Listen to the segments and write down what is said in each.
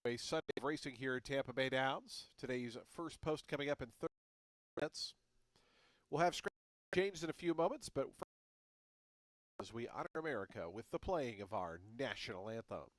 A Sunday of racing here at Tampa Bay Downs. Today's first post coming up in 30 minutes. We'll have scratch changed in a few moments, but first, as we honor America with the playing of our national anthem.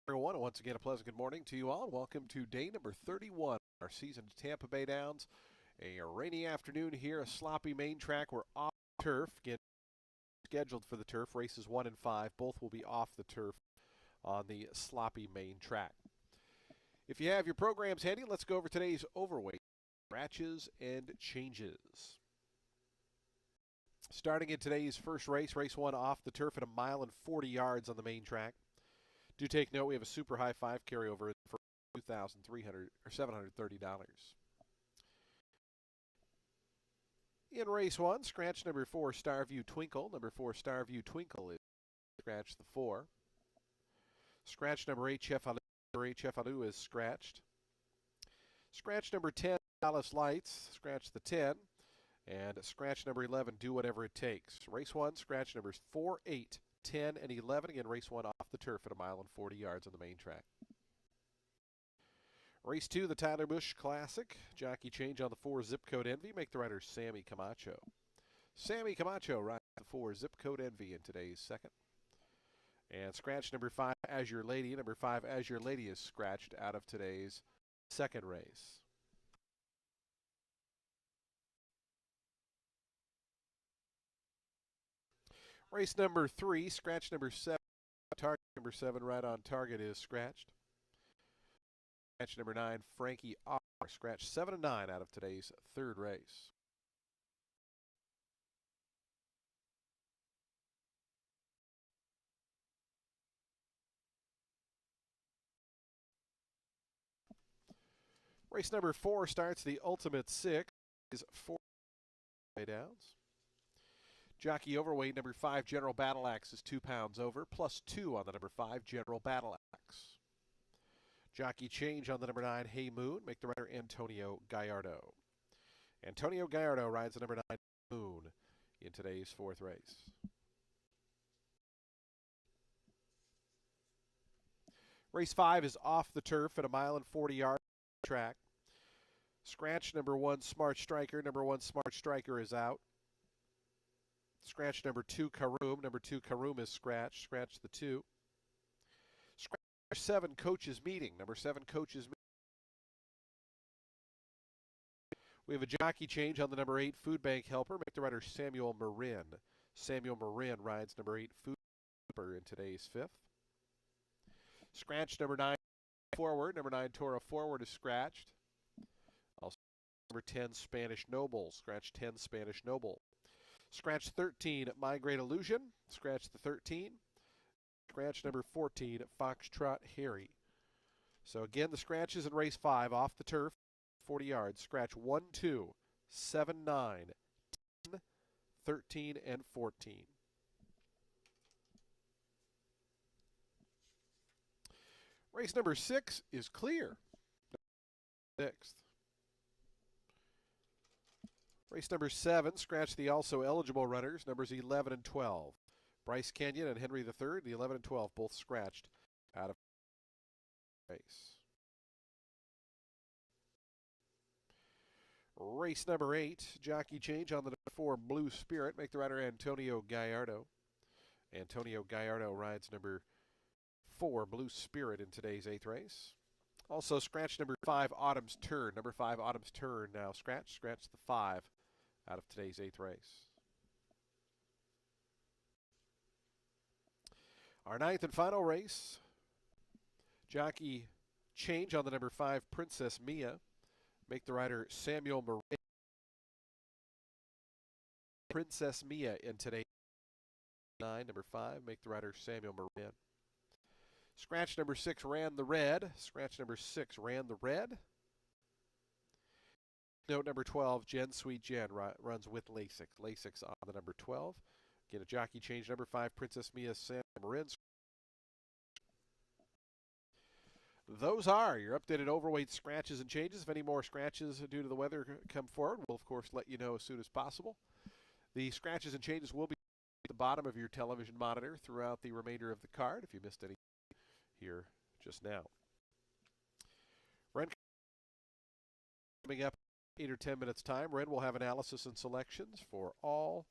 Everyone, once again, a pleasant good morning to you all, and welcome to day number 31 of our season at Tampa Bay Downs. A rainy afternoon here, a sloppy main track. We're off the turf, again, scheduled for the turf. Races 1 and 5, both will be off the turf on the sloppy main track. If you have your programs handy, let's go over today's overweight scratches and changes. Starting in today's first race, race 1 off the turf at 1 mile and 40 yards on the main track. Do take note, we have a super high 5 carryover for $2,300 or $730. In race 1, scratch number 4, Starview Twinkle. Number 4, Starview Twinkle is scratched the 4. Scratch number 8, Chef Alu is scratched. Scratch number 10, Dallas Lights, scratch the 10. And scratch number 11, Do Whatever It Takes. Race 1, scratch numbers 4, 8, 10, and 11. Again, race 1 off the turf at 1 mile and 40 yards on the main track. Race 2, the Tyler Busch Classic. Jockey change on the 4, Zip Code Envy. Make the rider Sammy Camacho. Sammy Camacho rides the 4, Zip Code Envy in today's second. And scratch number 5, Azure Lady. Number 5, Azure Lady is scratched out of today's second race. Race number 3, scratch number 7. Target number 7, Right on Target, is scratched. Scratch number 9, Frankie R. Scratch 7 and 9 out of today's third race. Race number 4 starts the Ultimate 6. Is 4 Downs. Jockey overweight, number 5, General Battle Axe, is 2 pounds over, plus 2 on the number 5, General Battle Axe. Jockey change on the number 9, Hey Moon. Make the rider Antonio Gallardo. Antonio Gallardo rides the number 9, Moon, in today's fourth race. Race 5 is off the turf at 1 mile and 40 yards track. Scratch number 1, Smart Striker. Number 1, Smart Striker is out. Scratch number 2, Karoom. Number 2, Karoom is scratched. Scratch the 2. Scratch number 7, Coach's Meeting. Number 7, Coach's Meeting. We have a jockey change on the number 8, Food Bank Helper. Make the rider Samuel Marin. Samuel Marin rides number 8, Food Bank Helper, in today's fifth. Scratch number 9, Forward. Number 9, Toro Forward, is scratched. Also, number 10, Spanish Noble. Scratch 10, Spanish Noble. Scratch 13, My Great Illusion. Scratch the 13. Scratch number 14, Foxtrot Harry. So again, the scratches in race 5 off the turf, 40 yards. Scratch 1, 2, 7, 9, 10, 13, and 14. Race number 6 is clear. Sixth. Race number 7, scratch the also eligible runners, numbers 11 and 12. Bryce Kenyon and Henry III, the 11 and 12, both scratched out of race. Race number 8, jockey change on the number 4, Blue Spirit. Make the rider Antonio Gallardo. Antonio Gallardo rides number 4, Blue Spirit, in today's 8th race. Also scratch number 5, Autumn's Turn. Number 5, Autumn's Turn, now scratch. Scratch the 5 out of today's 8th race. Our 9th and final race, jockey change on the number 5, Princess Mia. Make the rider Samuel Marin. Princess Mia in today's 9, number 5. Make the rider Samuel Marin. Scratch number 6, Ran the Red. Scratch number 6, Ran the Red. Note number 12, Jen Sweet Jen runs with Lasix. Lasix on the number 12. Get a jockey change, number 5, Princess Mia, Samuel Marin. Those are your updated overweight scratches and changes. If any more scratches due to the weather come forward, we'll of course let you know as soon as possible. The scratches and changes will be at the bottom of your television monitor throughout the remainder of the card if you missed any here just now. Ren coming up 8 or 10 minutes time. Ren will have analysis and selections for all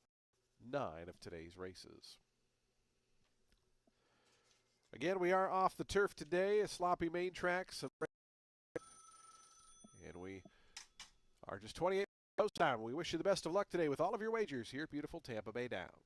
9 of today's races. Again, we are off the turf today, a sloppy main tracks, and we are just 28 minutes time. We wish you the best of luck today with all of your wagers here at beautiful Tampa Bay Downs.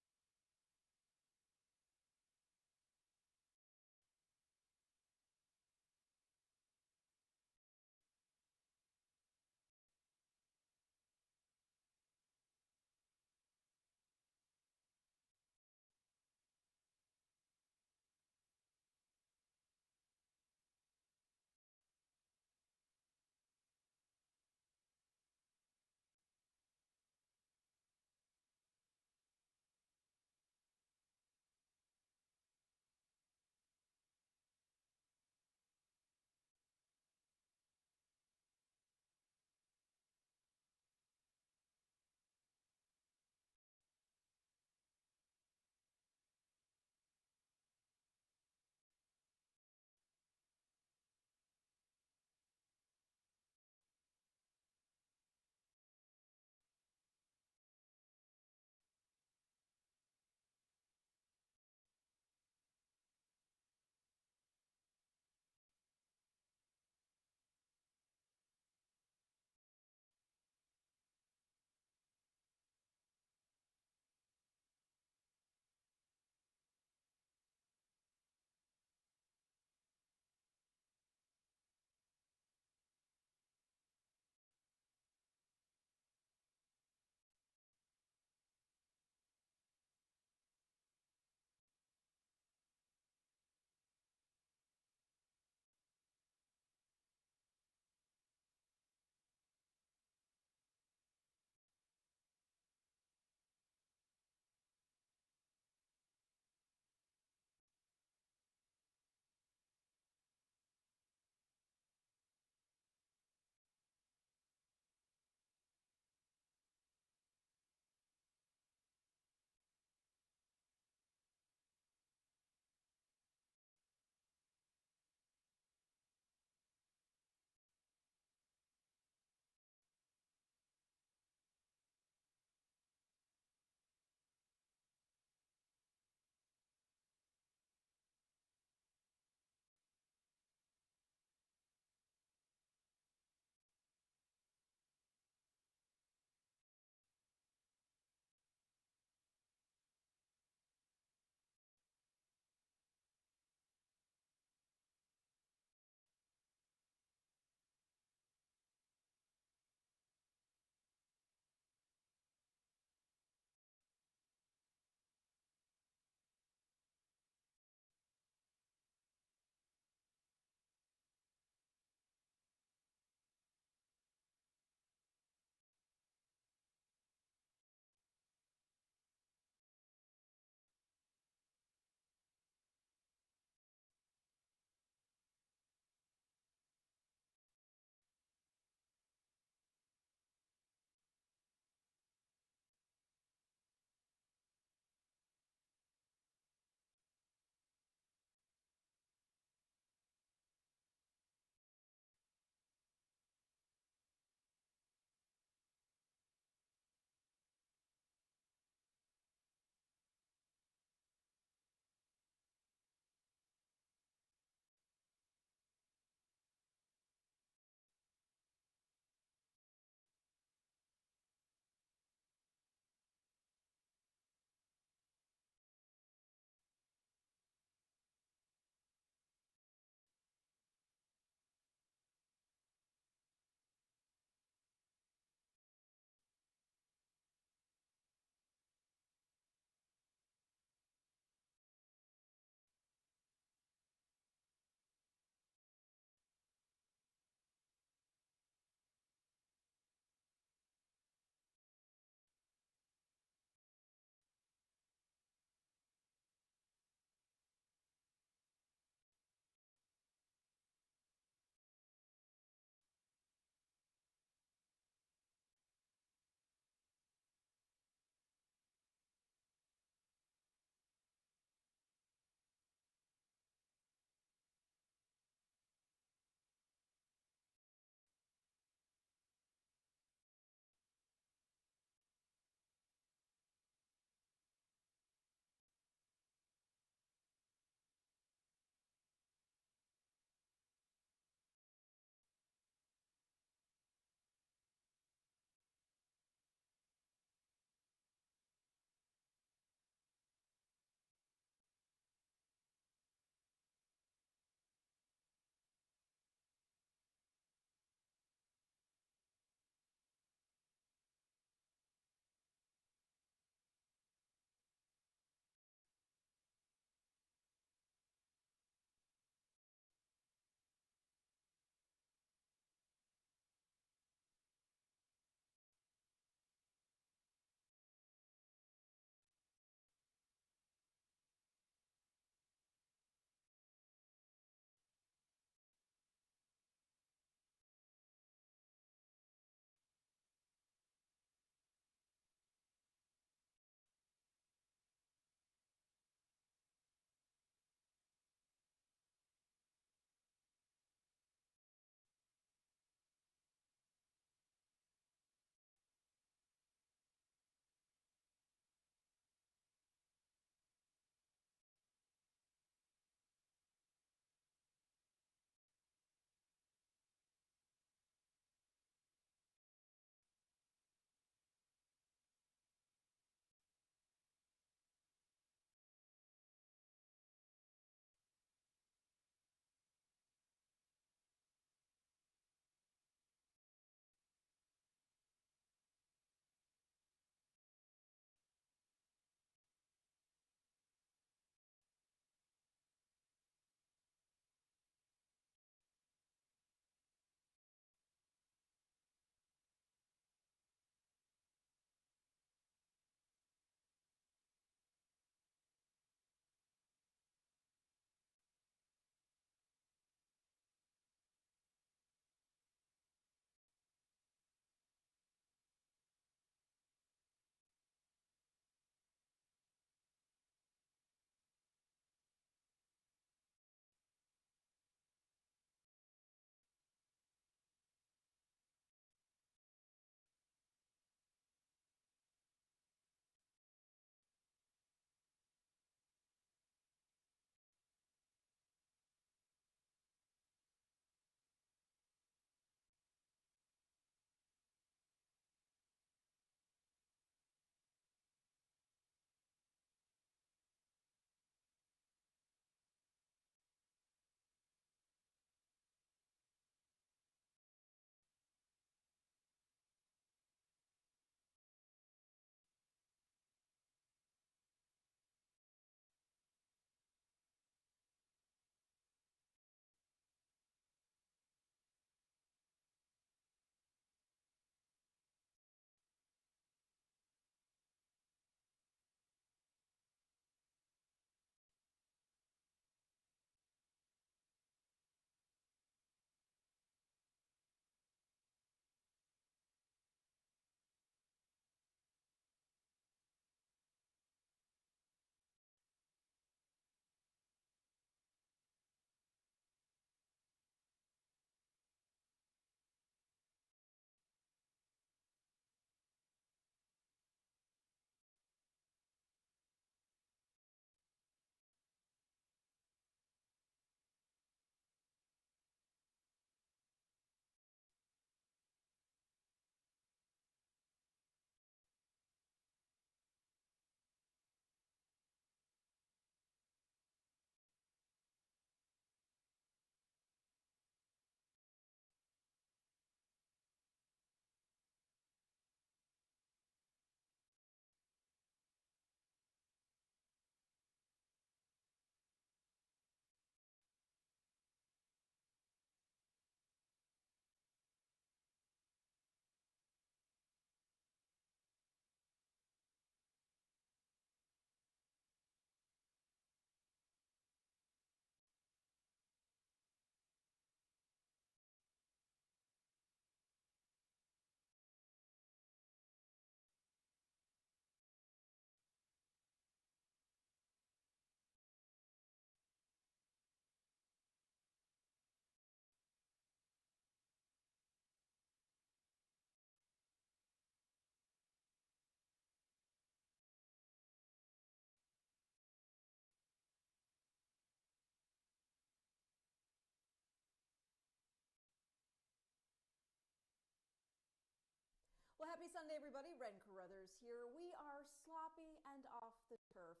Happy Sunday, everybody. Ren Carruthers here. We are sloppy and off the turf.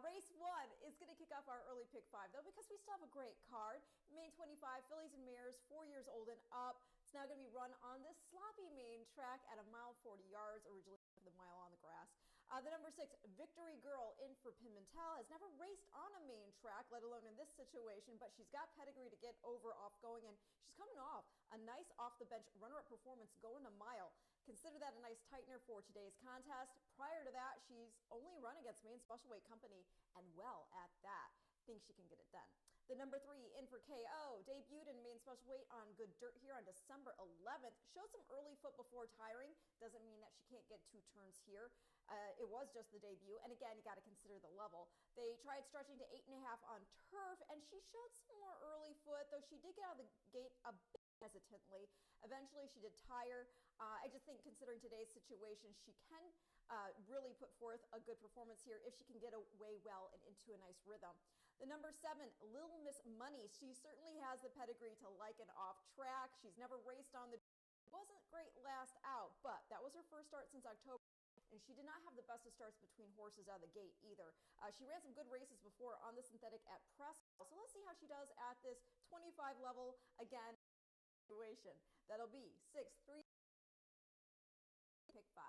Race 1 is going to kick off our early pick 5, though, because we still have a great card. Main 25, fillies and mares, 4 years old and up. It's now going to be run on this sloppy main track at 1 mile 40 yards, originally for the mile on the grass. The number 6, Victory Girl, in for Pimentel, has never raced on a main track, let alone in this situation, but she's got pedigree to get over off going, and she's coming off a nice off-the-bench runner-up performance going a mile. Consider that a nice tightener for today's contest. Prior to that, she's only run against Maine Special Weight Company, and well at that. Think she can get it done. The number 3, in for KO, debuted in Maine Special Weight on good dirt here on December 11th. Showed some early foot before tiring. Doesn't mean that she can't get 2 turns here. It was just the debut. And again, you got to consider the level. They tried stretching to 8.5 on turf, and she showed some more early foot, though she did get out of the gate a bit hesitantly. Eventually, she did tire. I just think, considering today's situation, she can really put forth a good performance here if she can get away well and into a nice rhythm. The number 7, Little Miss Money. She certainly has the pedigree to like an off track. She's never raced on the wasn't great last out, but that was her first start since October, and she did not have the best of starts between horses out of the gate either. She ran some good races before on the synthetic at Prescott, so let's see how she does at this 25 level again situation. That'll be 6, 3, pick 5.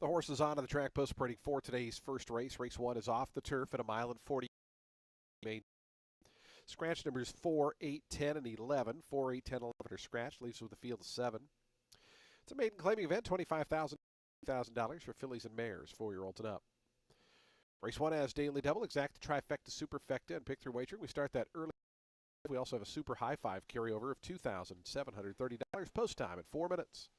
The horses on the track post separating for today's first race. Race 1 is off the turf at a mile and 40. Scratch numbers 4, 8, 10, and 11. 4, 8, 10, 11 are scratched. Leaves with a field of 7. It's a maiden claiming event. $25,000 for fillies and mares, 4-year-olds and up. Race 1 has daily double, exacta, trifecta, superfecta, and pick through wagering. We start that early. We also have a super high five carryover of $2,730. Post time at 4 minutes.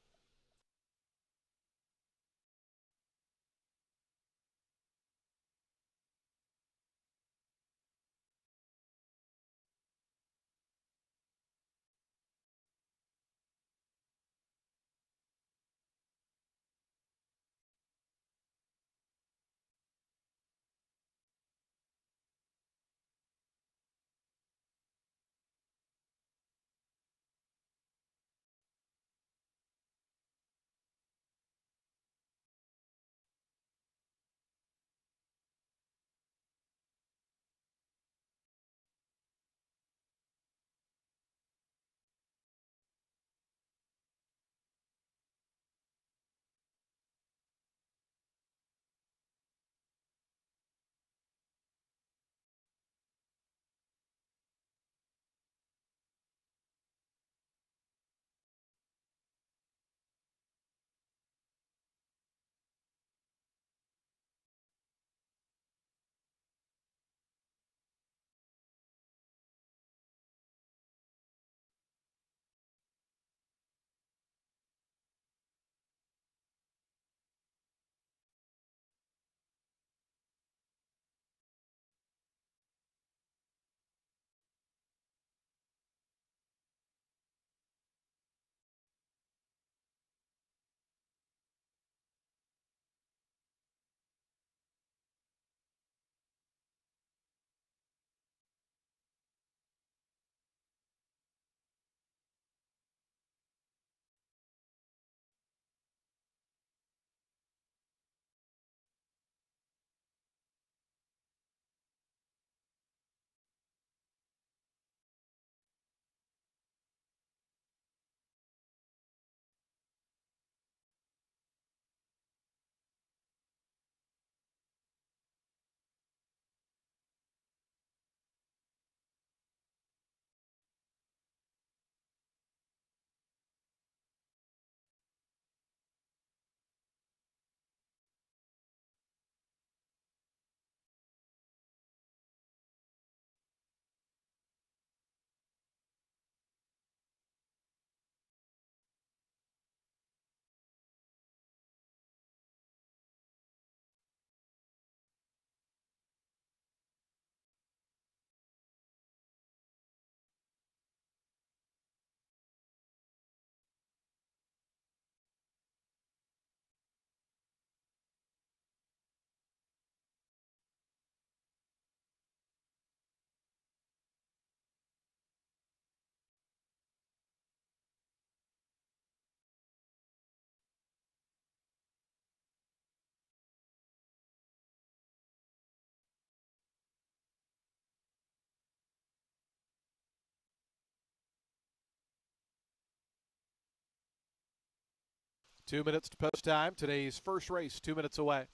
Two minutes to post time. Today's first race, 2 minutes away.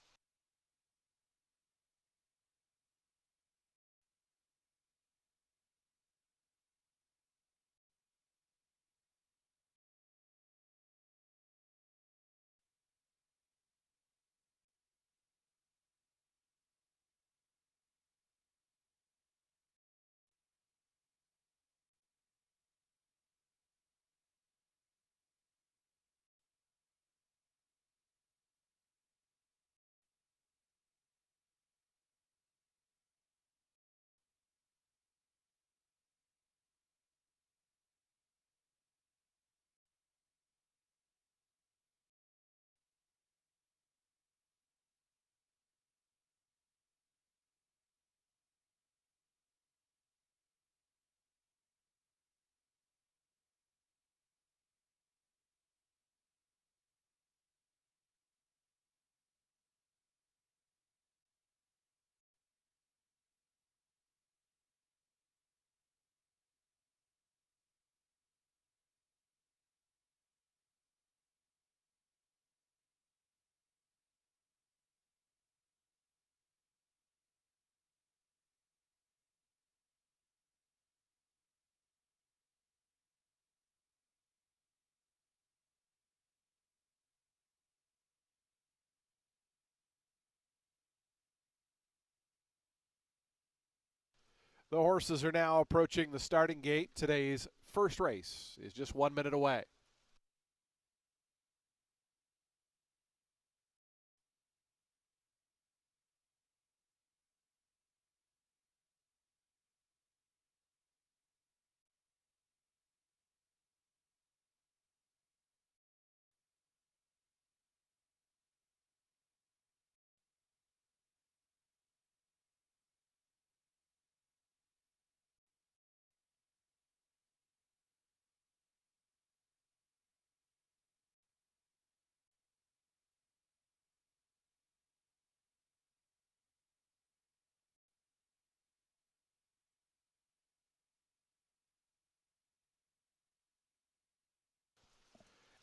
The horses are now approaching the starting gate. Today's first race is just 1 minute away.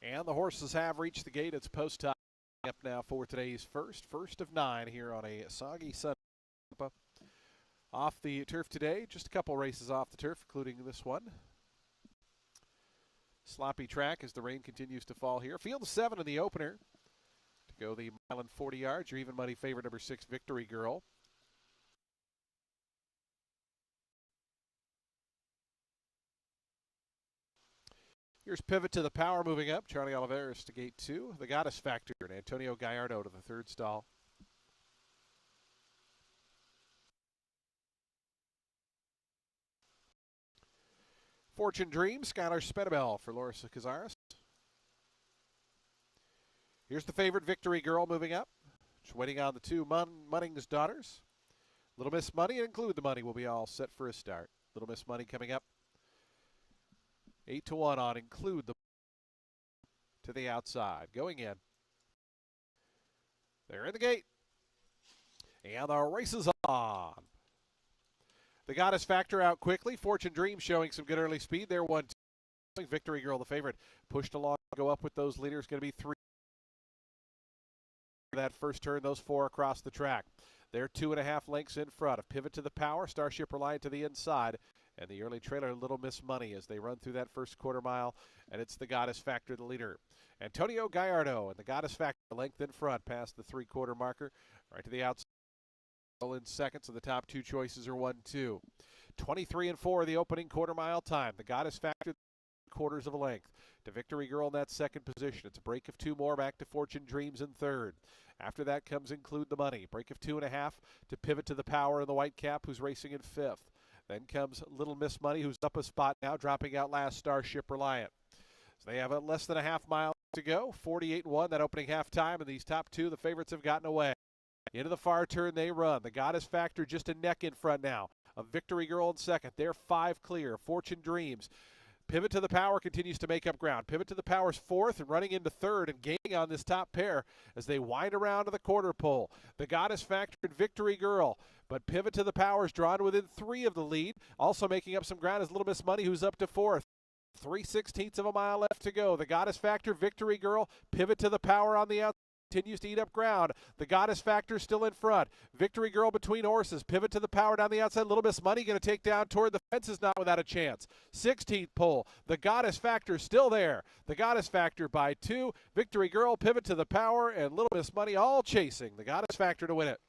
And the horses have reached the gate. It's post time up now for today's first of 9 here on a soggy Sunday. Off the turf today, just a couple races off the turf, including this one. Sloppy track as the rain continues to fall here. Field 7 in the opener. To go the mile and 40 yards, your even money favorite, number 6, Victory Girl. Here's Pivot to the Power moving up. Charlie Oliveras to gate 2. The Goddess Factor and Antonio Gallardo to the third stall. Fortune Dream, Skylar Spedabel for Larissa Cazares. Here's the favorite, Victory Girl, moving up. Just waiting on the 2 Munning's Daughters. Little Miss Money and Include the Money will be all set for a start. Little Miss Money coming up. 8-1 on Include the to the outside. Going in. They're in the gate. And the race is on. The Goddess Factor out quickly. Fortune Dream showing some good early speed. They're 1-2. Victory Girl, the favorite, pushed along, go up with those leaders. Going to be 3. That first turn, those 4 across the track. They're 2.5 lengths in front of Pivot to the Power, Starship Reliant to the inside, and the early trailer, Little Miss Money, as they run through that first quarter mile, and it's the Goddess Factor, the leader. Antonio Gallardo and the Goddess Factor, length in front, past the 3-quarter marker, right to the outside. In second, so the top 2 choices are 1-2. 23 and 4, the opening quarter mile time. The Goddess Factor, quarters of a length to Victory Girl in that second position. It's a break of 2 more back to Fortune Dreams in third. After that comes Include the Money. Break of 2.5 to Pivot to the Power in the white cap, who's racing in fifth. Then comes Little Miss Money, who's up a spot now, dropping out last, Starship Reliant. So they have less than a half mile to go. 48-1 that opening half time, and these top 2, the favorites have gotten away. Into the far turn they run. The Goddess Factor just a neck in front now. A Victory Girl in second. They're 5 clear. Fortune Dreams. Pivot to the Power continues to make up ground. Pivot to the Power's fourth and running into third and gaining on this top pair as they wind around to the quarter pole. The Goddess Factor and Victory Girl. But Pivot to the Power's drawn within 3 of the lead. Also making up some ground is Little Miss Money, who's up to fourth. 3/16 of a mile left to go. The Goddess Factor, Victory Girl, Pivot to the Power on the outside. Continues to eat up ground. The Goddess Factor still in front. Victory Girl between horses. Pivot to the Power down the outside. Little Miss Money going to take down toward the fence, is not without a chance. 16th pole. The Goddess Factor still there. The Goddess Factor by 2. Victory Girl, Pivot to the Power, and Little Miss Money all chasing the Goddess Factor to win it.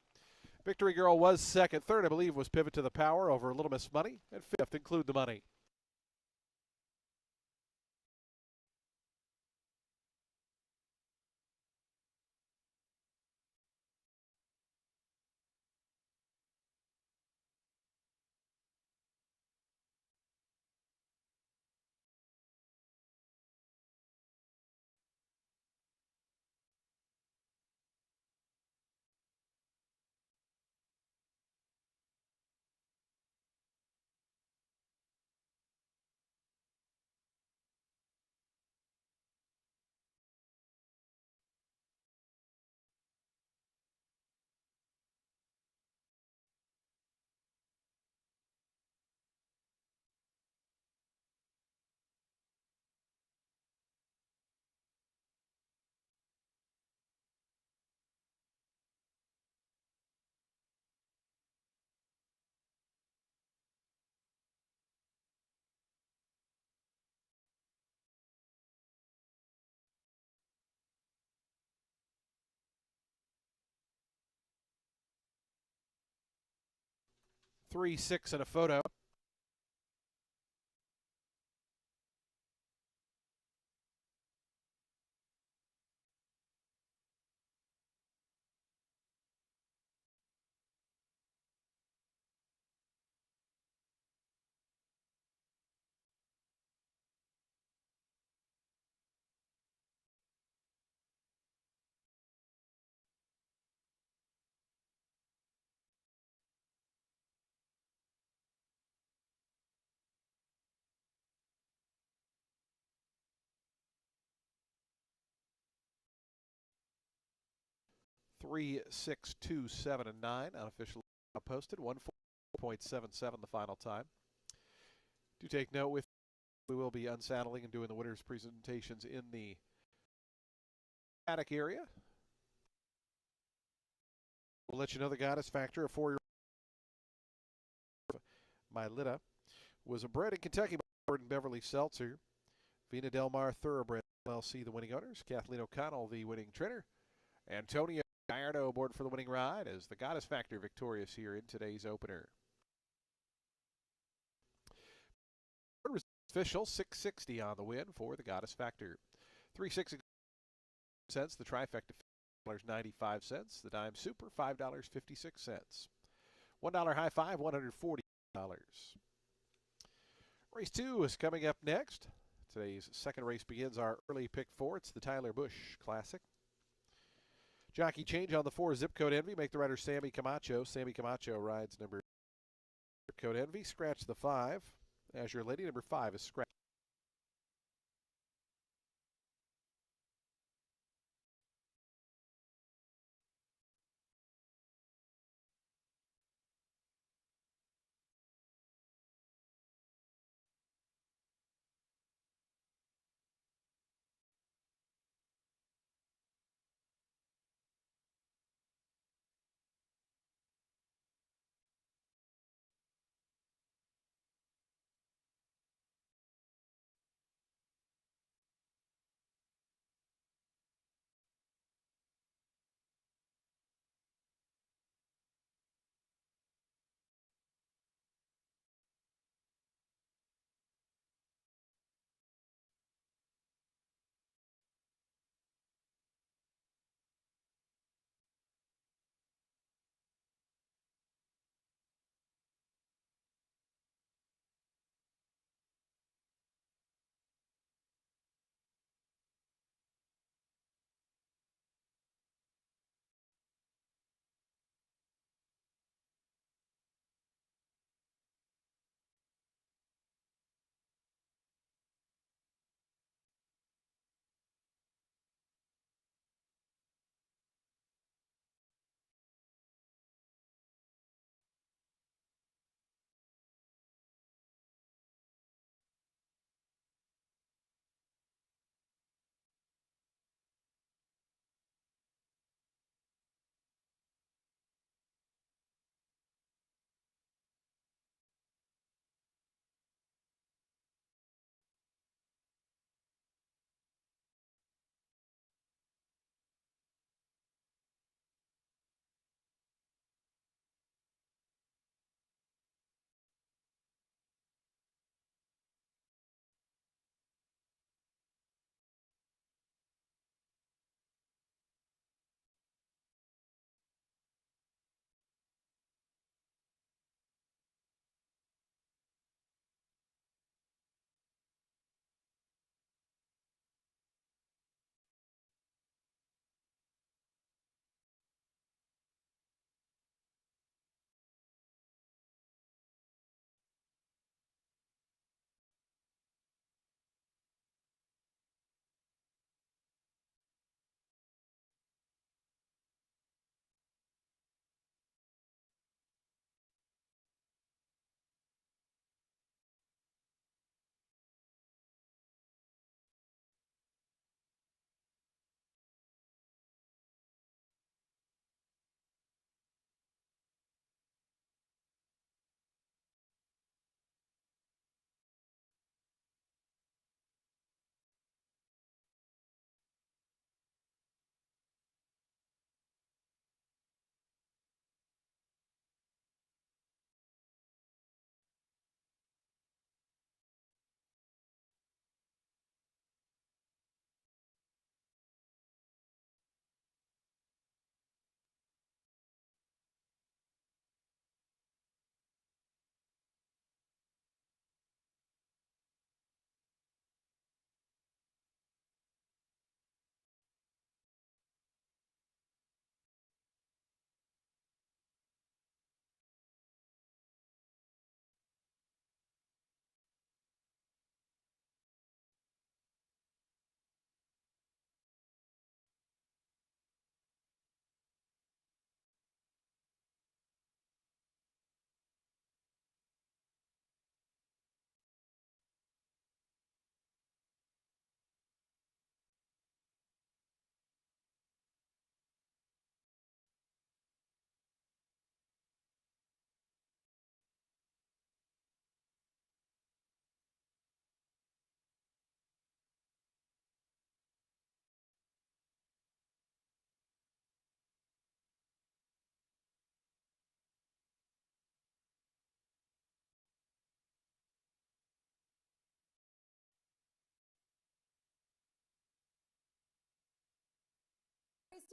Victory Girl was second. Third, I believe, was Pivot to the Power over Little Miss Money. And fifth, Include the Money. 3, 6, and a photo. Three, 6, 2, 7, and 9 unofficially posted. 1.77 the final time. Do take note with we will be unsaddling and doing the winners presentations in the paddock area. We'll let you know the Goddess Factor, a 4-year-old Mylita, was bred in Kentucky by Gordon Beverly Seltzer. Vina Del Mar Thoroughbred LLC, the winning owners. Kathleen O'Connell, the winning trainer. Antonio Gallardo aboard for the winning ride as the Goddess Factor victorious here in today's opener. Official 660 on the win for the Goddess Factor. 3.60 cents. The trifecta $5.95. The dime super $5.56. $1 high five $140. Race 2 is coming up next. Today's second race begins our early pick 4. It's the Tyler Busch Classic. Jockey change on the 4, Zip Code Envy. Make the rider Sammy Camacho. Sammy Camacho rides number Zip Code Envy. Scratch the 5. Azure Lady, number 5 is scratch.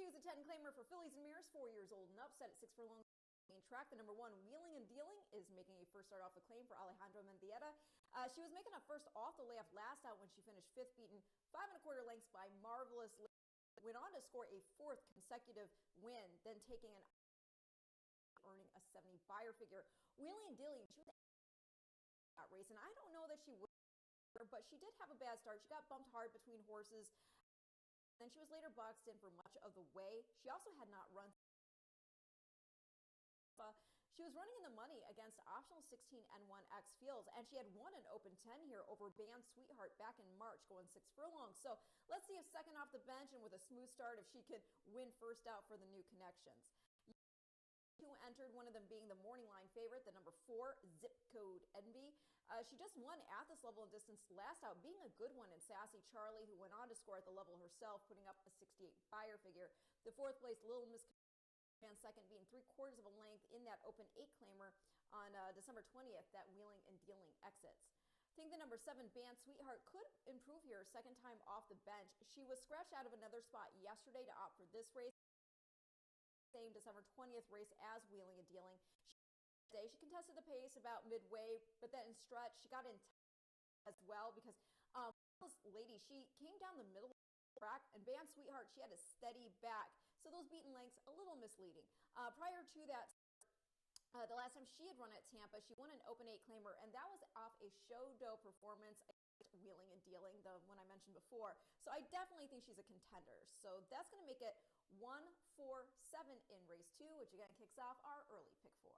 2 is a 10 claimer for fillies and mares, 4 years old and up, set at 6 furlongs. Main track, the number 1, Wheeling and Dealing, is making a first start off the claim for Alejandro Mendieta. She was making a first off the layoff last out when she finished 5th, beaten 5 1/4 lengths by Marvelous. Went on to score a 4th consecutive win, then taking an earning a 70 buyer figure. Wheeling and Dealing, she was that race, and I don't know that she would, but she did have a bad start. She got bumped hard between horses. Then she was later boxed in for much of the way. She also had not run. She was running in the money against optional 16 N1X Fields, and she had won an open 10 here over Band Sweetheart back in March, going 6 furlongs. So let's see if second off the bench and with a smooth start, if she could win first out for the new connections. Who entered, one of them being the morning line favorite, the number 4, Zip Code Envy. She just won at this level and distance last out, being a good one in Sassy Charlie, who went on to score at the level herself, putting up a 68 buyer figure. The 4th place Little Miss and second, being 3/4 of a length in that open 8 claimer on December 20th that Wheeling and Dealing exits. I think the number 7, Band Sweetheart, could improve here, second time off the bench. She was scratched out of another spot yesterday to opt for this race. Same December 20th race as Wheeling and Dealing. She contested the pace about midway, but then in stretch, she got in as well because this lady, she came down the middle of the track, and Band Sweetheart, she had a steady back. So those beaten lengths, a little misleading. Prior to that, the last time she had run at Tampa, she won an open 8 claimer, and that was off a show doe performance against Wheeling and Dealing, the one I mentioned before. So I definitely think she's a contender. So that's going to make it 1, 4, 7 in race 2, which again kicks off our early pick 4.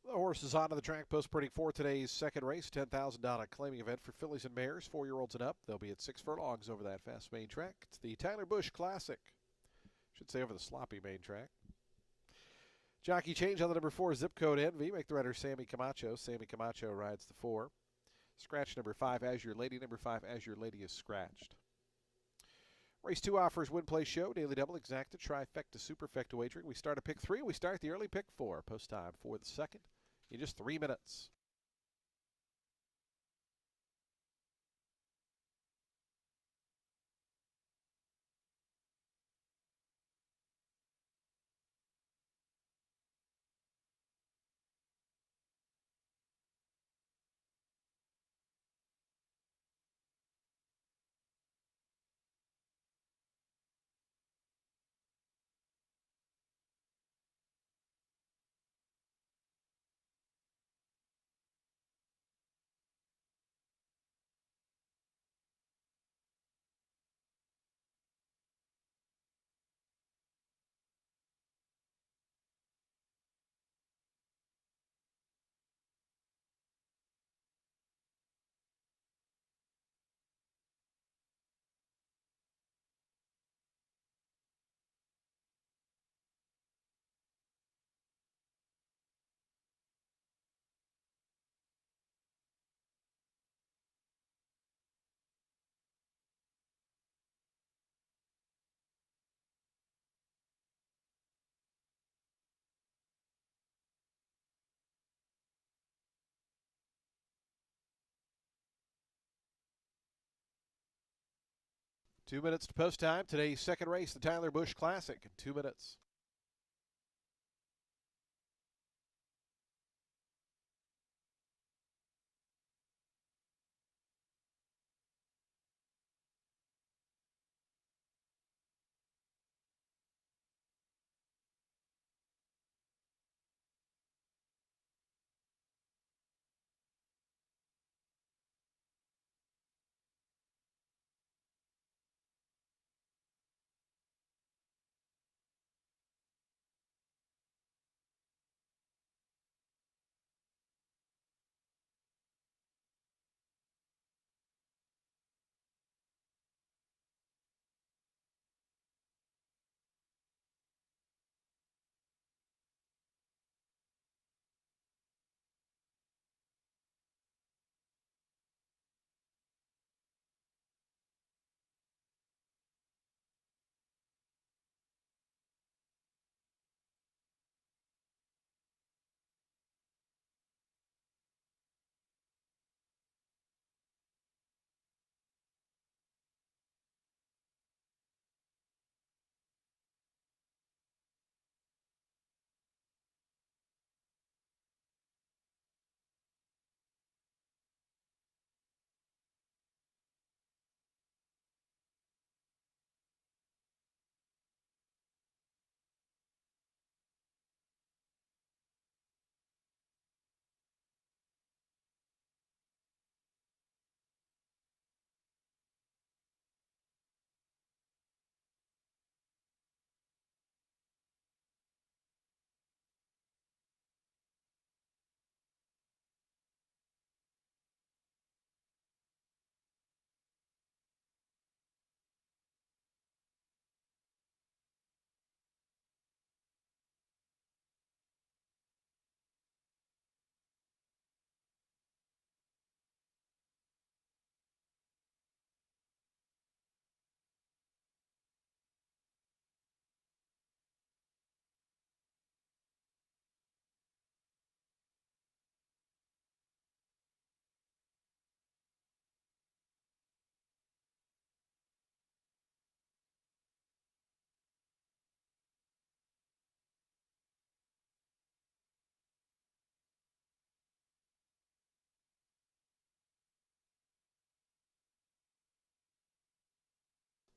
The horse is onto the track post printing for today's second race, $10,000 claiming event for fillies and mares, 4-year-olds and up. They'll be at 6 furlongs over that fast main track. It's the Tyler Busch Classic. Should say over the sloppy main track. Jockey change on the number 4, Zip Code Envy. Make the rider Sammy Camacho. Sammy Camacho rides the 4. Scratch number 5, Azure Lady. Number 5, Azure Lady is scratched. Race 2 offers win, play, show, daily double, exacta, trifecta, superfecta wagering. We start at pick 3. We start the early pick 4. Post time for the second in just 3 minutes. Two minutes to post time. Today's second race, the Tyler Busch Classic, in 2 minutes.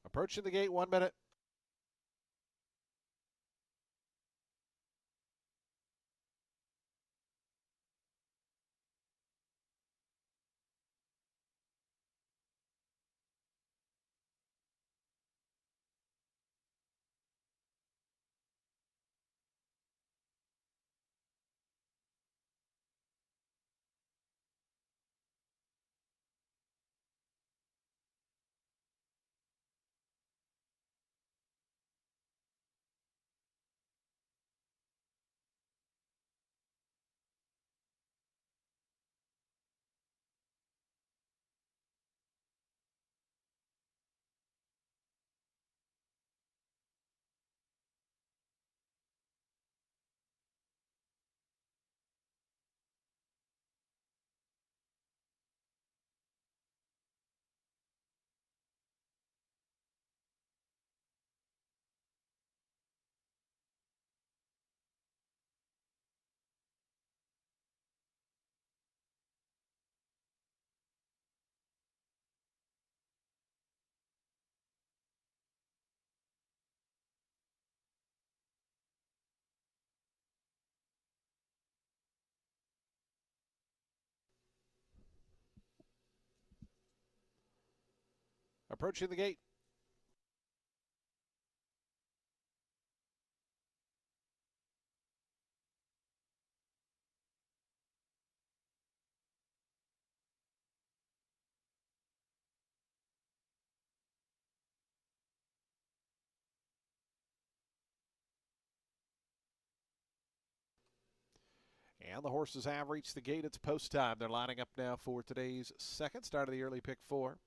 Approaching the gate, 1 minute. Approaching the gate. And the horses have reached the gate. It's post time. They're lining up now for today's second start of the early pick 4.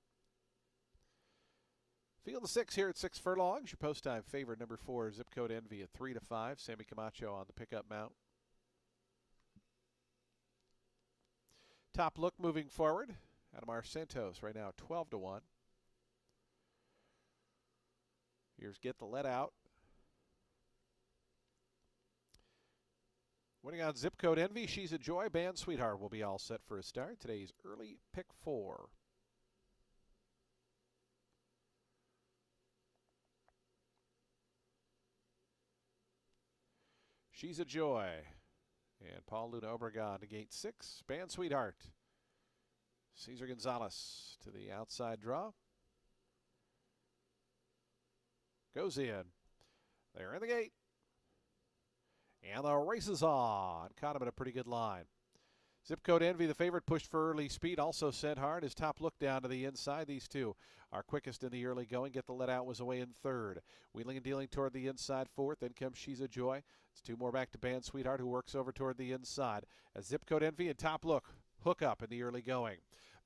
Field of 6 here at 6 furlongs. Your post time favorite, number 4, Zip Code Envy at 3-5. Sammy Camacho on the pickup mount. Top Look moving forward. Adamar Santos right now 12-1. Here's Get the Let Out. Winning on Zip Code Envy, She's a Joy. Band Sweetheart will be all set for a start. Today's early pick 4. She's a Joy. And Paul Luna Obregon to gate 6. Band Sweetheart. Cesar Gonzalez to the outside draw. Goes in. They're in the gate. And the race is on. Caught him at a pretty good line. Zip Code Envy, the favorite, pushed for early speed. Also sent hard. His Top Look down to the inside. These two are quickest in the early going. Get the Let Out was away in third. Wheeling and dealing toward the inside fourth. Then comes She's a Joy. It's 2 more back to Band Sweetheart, who works over toward the inside. As Zip Code Envy and Top Look hook up in the early going.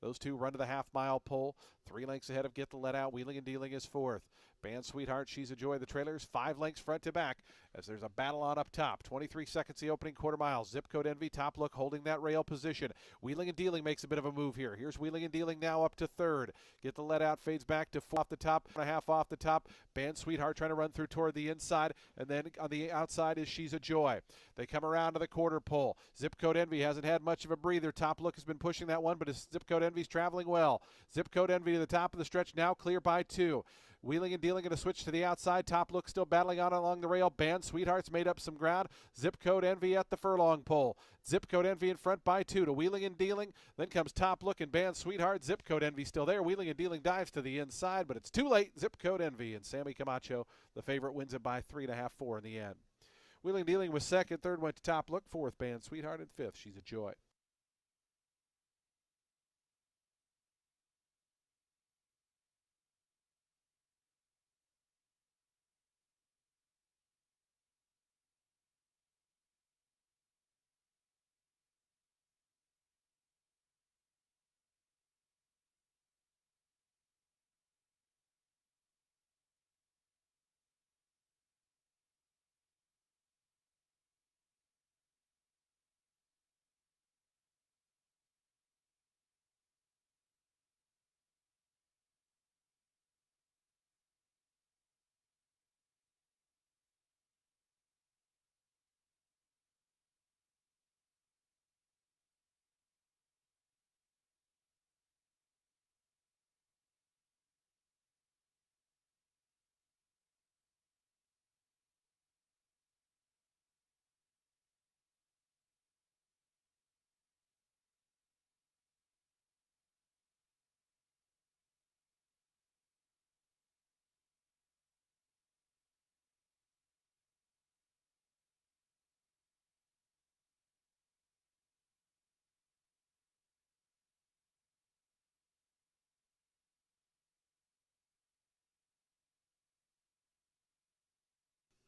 Those two run to the half-mile pole. 3 lengths ahead of Get the Let Out. Wheeling and dealing is fourth. Band Sweetheart, She's a Joy, the trailers, 5 lengths front to back as there's a battle on up top. 23 seconds the opening quarter mile. Zip Code Envy, Top Look holding that rail position. Wheeling and dealing makes a bit of a move here. Here's Wheeling and dealing now up to third. Get the Let Out, fades back to 4 off the top, 1.5 off the top. Band Sweetheart trying to run through toward the inside, and then on the outside is She's a Joy. They come around to the quarter pole. Zip Code Envy hasn't had much of a breather. Top Look has been pushing that one, but his Zip Code Envy's traveling well. Zip Code Envy to the top of the stretch, now clear by 2. Wheeling and dealing, going to switch to the outside. Top Look still battling on along the rail. Band Sweetheart's made up some ground. Zip Code Envy at the furlong pole. Zip Code Envy in front by 2 to Wheeling and dealing. Then comes Top Look and Band Sweetheart. Zip Code Envy still there. Wheeling and dealing dives to the inside, but it's too late. Zip Code Envy and Sammy Camacho, the favorite, wins it by 3.5, 4 in the end. Wheeling and dealing was second. Third went to Top Look. Fourth, Band Sweetheart. And fifth, She's a Joy. –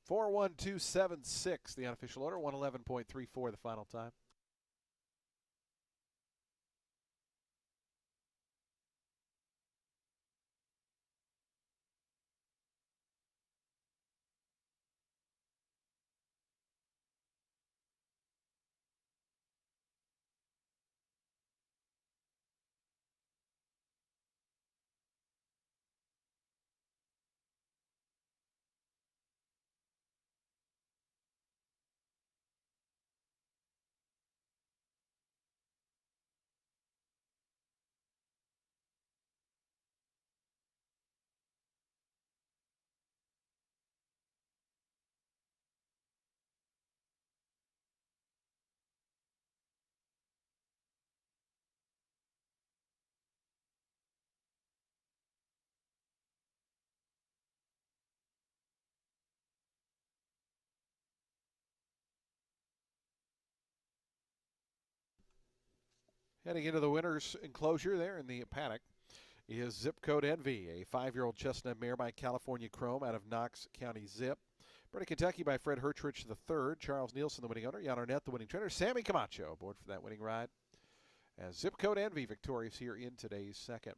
4-1-2-7-6, the unofficial order. 111.34 the final time. Heading into the winner's enclosure there in the paddock is Zip Code Envy, a 5-year-old chestnut mare by California Chrome out of Knox County Zip. Bred in Kentucky by Fred Hertrich III. Charles Nielsen, the winning owner. Jan Arnett, the winning trainer. Sammy Camacho aboard for that winning ride. As Zip Code Envy victorious here in today's second.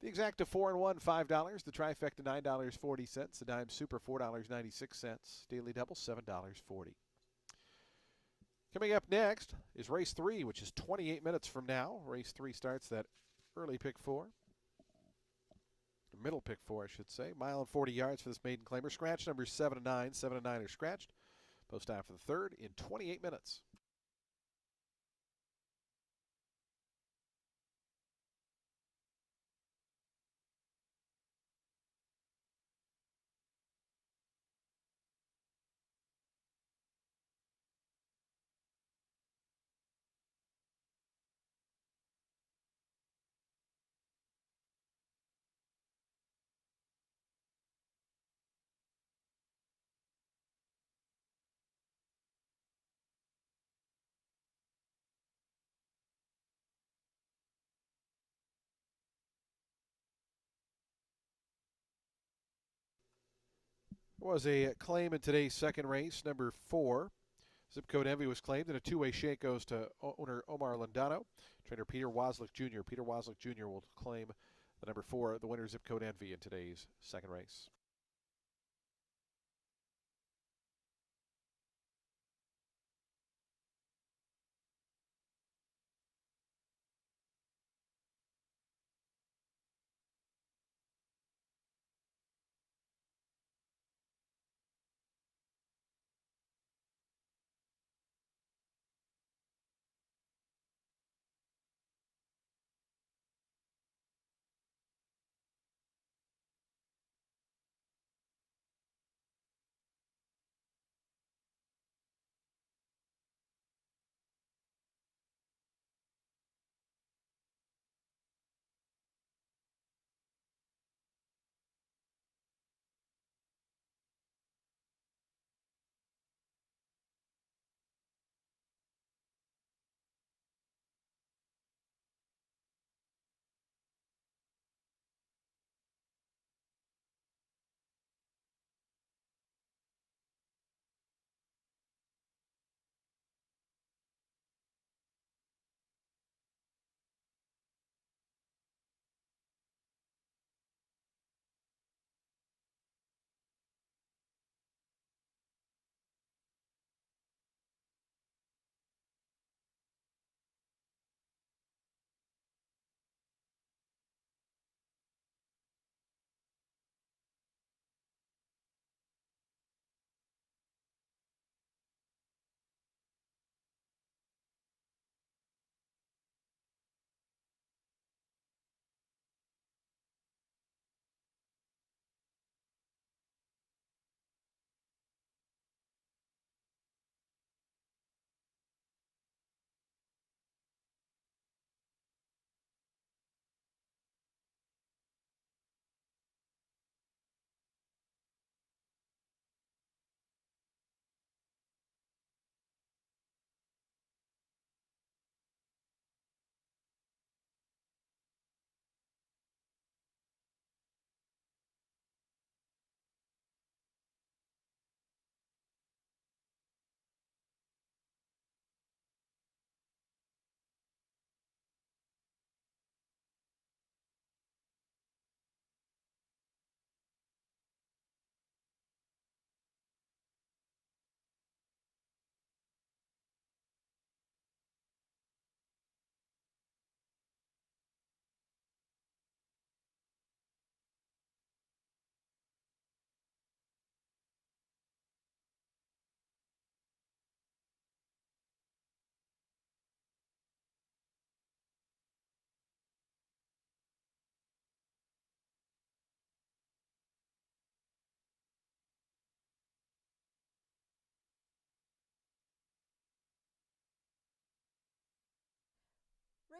The exacta 4 and 1, $5. The trifecta, $9.40. The dime super, $4.96. Daily double, $7.40. Coming up next is race 3, which is 28 minutes from now. Race 3 starts that early pick 4. Middle pick 4, I should say. Mile and 40 yards for this maiden claimer. Scratch numbers 7 and 9. 7 and 9 are scratched. Post time for the third in 28 minutes. There was a claim in today's second race, number 4. Zip Code Envy was claimed, and a two-way shake goes to owner Omar Lindano. Trainer Peter Waslick Jr. Peter Waslick Jr. will claim the number 4, the winner Zip Code Envy in today's second race.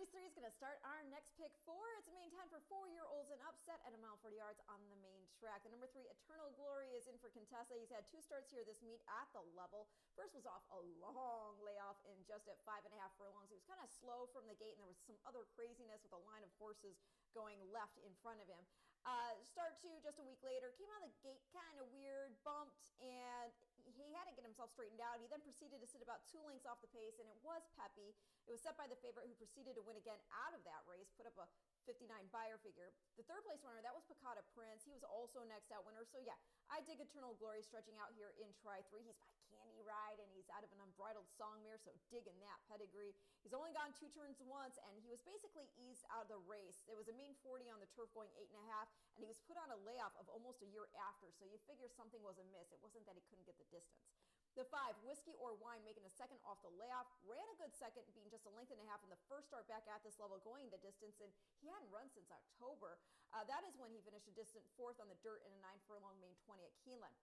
Race 3 is going to start our next pick 4. It's a main 10 for 4-year-olds and upset at a mile 40 yards on the main track. The number 3, Eternal Glory, is in for Contessa. He's had 2 starts here this meet at the level. First was off a long layoff in just at 5.5 furlongs. He was kind of slow from the gate, and there was some other craziness with a line of horses going left in front of him. Start 2 just a week later, came out of the gate kind of weird, bumped, and he had to get himself straightened out. He then proceeded to sit about 2 lengths off the pace, and it was Peppy. It was set by the favorite, who proceeded to win again out of that race, put up a 59 buyer figure. The third place runner, that was Picata Prince. He was also next out winner. So yeah, I dig Eternal Glory stretching out here in try 3. He's by Candy Ride, and he's out of an unbridled song mare, so digging that pedigree. He's only gone 2 turns once, and he was basically eased out of the race. It was a mean 40 on the turf going 8.5, and he was put on a layoff of almost a year after, so you figure something was amiss. It wasn't that he couldn't get the distance. The 5, Whiskey or Wine, making a second off the layoff, ran a good second, being just a length and a half in the first start back at this level, going the distance, and he hadn't run since October. That is when he finished a distant 4th on the dirt in a 9 furlong main 20 at Keeneland.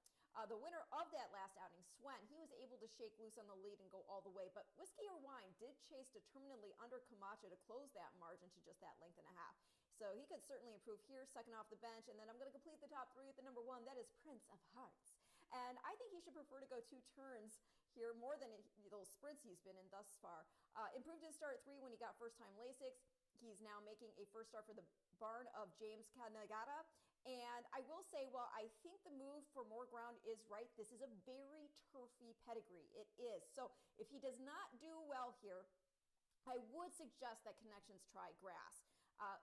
The winner of that last outing, Swen, he was able to shake loose on the lead and go all the way, but Whiskey or Wine did chase determinedly under Camacho to close that margin to just that length and a half. So he could certainly improve here, second off the bench, and then I'm going to complete the top 3 with the number 1. That is Prince of Hearts. And I think he should prefer to go 2 turns here more than those sprints he's been in thus far. Improved his start 3 when he got first-time Lasix. He's now making a first start for the barn of James Kanagata. And I will say, while I think the move for more ground is right, this is a very turfy pedigree. It is. So if he does not do well here, I would suggest that Connections try grass.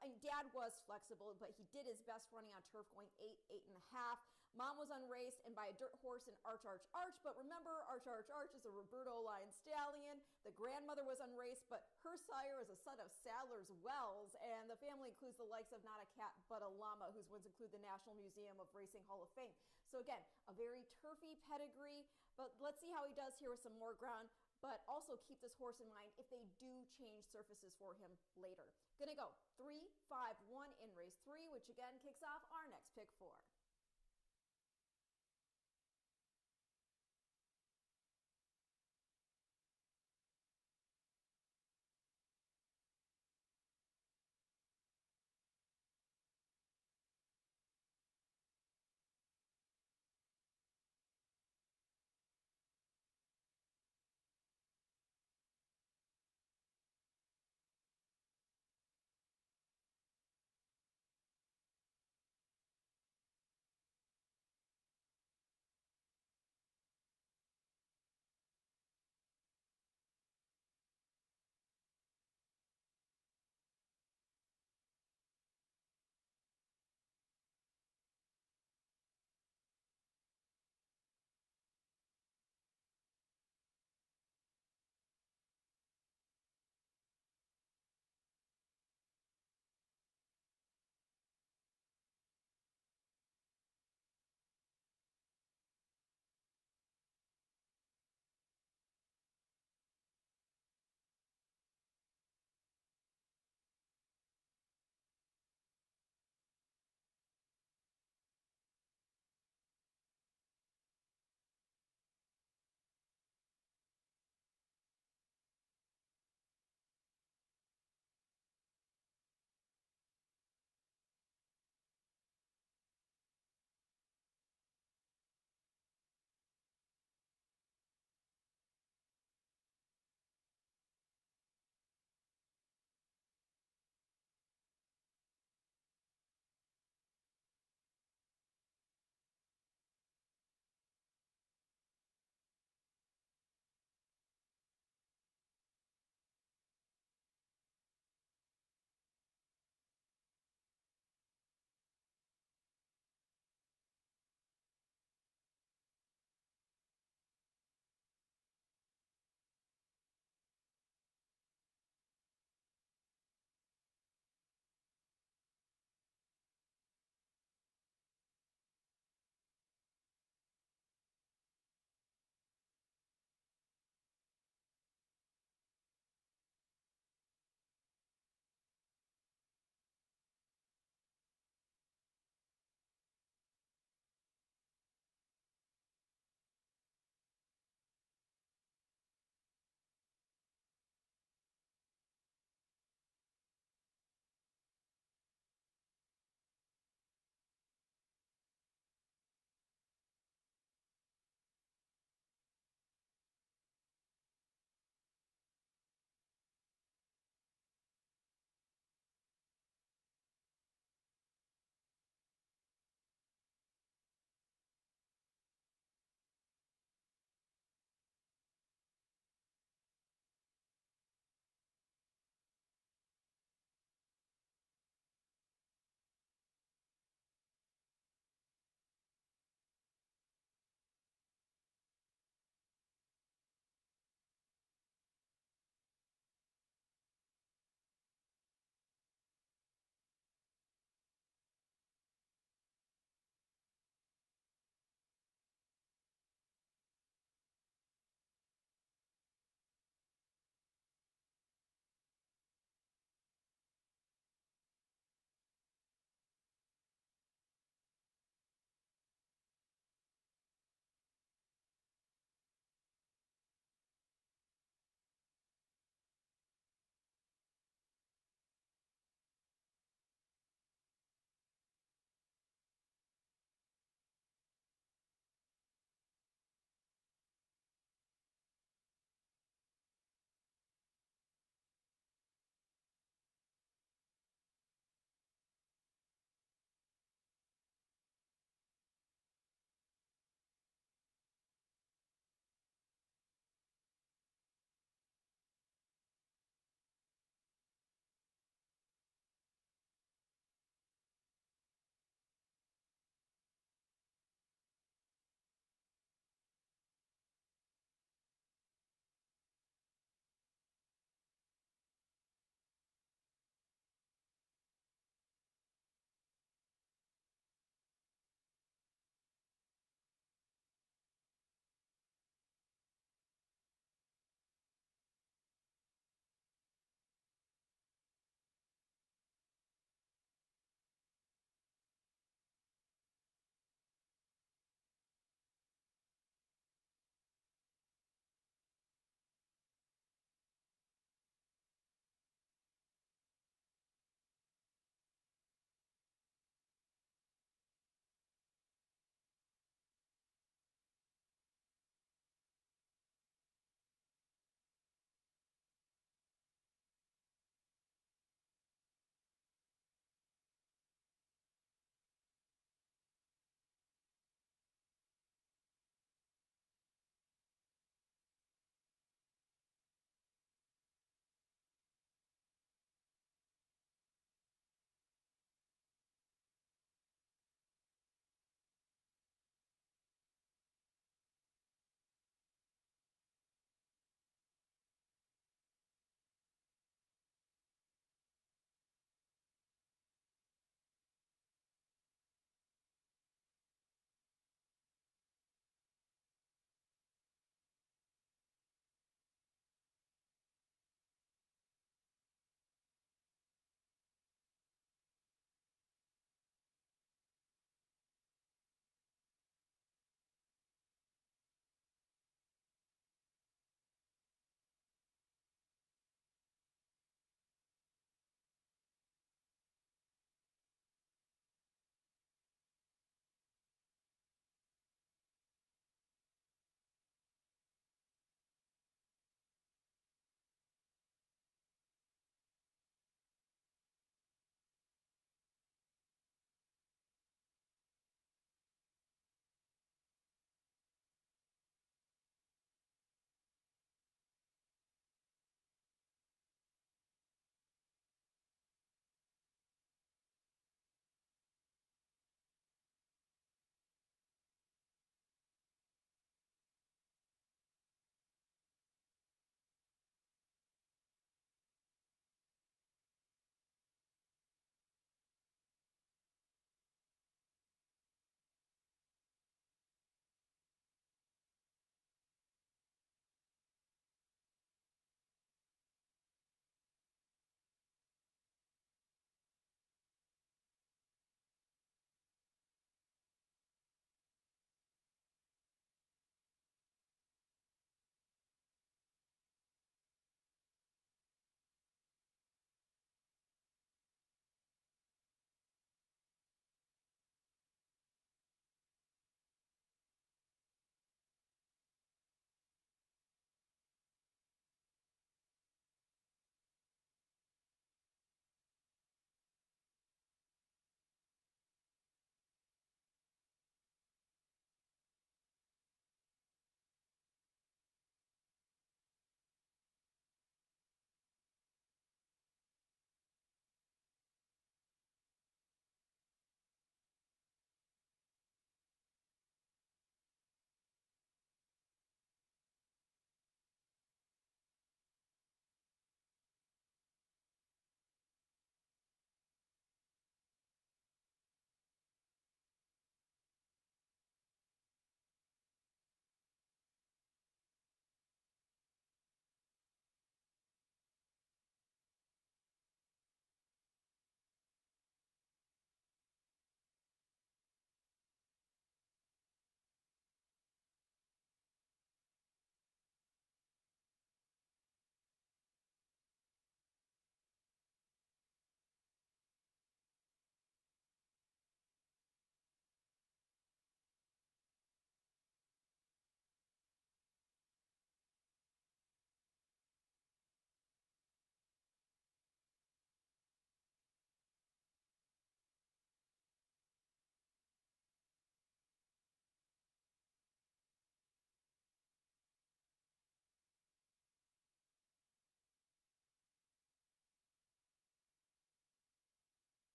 And Dad was flexible, but he did his best running on turf, going 8, 8.5. Mom was unraced and by a dirt horse in Arch, Arch, Arch. But remember, Arch, Arch, Arch is a Roberto Lion stallion. The grandmother was unraced, but her sire is a son of Sadler's Wells. And the family includes the likes of not a cat, but a llama, whose wins include the National Museum of Racing Hall of Fame. So again, a very turfy pedigree. But let's see how he does here with some more ground. But also keep this horse in mind if they do change surfaces for him later. Gonna go 3, 5, 1 in race 3, which again kicks off our next pick 4.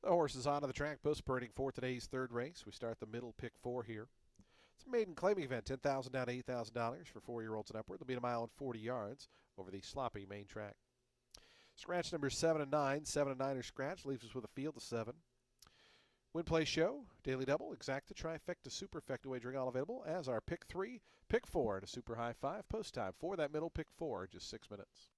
The horses onto the track, both spurting for today's third race. We start the middle pick 4 here. It's a maiden claiming event, $10,000 down to $8,000 for 4-year-olds and upward. They'll be at a mile and 40 yards over the sloppy main track. Scratch numbers 7 and 9. 7 and 9 are scratched, leaves us with a field of 7. Win, play, show, daily double, exacta, trifecta, superfecta wagering all available as our pick 3, pick 4, and a super high 5. Post time for that middle pick 4, just 6 minutes.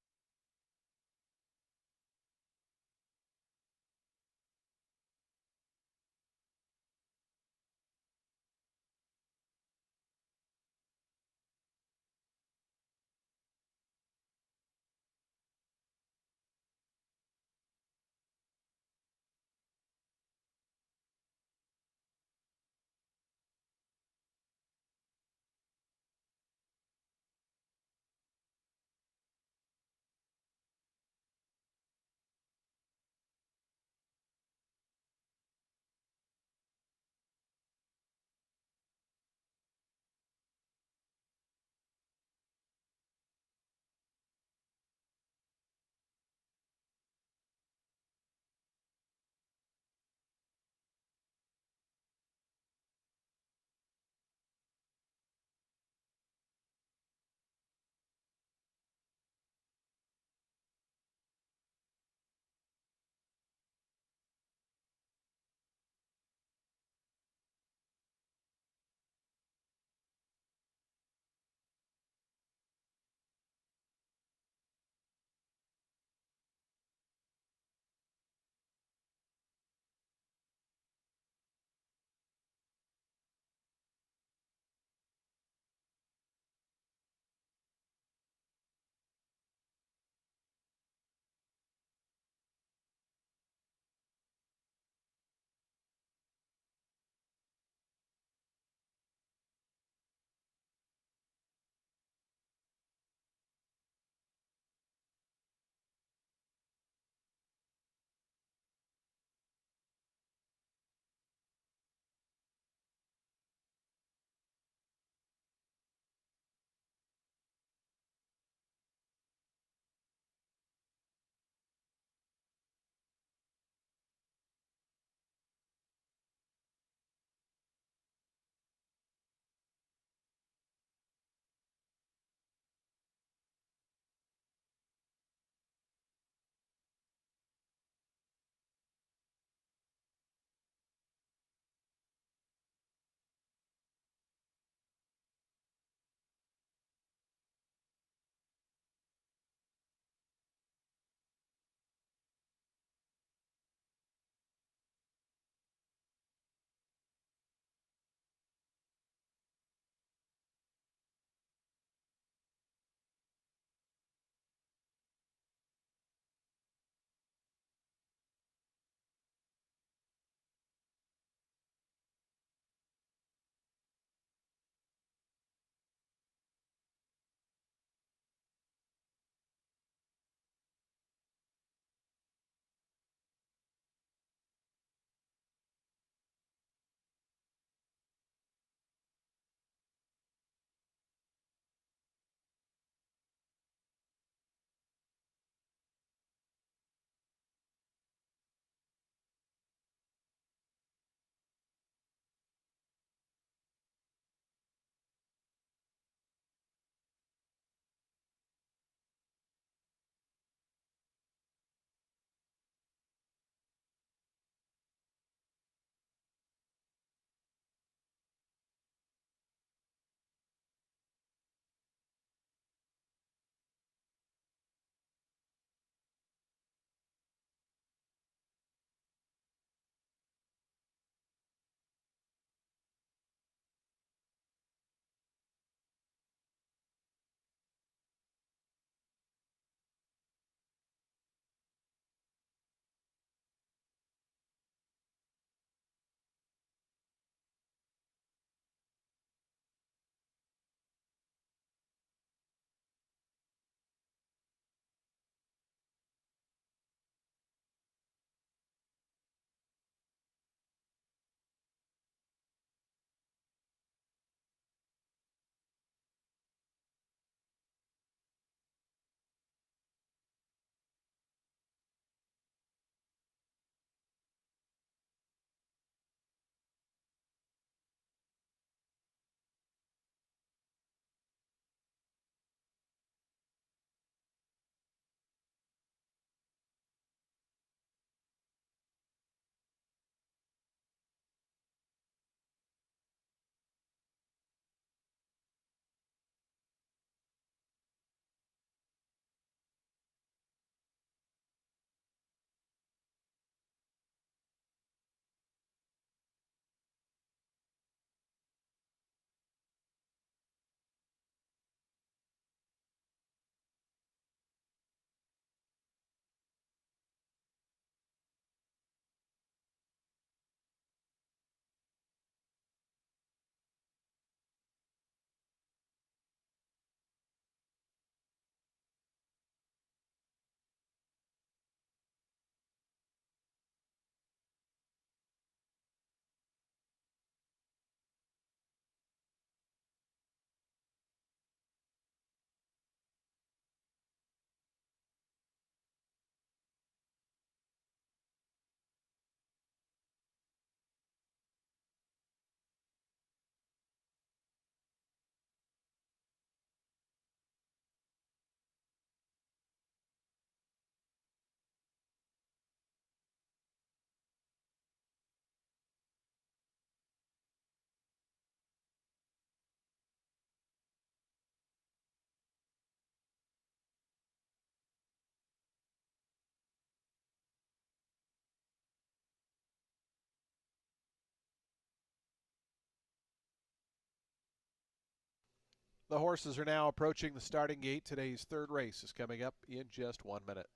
The horses are now approaching the starting gate. Today's third race is coming up in just 1 minute.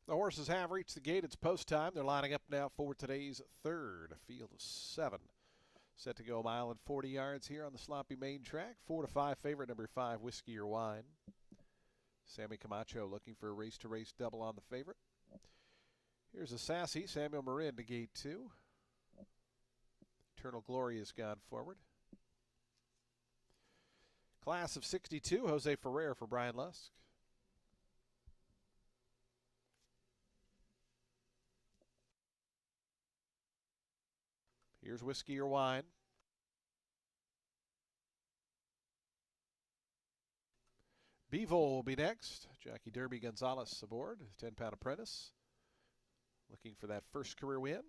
The horses have reached the gate. It's post time. They're lining up now for today's third field of 7. Set to go a mile and 40 yards here on the sloppy main track. 4-5 favorite, number 5, Whiskey or Wine. Sammy Camacho looking for a race-to-race double on the favorite. Here's a sassy Samuel Marin to gate 2. Eternal Glory has gone forward. Class of 62, Jose Ferrer for Brian Lusk. Here's Whiskey or Wine. Bevo will be next. Jackie Derby Gonzalez aboard, 10-pound apprentice. Looking for that first career win.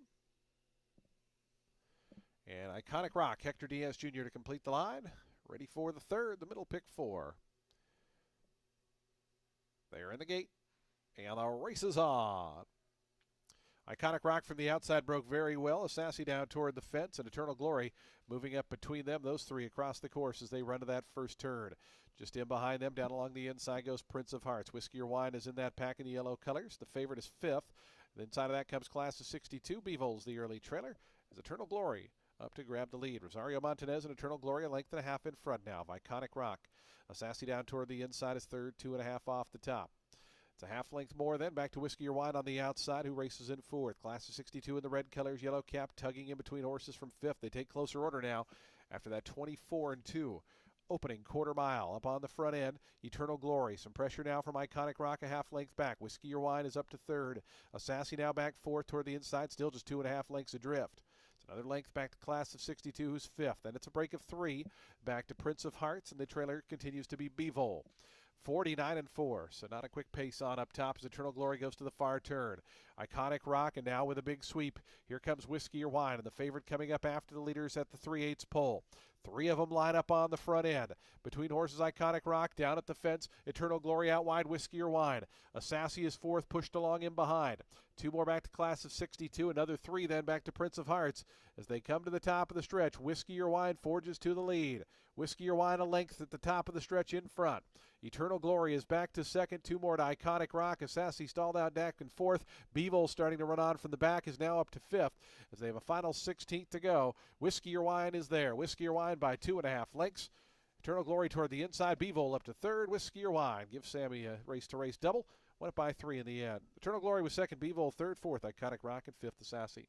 And Iconic Rock, Hector Diaz Jr. to complete the line. Ready for the third, the middle pick 4. They're in the gate, and the race is on. Iconic Rock from the outside broke very well. A sassy down toward the fence, and Eternal Glory moving up between them. Those three across the course as they run to that first turn. Just in behind them, down along the inside goes Prince of Hearts. Whiskey or Wine is in that pack in the yellow colors. The favorite is 5th. And inside of that comes Class of 62. Bevo's the early trailer as Eternal Glory up to grab the lead. Rosario Montanez and Eternal Glory a length and a half in front now of Iconic Rock. A sassy down toward the inside is third, 2.5 off the top. It's a half length more then. Back to Whiskey or Wine on the outside, who races in 4th. Class of 62 in the red colors, yellow cap, tugging in between horses from 5th. They take closer order now after that 24-2. Opening quarter mile up on the front end. Eternal Glory. Some pressure now from Iconic Rock, a half length back. Whiskey or Wine is up to 3rd. A sassy now back 4th toward the inside, still just 2.5 lengths adrift. It's another length back to Class of 62, who's 5th. Then it's a break of 3 back to Prince of Hearts, and the trailer continues to be Bevo. 49-4, so not a quick pace on up top as Eternal Glory goes to the far turn. Iconic Rock, and now with a big sweep, here comes Whiskey or Wine, and the favorite coming up after the leaders at the 3/8 pole. 3 of them line up on the front end. Between horses, Iconic Rock, down at the fence, Eternal Glory out wide, Whiskey or Wine. A sassy is 4th, pushed along in behind. 2 more back to Class of 62, another 3 then back to Prince of Hearts. As they come to the top of the stretch, Whiskey or Wine forges to the lead. Whiskey or Wine a length at the top of the stretch in front. Eternal Glory is back to 2nd, 2 more to Iconic Rock. A sassy stalled out back in 4th. Bevo starting to run on from the back is now up to 5th as they have a final 16th to go. Whiskey or Wine is there. Whiskey or Wine by 2.5 lengths. Eternal Glory toward the inside. Bevo up to 3rd. Whiskey or Wine gives Sammy a race-to-race double. Went up by 3 in the end. Eternal Glory was 2nd. Bevo 3rd, 4th. Iconic Rock, and 5th, the Sassy.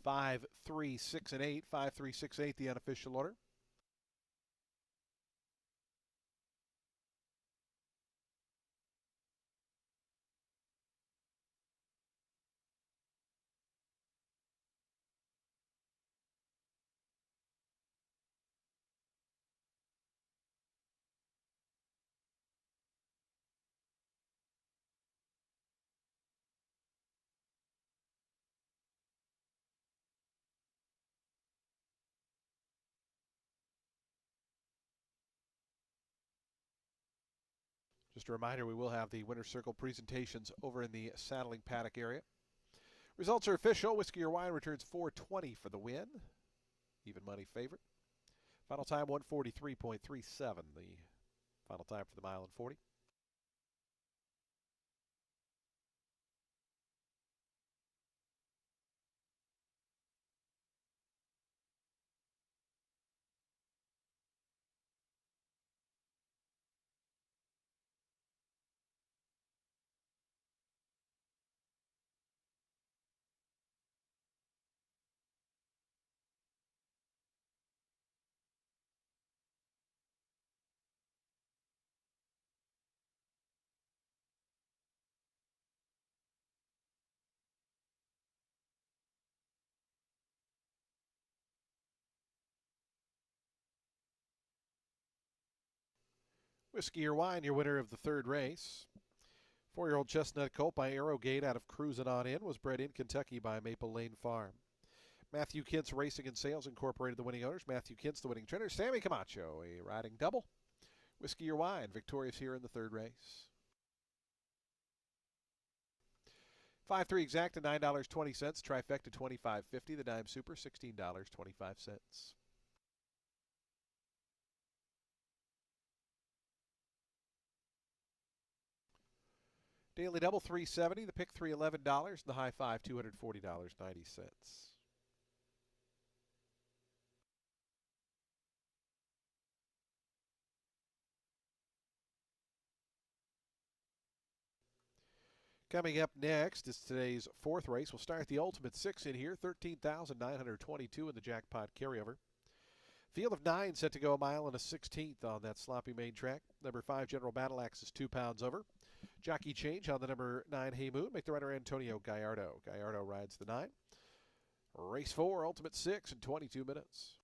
5, 3, 6, and 8. 5, 3, 6, 8, the unofficial order. Just a reminder, we will have the winner's circle presentations over in the saddling paddock area. Results are official. Whiskey or Wine returns 420 for the win. Even money favorite. Final time 143.37. The final time for the mile and 40. Whiskey or Wine, your winner of the third race. 4-year-old Chestnut Colt by Arrowgate out of Cruisin' On In was bred in Kentucky by Maple Lane Farm. Matthew Kintz Racing and Sales Incorporated, the winning owners. Matthew Kintz, the winning trainer. Sammy Camacho, a riding double. Whiskey or Wine, victorious here in the third race. 5-3 exact at $9.20. Trifecta $25.50. The dime super $16.25. Daily double $3.70. The pick $311. The high five $240.90. Coming up next is today's fourth race. We'll start the Ultimate Six in here. 13,922 in the jackpot carryover. Field of 9 set to go a mile and a 16th on that sloppy main track. Number 5 General Battle Axe is 2 pounds over. Jockey change on the number 9 Hey Moon. Make the runner Antonio Gallardo. Gallardo rides the 9. Race 4, Ultimate 6 in 22 minutes.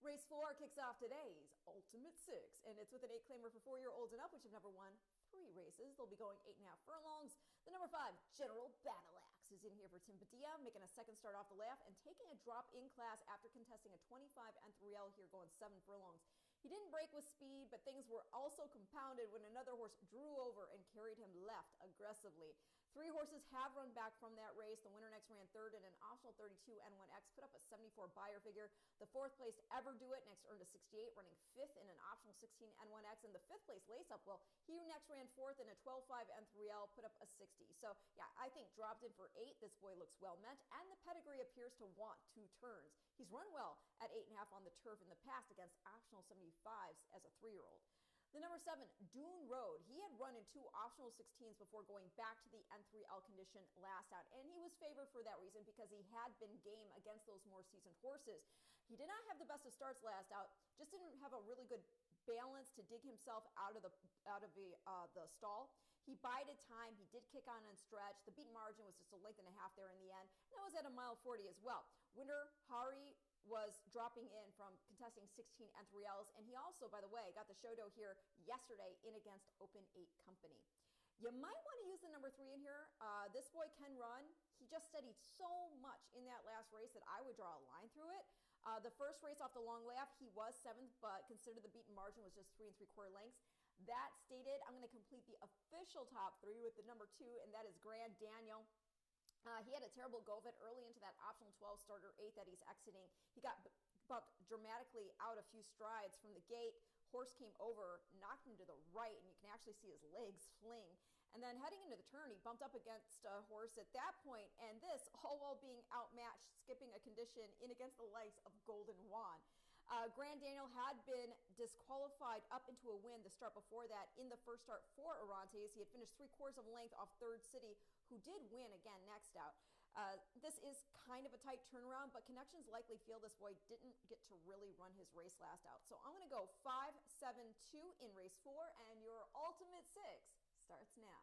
Race 4 kicks off today's Ultimate Six, and it's with an 8-claimer for 4-year-olds and up, which have never won 3 races. They'll be going 8.5 furlongs. The number 5, General Battle Axe, is in here for Tampa Bay Downs, making a second start off the lap and taking a drop in class after contesting a 25 and 3L here, going 7 furlongs. He didn't break with speed, but things were also compounded when another horse drew over and carried him left aggressively. 3 horses have run back from that race. The winner next ran third in an optional 32 N1X, put up a 74 buyer figure. The 4th place Ever Do It next earned a 68, running 5th in an optional 16 N1X. And the 5th place Lace Up, well, he next ran 4th in a 12.5 N3L, put up a 60. So, yeah, I think dropped in for 8. This boy looks well met, and the pedigree appears to want 2 turns. He's run well at 8.5 on the turf in the past against optional 75s as a 3-year-old. The number 7, Dune Road. He had run in 2 optional 16s before going back to the N3L condition last out, and he was favored for that reason because he had been game against those more seasoned horses. He did not have the best of starts last out, just didn't have a really good balance to dig himself out of the stall. He bided time. He did kick on and stretch. The beat margin was just a length and a half there in the end. And that was at a mile 40 as well. Winner Hari was dropping in from contesting 16 N3Ls, and he also, by the way, got the show dough here yesterday in against Open 8 Company. You might want to use the number 3 in here. This boy can run. He just steadied so much in that last race that I would draw a line through it. The first race off the long lap, he was 7th, but considered the beaten margin was just 3 3/4 lengths. That stated, I'm going to complete the official top 3 with the number 2, and that is Grand Daniel. He had a terrible go of it early into that optional 12 starter 8 that he's exiting. He got bumped dramatically out a few strides from the gate. Horse came over, knocked him to the right, and you can actually see his legs fling. And then heading into the turn, he bumped up against a horse at that point, and this all while being outmatched, skipping a condition in against the likes of Golden Juan. Grand Daniel had been disqualified up into a win the start before that in the first start for Orontes. He had finished 3/4 of a length off Third City, who did win again next out. This is kind of a tight turnaround, but connections likely feel this boy didn't get to really run his race last out. So I'm going to go 5-7-2 in race 4, and your Ultimate Six starts now.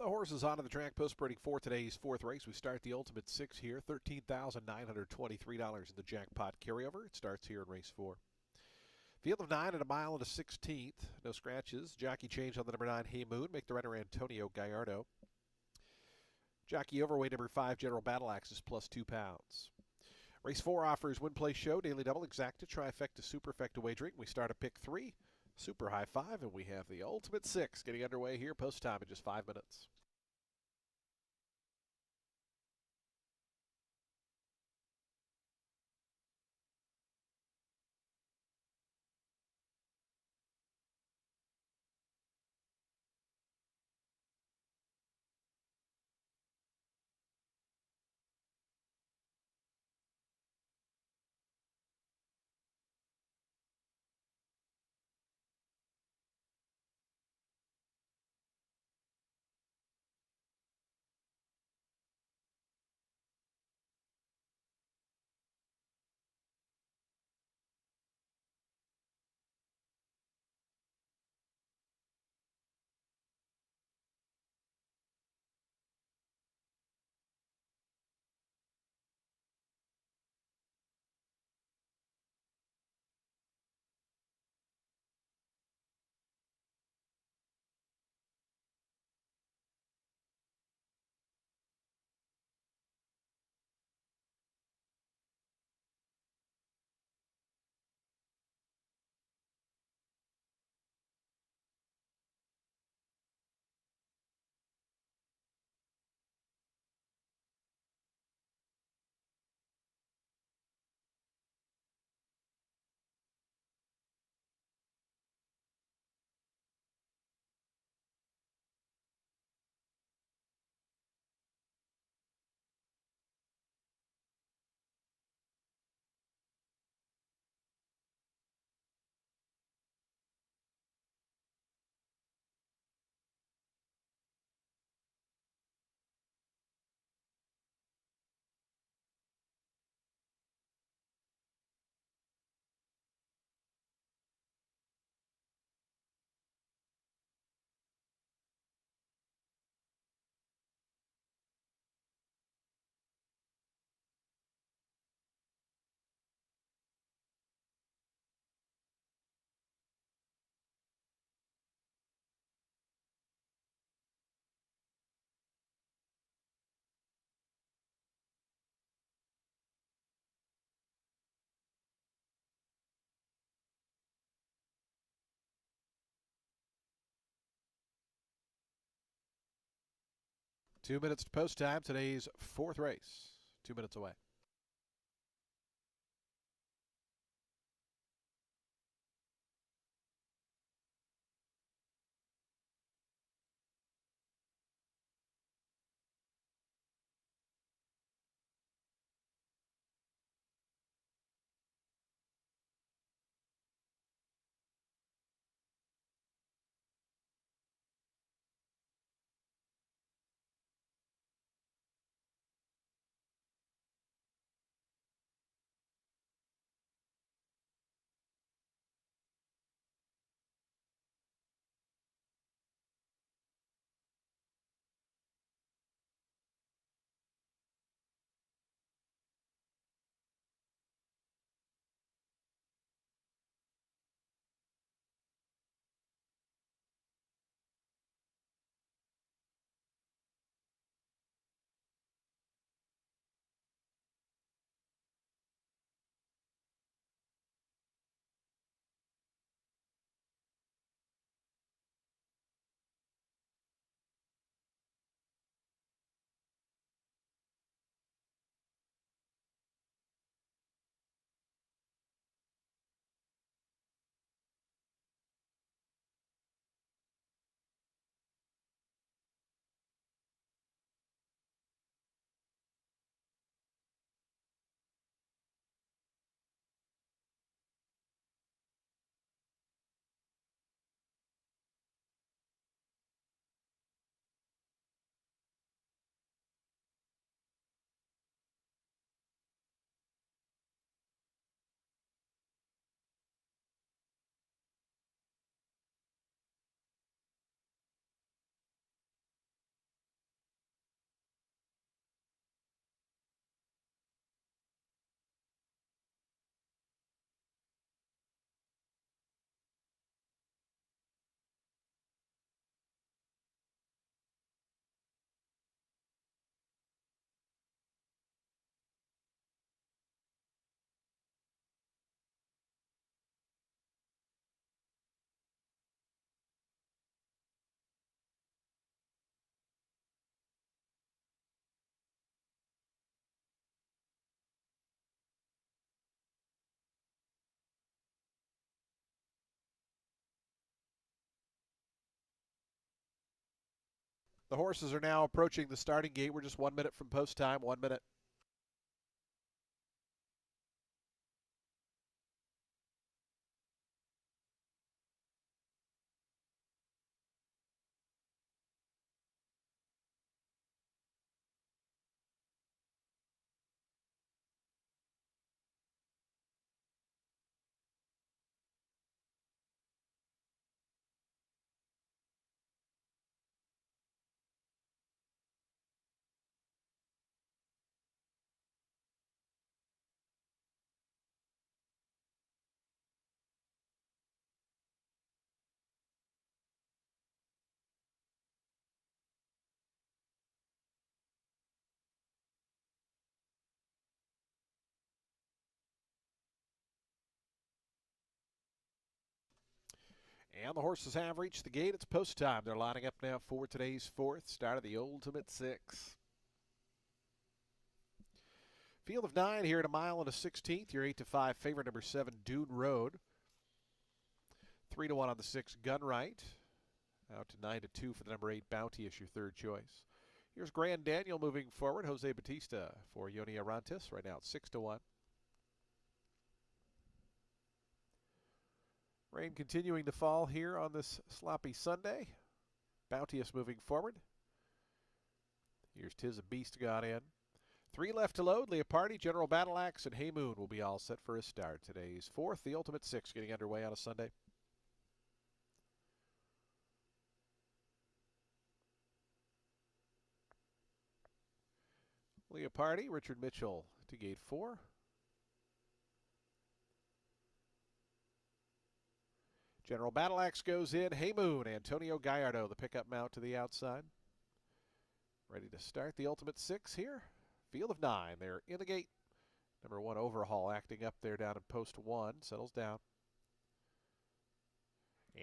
The horses onto the track post spreading for today's fourth race. We start the Ultimate Six here, $13,923 in the jackpot carryover. It starts here in race 4. Field of 9 at a mile and a 16th. No scratches. Jockey change on the number 9, Hey Moon. Make the runner Antonio Gallardo. Jockey overweight number 5, General Battle Axis, plus 2 pounds. Race 4 offers win, play, show, daily double, exacta, trifecta, superfecta wagering. We start at pick 3, super high 5, and we have the Ultimate Six getting underway here post time in just 5 minutes. Two minutes to post time, today's fourth race. 2 minutes away. The horses are now approaching the starting gate. We're just 1 minute from post time. 1 minute. And the horses have reached the gate. It's post time. They're lining up now for today's fourth start of the Ultimate Six. Field of 9 here at 1.16 miles. Your 8-5 favorite, number 7, Dune Road. 3-1 on the 6, Gunright. Out to 9-2 for the number 8, Bounteous, your third choice. Here's Grand Daniel moving forward. Jose Batista for Yoni Arantes. Right now it's 6-1. Rain continuing to fall here on this sloppy Sunday. Bounteous moving forward. Here's Tis a Beast got in. 3 left to load. Leopardi, General Battle Axe, and Hey Moon will be all set for a start. Today's fourth, the Ultimate Six, getting underway on a Sunday. Leopardi, Richard Mitchell to gate 4. General Battle Axe goes in. Hey Moon, Antonio Gallardo, the pickup mount to the outside. Ready to start the Ultimate Six here. Field of 9, they're in the gate. Number 1, Overhaul, acting up there down in post 1, settles down.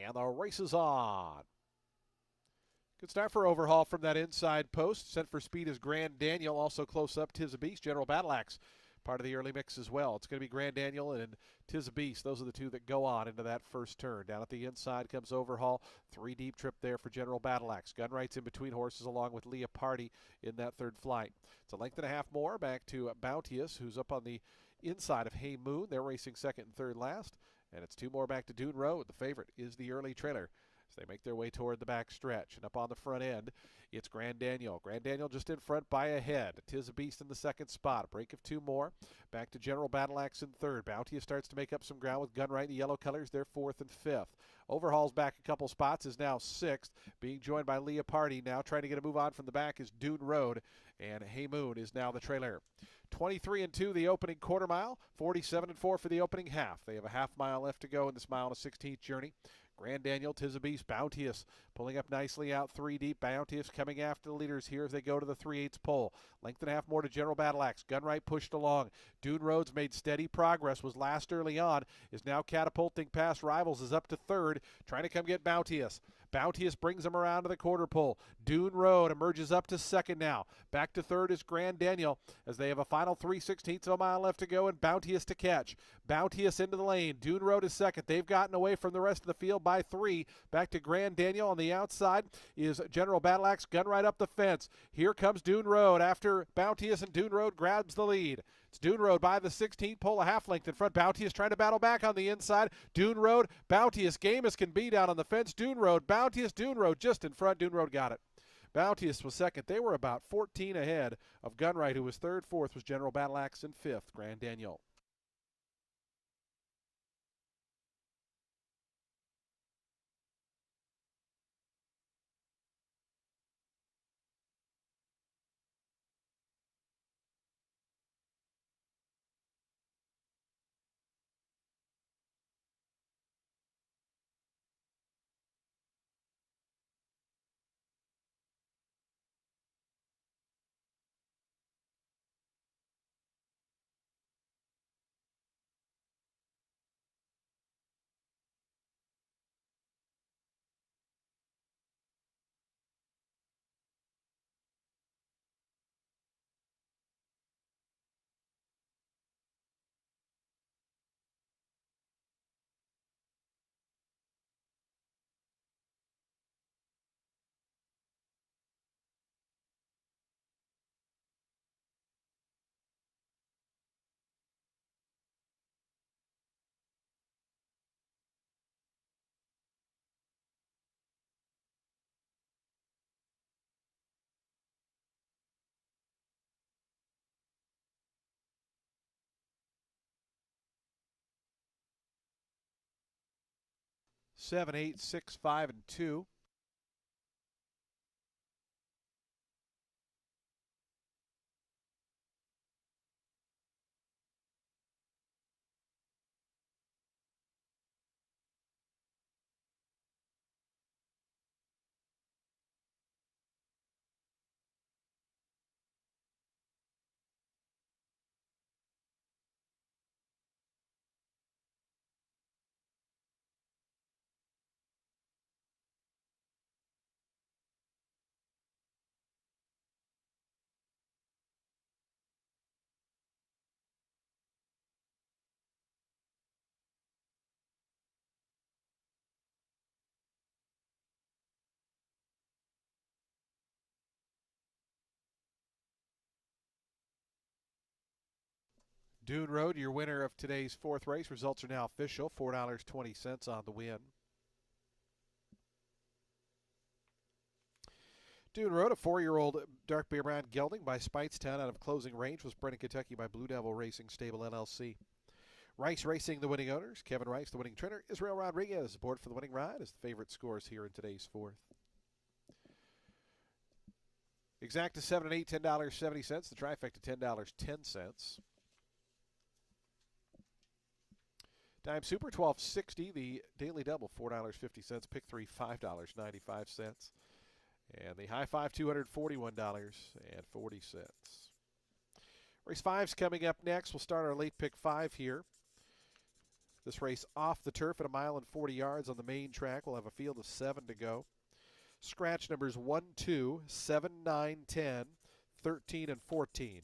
And the race is on. Good start for Overhaul from that inside post. Sent for speed is Grand Daniel, also close up Tis a Beast. General Battle Axe, part of the early mix as well. It's going to be Grand Daniel and Tis a Beast. Those are the two that go on into that first turn. Down at the inside comes Overhaul. 3 deep trip there for General Battle Axe. Gunright's in between horses along with Leopardi in that third flight. It's a length and a half more back to Bounteous, who's up on the inside of Hey Moon. They're racing second and third last. And it's 2 more back to Dune Road. The favorite is the early trailer as they make their way toward the back stretch. And up on the front end, it's Grand Daniel. Grand Daniel just in front by a head. Tis a Beast in the second spot. A break of 2 more. Back to General Battle Axe in third. Bounteous starts to make up some ground with Gunright in the yellow colors. They're 4th and 5th. Overhaul's back a couple spots, is now 6th. Being joined by Leopardi. Now trying to get a move on from the back is Dune Road. And Hey Moon is now the trailer. 23-2 the opening quarter mile. 47-4 for the opening half. They have a half mile left to go in this 1.16 journey. Grand Daniel, Tis a Beast, Bounteous pulling up nicely out 3 deep. Bounteous coming after the leaders here as they go to the 3/8 pole. Length and a half more to General Battle Axe. Gunright pushed along. Dune Road's made steady progress, was last early on, is now catapulting past rivals, is up to 3rd, trying to come get Bounteous. Bounteous brings him around to the quarter pole. Dune Road emerges up to 2nd now. Back to 3rd is Grand Daniel as they have a final 3/16 of a mile left to go and Bounteous to catch. Bounteous into the lane. Dune Road is 2nd. They've gotten away from the rest of the field by 3. Back to Grand Daniel on the outside is General Battle Axe. Gunright up the fence. Here comes Dune Road after Bounteous, and Dune Road grabs the lead. It's Dune Road by the 16th pole, a half length in front. Bounteous trying to battle back on the inside. Dune Road, Bounteous, game as can be down on the fence. Dune Road, Bounteous, Dune Road just in front. Dune Road got it. Bounteous was 2nd. They were about 14 ahead of Gunright, who was 3rd. 4th was General Battle Axe, and 5th, Grand Daniel. 7, 8, 6, 5, and 2. Dune Road, your winner of today's fourth race. Results are now official. $4.20 on the win. Dune Road, a 4-year-old dark beer brand gelding by Speightstown out of closing range, was bred in Kentucky by Blue Devil Racing Stable LLC. Rice Racing, the winning owners. Kevin Rice, the winning trainer. Israel Rodriguez, aboard for the winning ride as the favorite scores here in today's fourth. Exacta 7 and 8, $10.70. The trifecta, $10.10. Dime Super, $12.60. The daily double, $4.50. Pick 3, $5.95. And the high five, $241.40. Race 5's coming up next. We'll start our late pick 5 here. This race off the turf at 1 mile and 40 yards on the main track. We'll have a field of 7 to go. Scratch numbers 1, 2, 7, 9, 10, 13, and 14.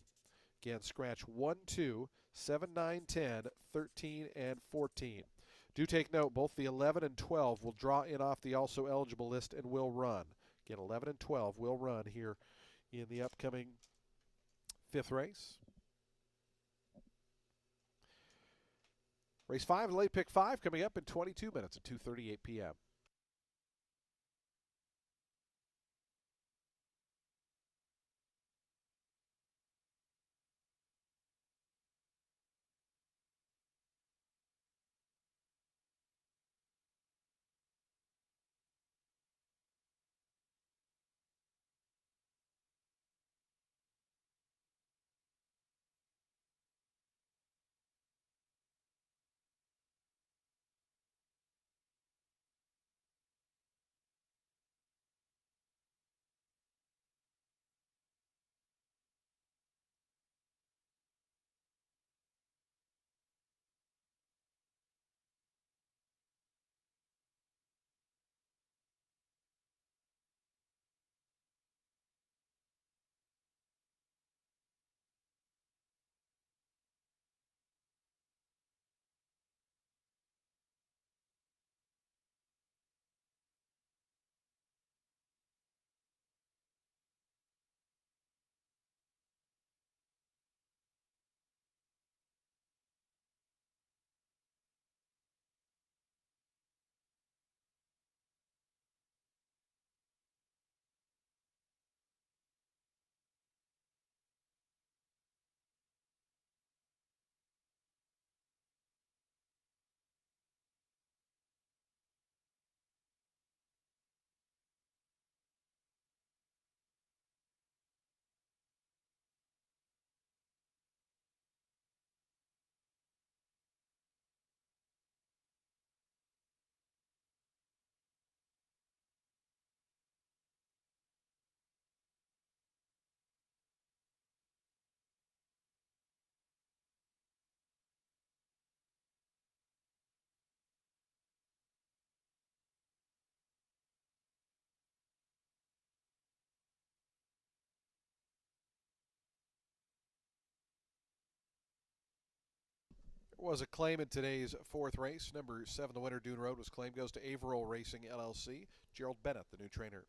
Again, scratch 1, 2, 7, 9, 10, 13, and 14. Do take note, both the 11 and 12 will draw in off the also eligible list and will run. Again, 11 and 12 will run here in the upcoming 5th race. Race 5, late pick 5, coming up in 22 minutes at 2:38 p.m. There was a claim in today's 4th race. Number 7, the winner, Dune Road, was claimed. Goes to Averill Racing LLC. Gerald Bennett, the new trainer.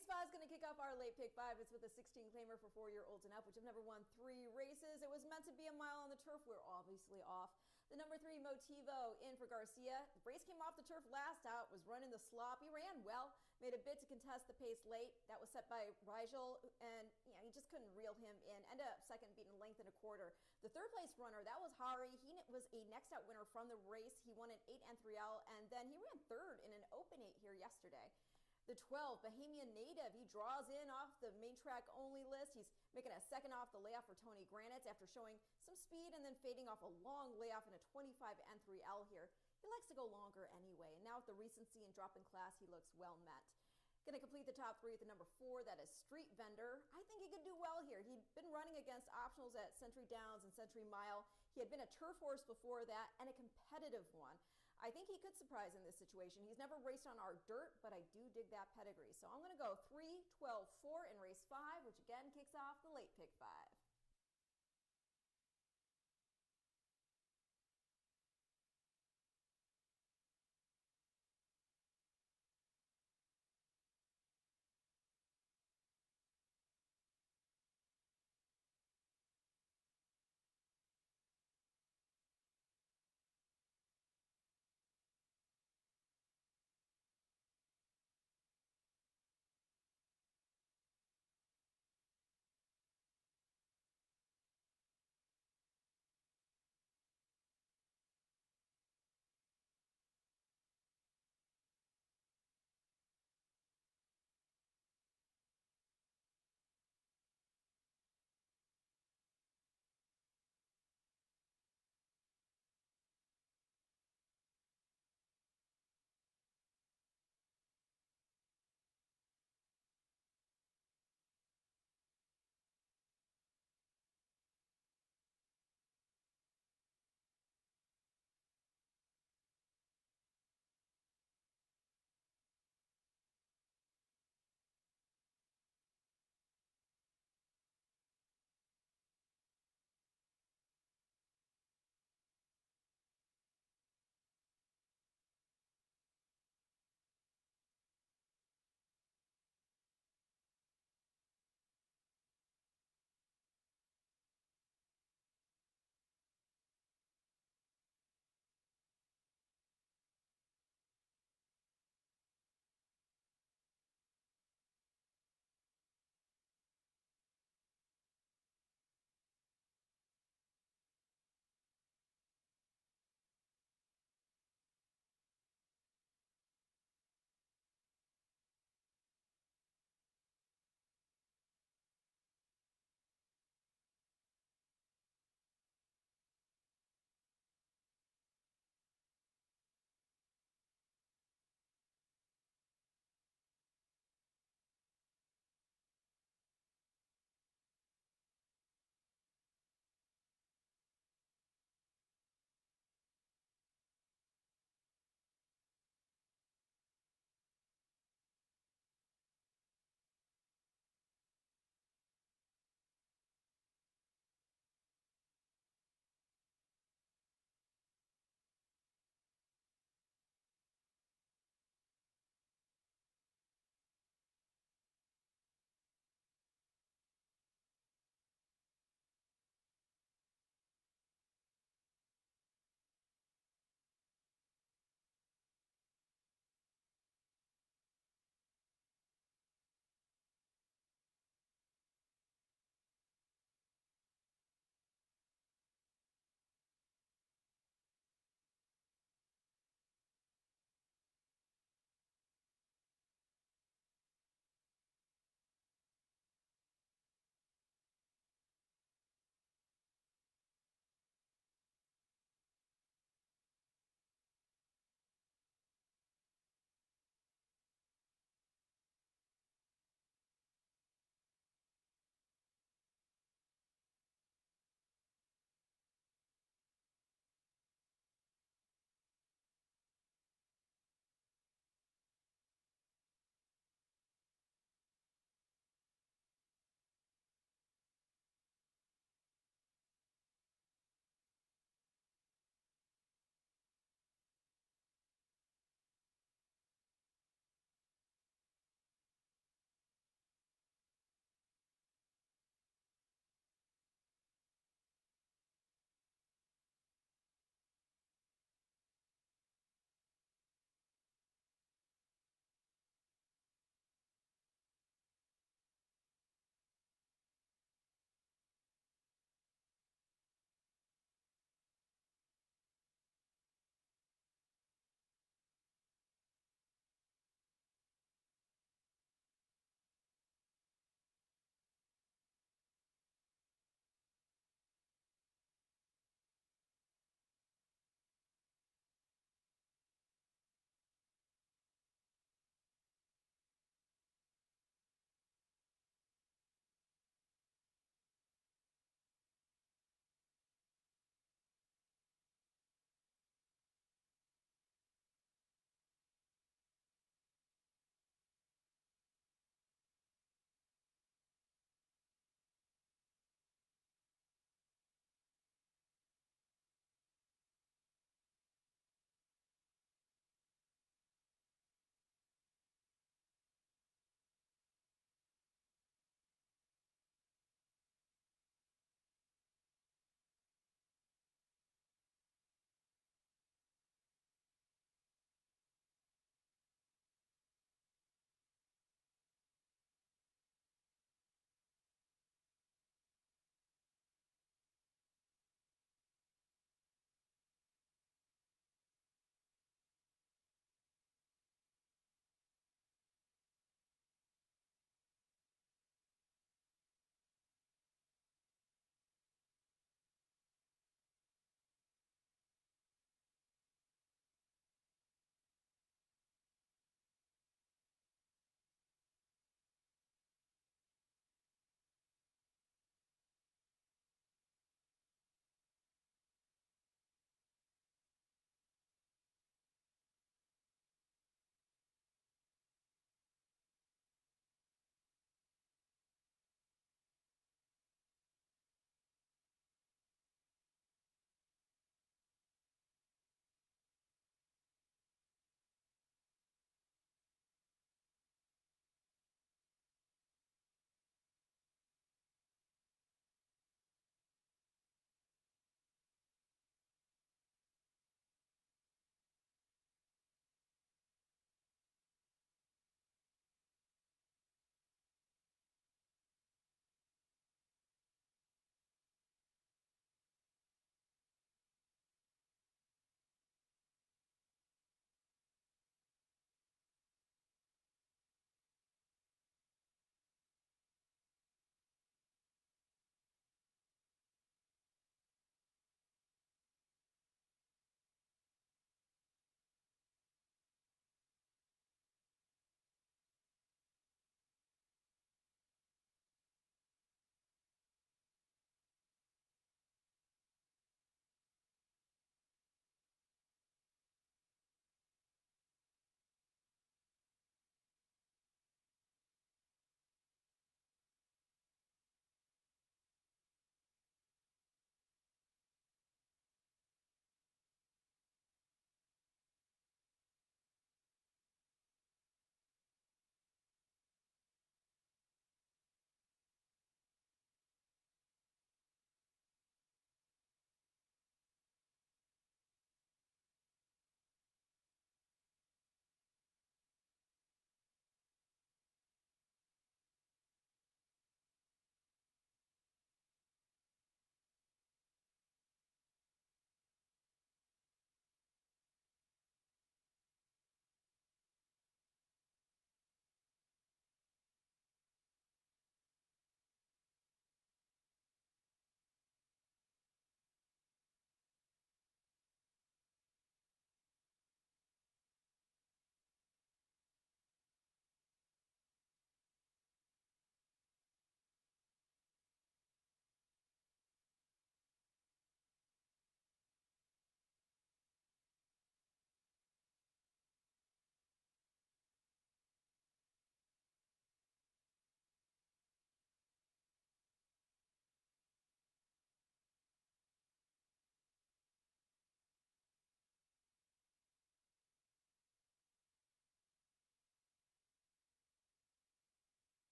Race 5 is going to kick off our late pick 5. It's with a 16 claimer for 4-year-olds and up, which have never won 3 races. It was meant to be a mile on the turf. We're obviously off. The number 3 Motivo in for Garcia. The race came off the turf last out, was running the slop. He ran well, made a bit to contest the pace late. That was set by Rigel, and he just couldn't reel him in. Ended up second, beaten length and a quarter. The third place runner, that was Hari. He was a next out winner from the race. He won an 8 and 3L, and then he ran third in an open 8 here yesterday. The 12, Bahamian Native, he draws in off the main track only list. He's making a second off the layoff for Tony Granitz after showing some speed and then fading off a long layoff in a 25 and 3L here. He likes to go longer anyway, and now with the recency and drop in class, he looks well met. Going to complete the top 3 at the number 4. That is Street Vendor. I think he could do well here. He'd been running against optionals at Century Downs and Century Mile. He had been a turf horse before that and a competitive one. I think he could surprise in this situation. He's never raced on our dirt, but I do dig that pedigree. So I'm going to go 3, 12, 4 in race 5, which again kicks off the late pick 5.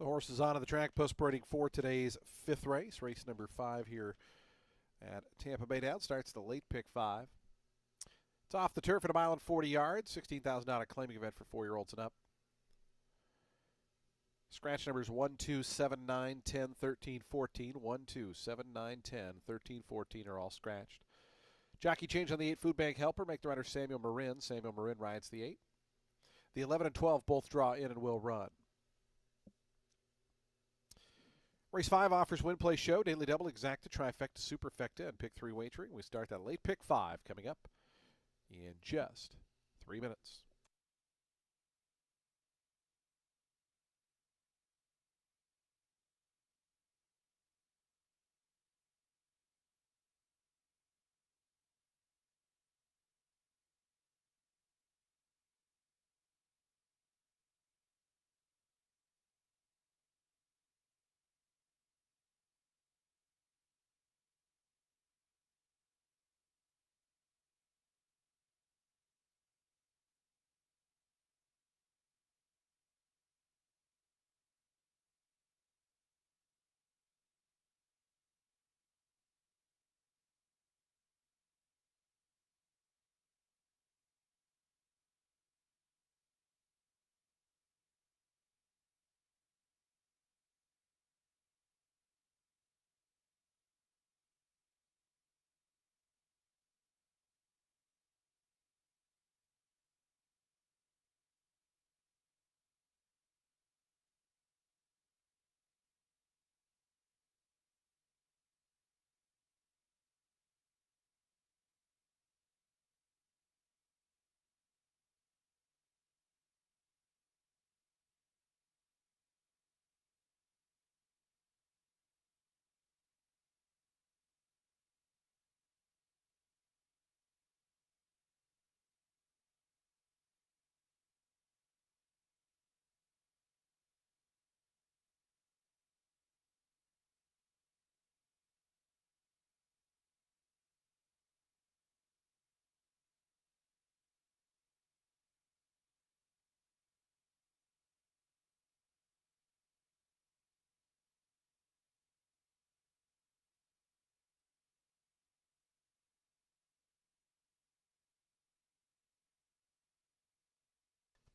The horse is onto the track, post-parading for today's fifth race. Race number 5 here at Tampa Bay Downs starts the late pick 5. It's off the turf at a mile and 40 yards. $16,000 claiming event for 4-year-olds and up. Scratch numbers 1, 2, 7, 9, 10, 13, 14. 1, 2, 7, 9, 10, 13, 14 are all scratched. Jockey change on the 8 Food Bank Helper. Make the rider Samuel Marin. Samuel Marin rides the 8. The 11 and 12 both draw in and will run. Race 5 offers win, play, show, daily double, exacta, trifecta, superfecta, and pick 3 wagering. We start that late pick 5 coming up in just 3 minutes.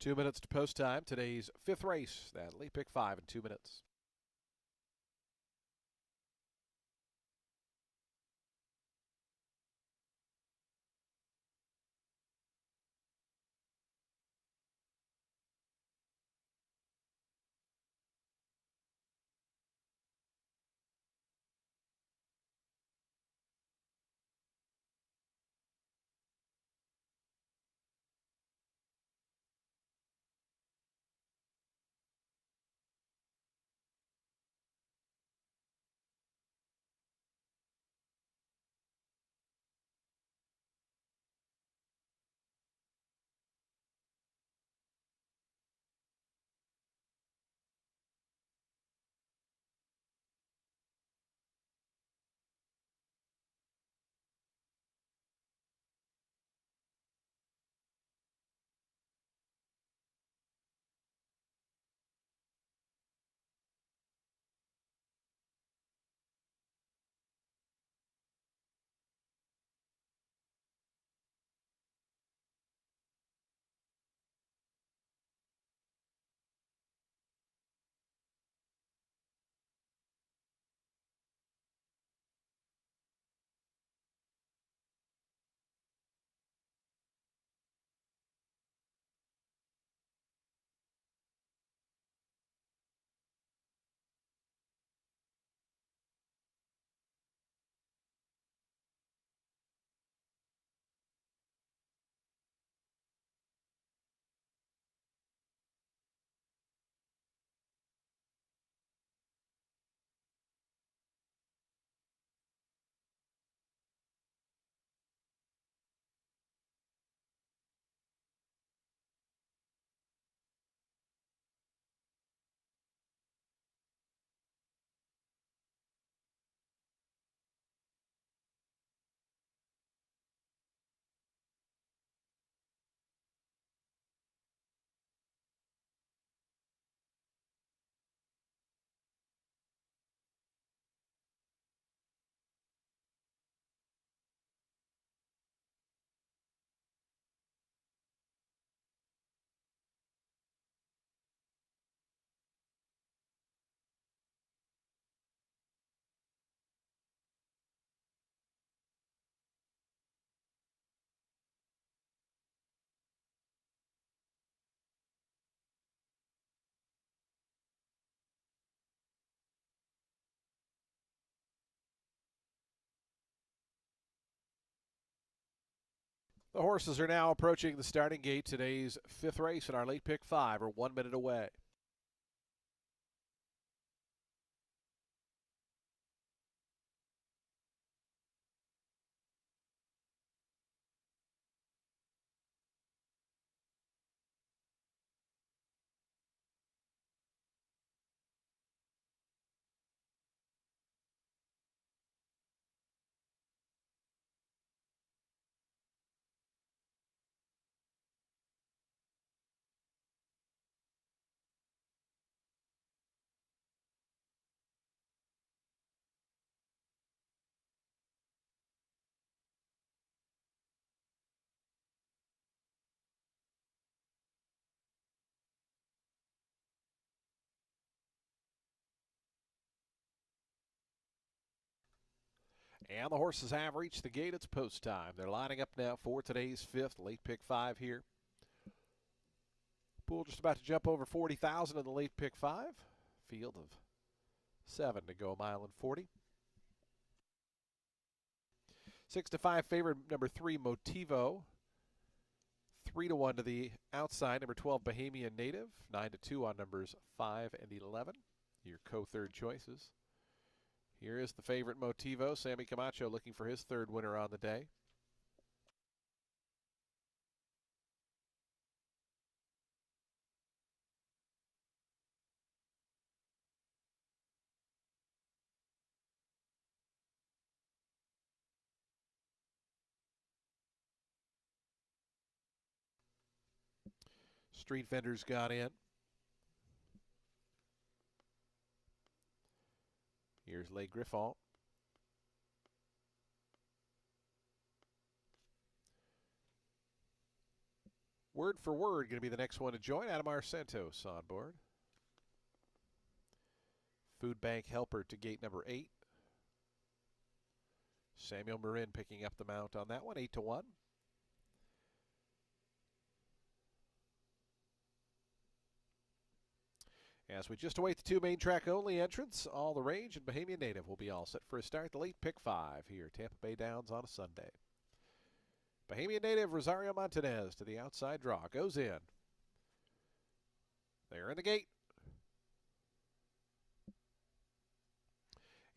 Two minutes to post time. Today's fifth race, that late pick 5 in 2 minutes. The horses are now approaching the starting gate. Today's fifth race in our late pick five are 1 minute away. And the horses have reached the gate. It's post time. They're lining up now for today's fifth late pick five here. Pool just about to jump over 40,000 in the late pick five. Field of 7 to go, a mile and 40. 6-5 favorite, number 3, Motivo. 3-1 to the outside, number 12, Bahamian Native. 9-2 on numbers 5 and 11. Your co-third choices. Here is the favorite, Motivo. Sammy Camacho looking for his third winner on the day. Street vendors got in. Here's Les Griffon. Word for Word going to be the next one to join. Adamar Santos on board. Food Bank Helper to gate number 8. Samuel Marin picking up the mount on that one, 8-1. As we just await the 2 main track only entrants, All the Rage and Bahamian Native will be all set for a start. The late pick 5 here, Tampa Bay Downs on a Sunday. Bahamian Native Rosario Montanez to the outside draw. Goes in. They're in the gate.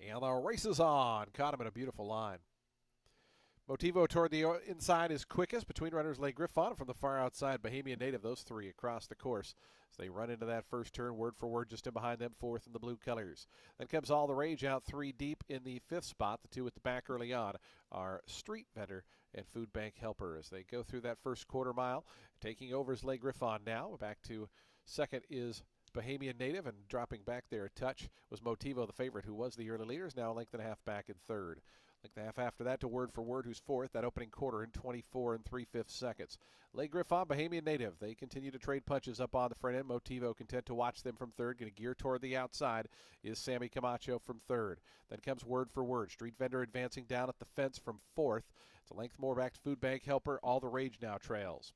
And the race is on. Caught him in a beautiful line. Motivo toward the inside is quickest. Between runners, Les Griffon. From the far outside, Bahamian Native. Those three across the course. As they run into that first turn, word for word, just in behind them, fourth in the blue colors. Then comes All the Rage out 3 deep in the 5th spot. The 2 at the back early on are Street Vendor and Food Bank Helper as they go through that first quarter mile. Taking over is Les Griffon now. Back to second is Bahamian Native, and dropping back there a touch was Motivo, the favorite, who was the early leaders, now a length and a half back in third. Length and a half after that to Word for Word, who's fourth. That opening quarter in 24 3/5 seconds. Les Griffon, Bahamian Native. They continue to trade punches up on the front end. Motivo content to watch them from third. Going to gear toward the outside is Sammy Camacho from third. Then comes Word for Word. Street Vendor advancing down at the fence from fourth. It's a length more back to Food Bank Helper. All the Rage now trails.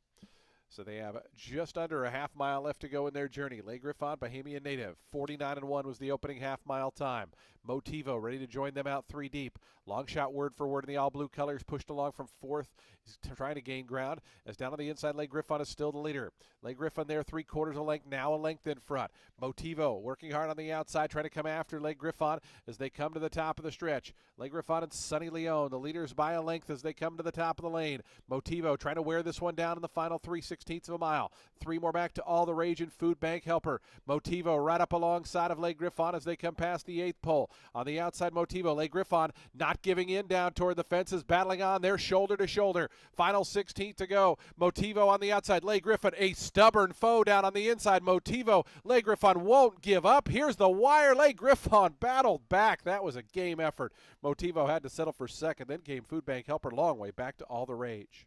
So they have just under a half mile left to go in their journey. Les Griffon, Bahamian Native. 49-1 was the opening half mile time. Motivo ready to join them out 3 deep. Long shot Word for Word in the all blue colors, pushed along from fourth. He's trying to gain ground. As down on the inside, Les Griffon is still the leader. Les Griffon there 3/4 a length, now a length in front. Motivo working hard on the outside, trying to come after Les Griffon as they come to the top of the stretch. Les Griffon and Sonny Leone, the leaders by a length as they come to the top of the lane. Motivo trying to wear this one down in the final 3/16 of a mile. 3 more back to All the Rage and Food Bank Helper. Motivo right up alongside of Les Griffon as they come past the 8th pole. On the outside, Motivo, Les Griffon not giving in down toward the fences, battling on there shoulder to shoulder. Final 16th to go. Motivo on the outside, Les Griffon, a stubborn foe down on the inside. Motivo, Les Griffon won't give up. Here's the wire. Les Griffon battled back. That was a game effort. Motivo had to settle for second. Then came Food Bank Helper, long way back to All the Rage.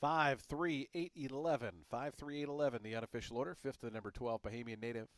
5-3-8-11. 5-3-8-11, the unofficial order. Fifth to the number 12, Bahamian Native.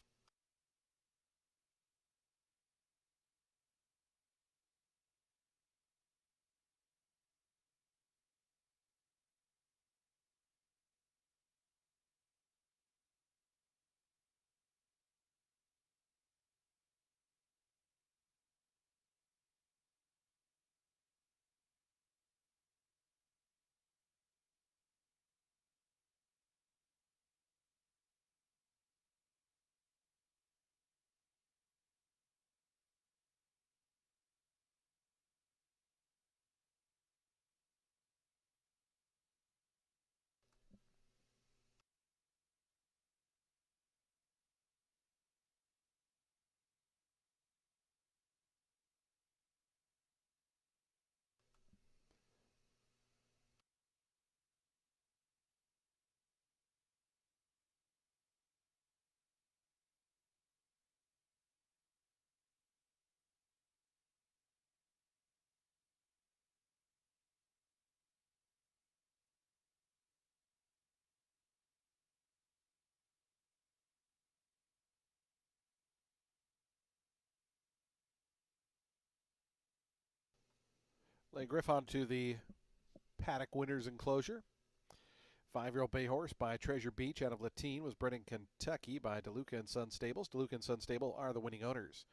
Lane Griffon to the paddock winners enclosure. 5-year-old bay horse by Treasure Beach out of Latine was bred in Kentucky by DeLuca and Son Stables. DeLuca and Son Stable are the winning owners.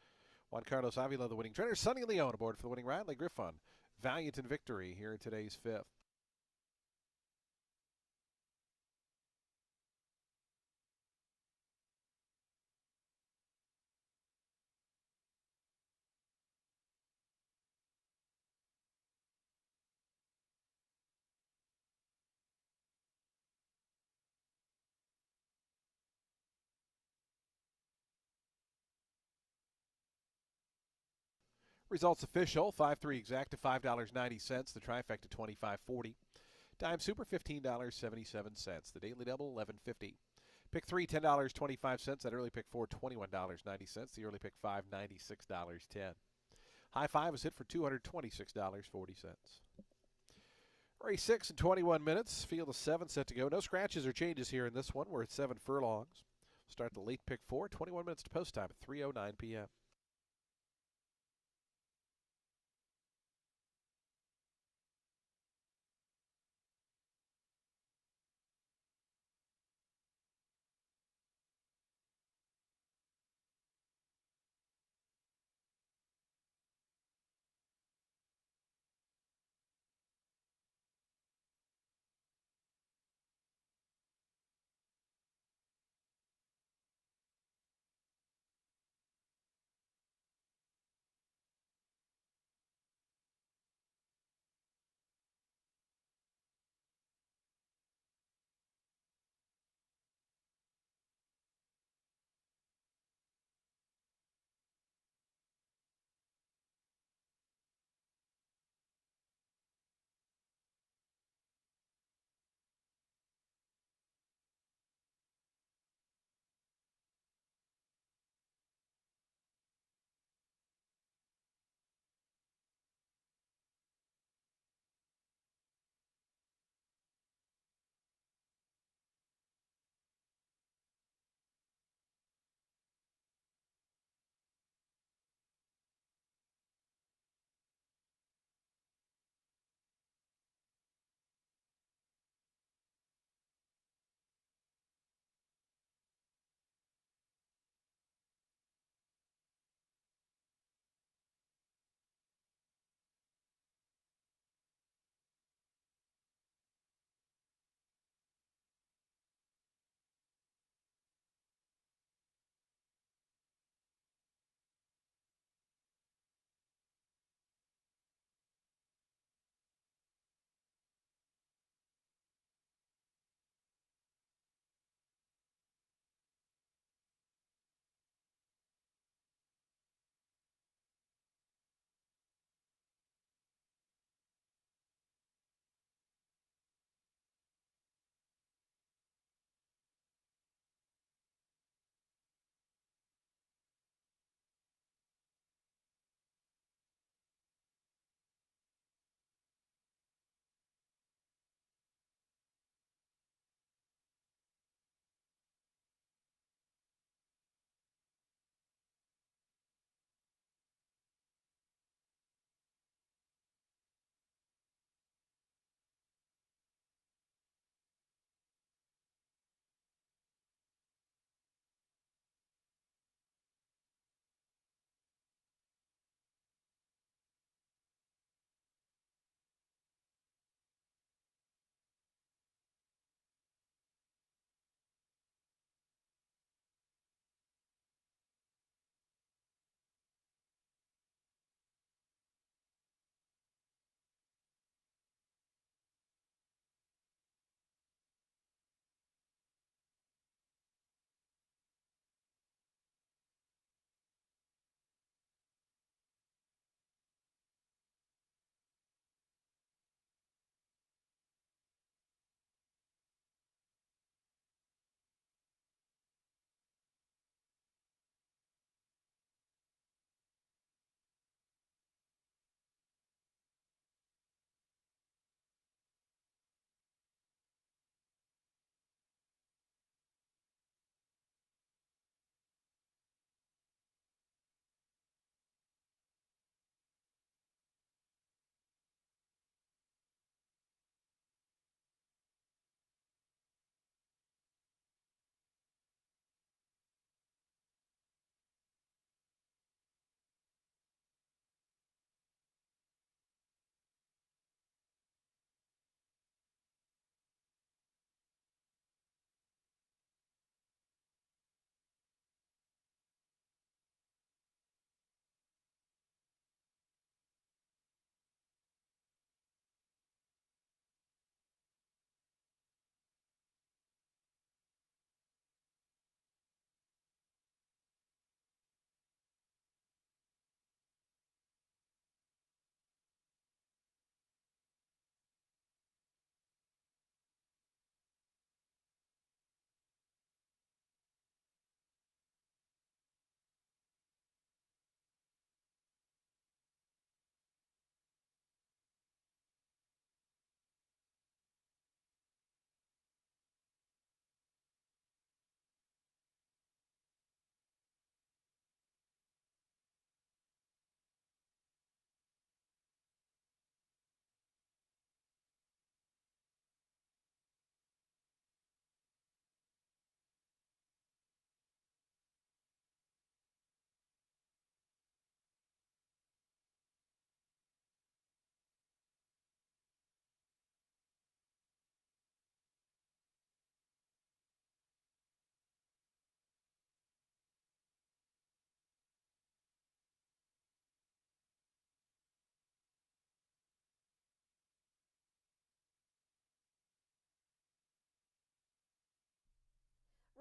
Juan Carlos Avila, the winning trainer. Sonny Leone aboard for the winning ride. Lane Griffon, valiant in victory here in today's fifth. Results official, 5-3 exact to $5.90. The trifecta $25.40. Dime Super $15.77. The daily double $11.50. Pick 3 $10.25. That early pick 4 $21.90. The early pick 5 $96.10. High five is hit for $226.40. Race 6 in 21 minutes. Field of 7 set to go. No scratches or changes here in this one. We're at 7 furlongs. Start the late pick 4. 21 minutes to post time at 3:09 p.m.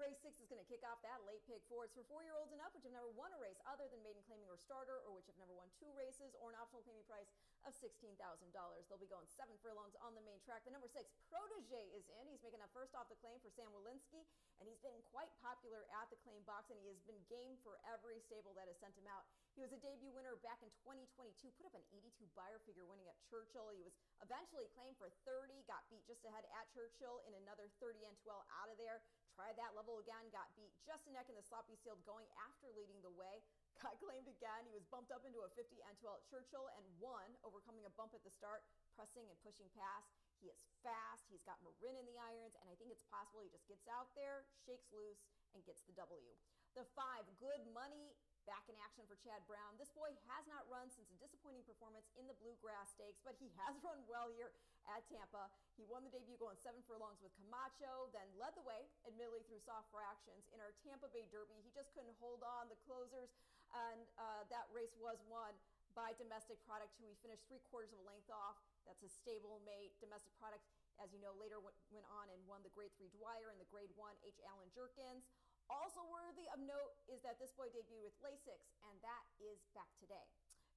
Race 6 is going to kick off that late pick four. It's for 4-year-olds and up, which have never won a race other than maiden claiming or starter, or which have never won 2 races, or an optional claiming price of $16,000. They'll be going 7 furlongs on the main track. The number 6 Protege is in. He's making a first off the claim for Sam Walensky, and he's been quite popular at the claim box, and he has been game for every stable that has sent him out. He was a debut winner back in 2022, put up an 82 buyer figure winning at Churchill. He was eventually claimed for 30, got beat just ahead at Churchill in another 30 and 12 out of there. Tried that level again, got beat just a neck in the sloppy sealed going after leading the way. Got claimed again. He was bumped up into a 50 and 12 at Churchill and won, overcoming a bump at the start, pressing and pushing past. He is fast. He's got Marin in the irons, and I think it's possible he just gets out there, shakes loose, and gets the W. The 5 Good Money, back in action for Chad Brown. This boy has not run since a disappointing performance in the Bluegrass Stakes, but he has run well here at Tampa. He won the debut going 7 furlongs with Camacho, then led the way, admittedly through soft fractions, in our Tampa Bay Derby. He just couldn't hold on the closers, and that race was won by Domestic Product, who he finished 3/4 of a length off. That's a stable mate. Domestic Product, as you know, later went on and won the Grade 3 Dwyer and the Grade 1 H. Allen Jerkins. Also worthy of note is that this boy debuted with Lasix, and that is back today.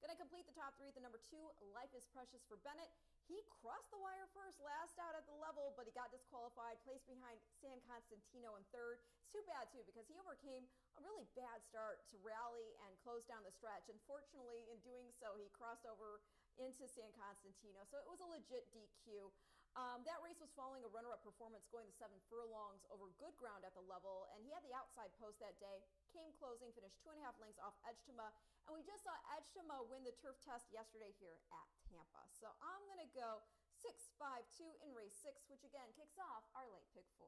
Going to complete the top 3 at the number 2, Life is Precious for Bennett. He crossed the wire first, last out at the level, but he got disqualified, placed behind San Constantino in 3rd. It's too bad, too, because he overcame a really bad start to rally and close down the stretch. Unfortunately, in doing so, he crossed over into San Constantino, so it was a legit DQ. That race was following a runner-up performance going the 7 furlongs over good ground at the level, and he had the outside post that day, came closing, finished 2.5 lengths off Edgetama, and we just saw Edgetama win the turf test yesterday here at Tampa. So I'm going to go 6-5-2 in race 6, which again kicks off our late pick 4.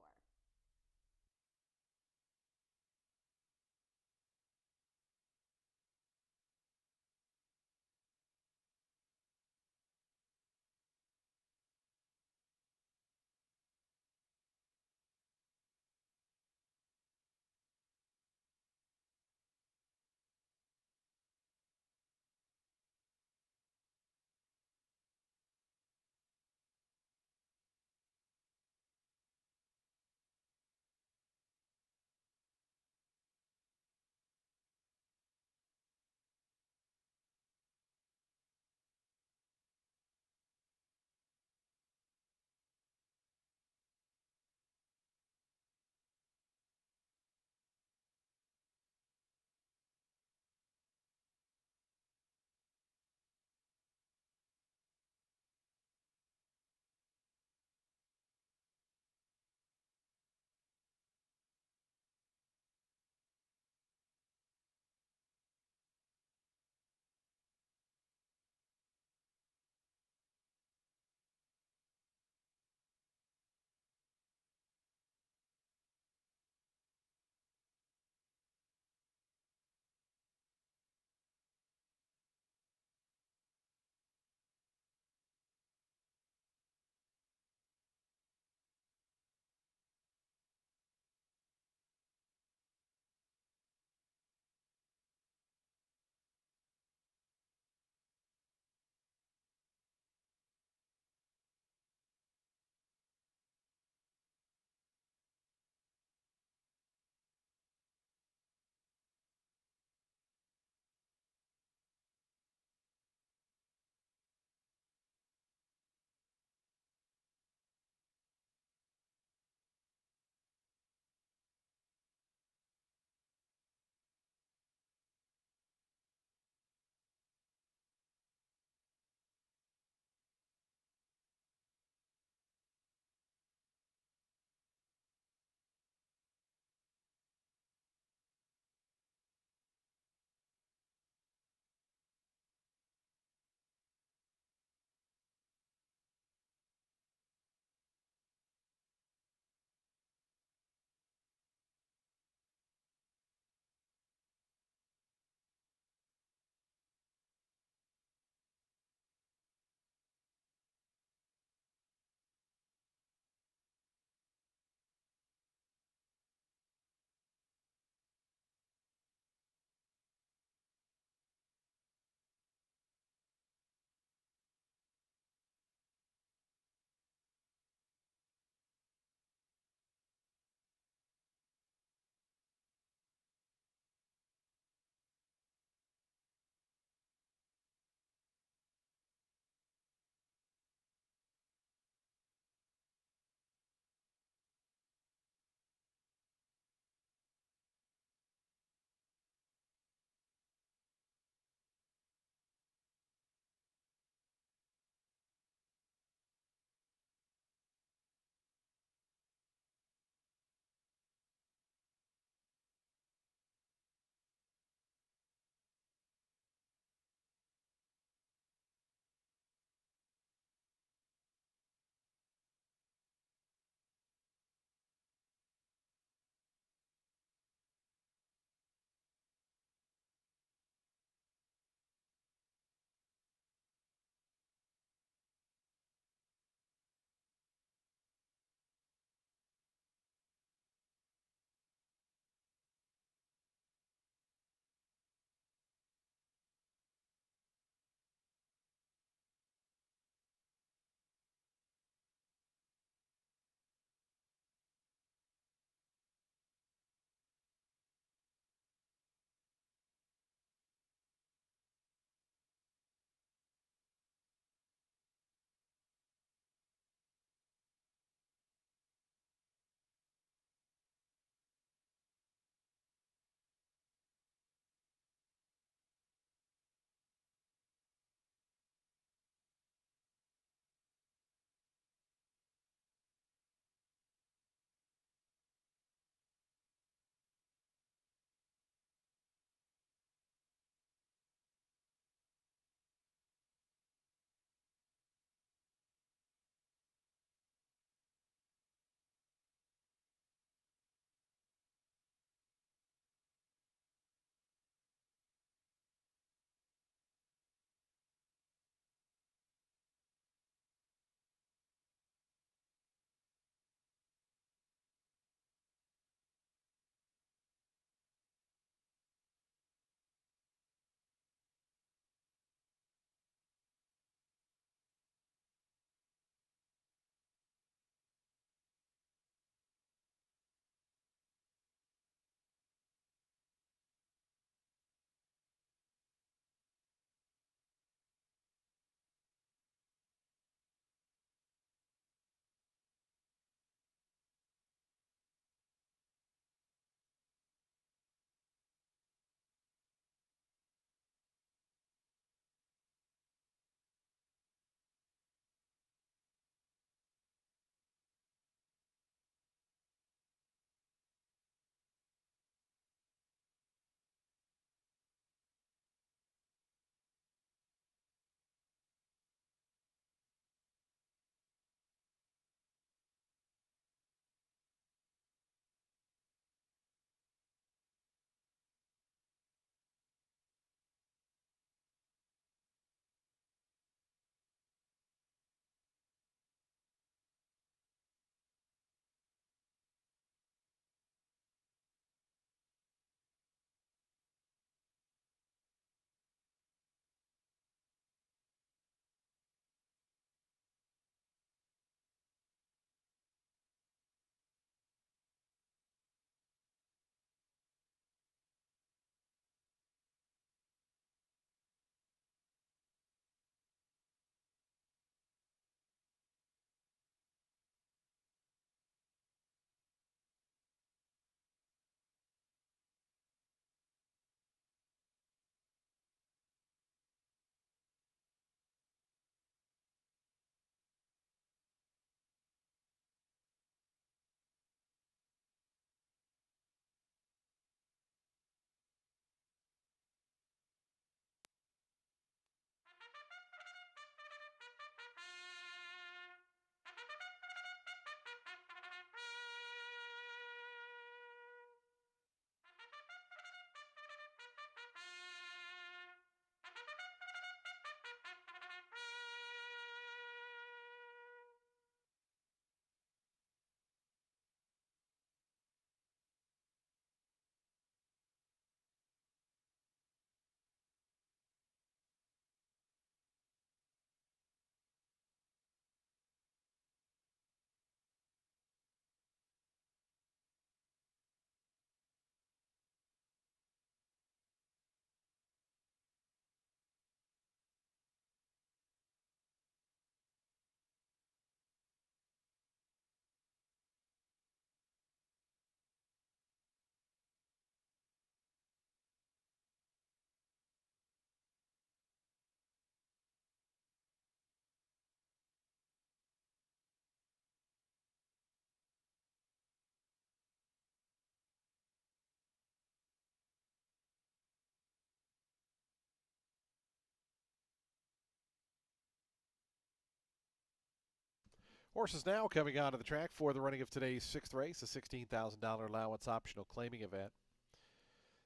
Horses now coming onto the track for the running of today's sixth race, a $16,000 allowance optional claiming event.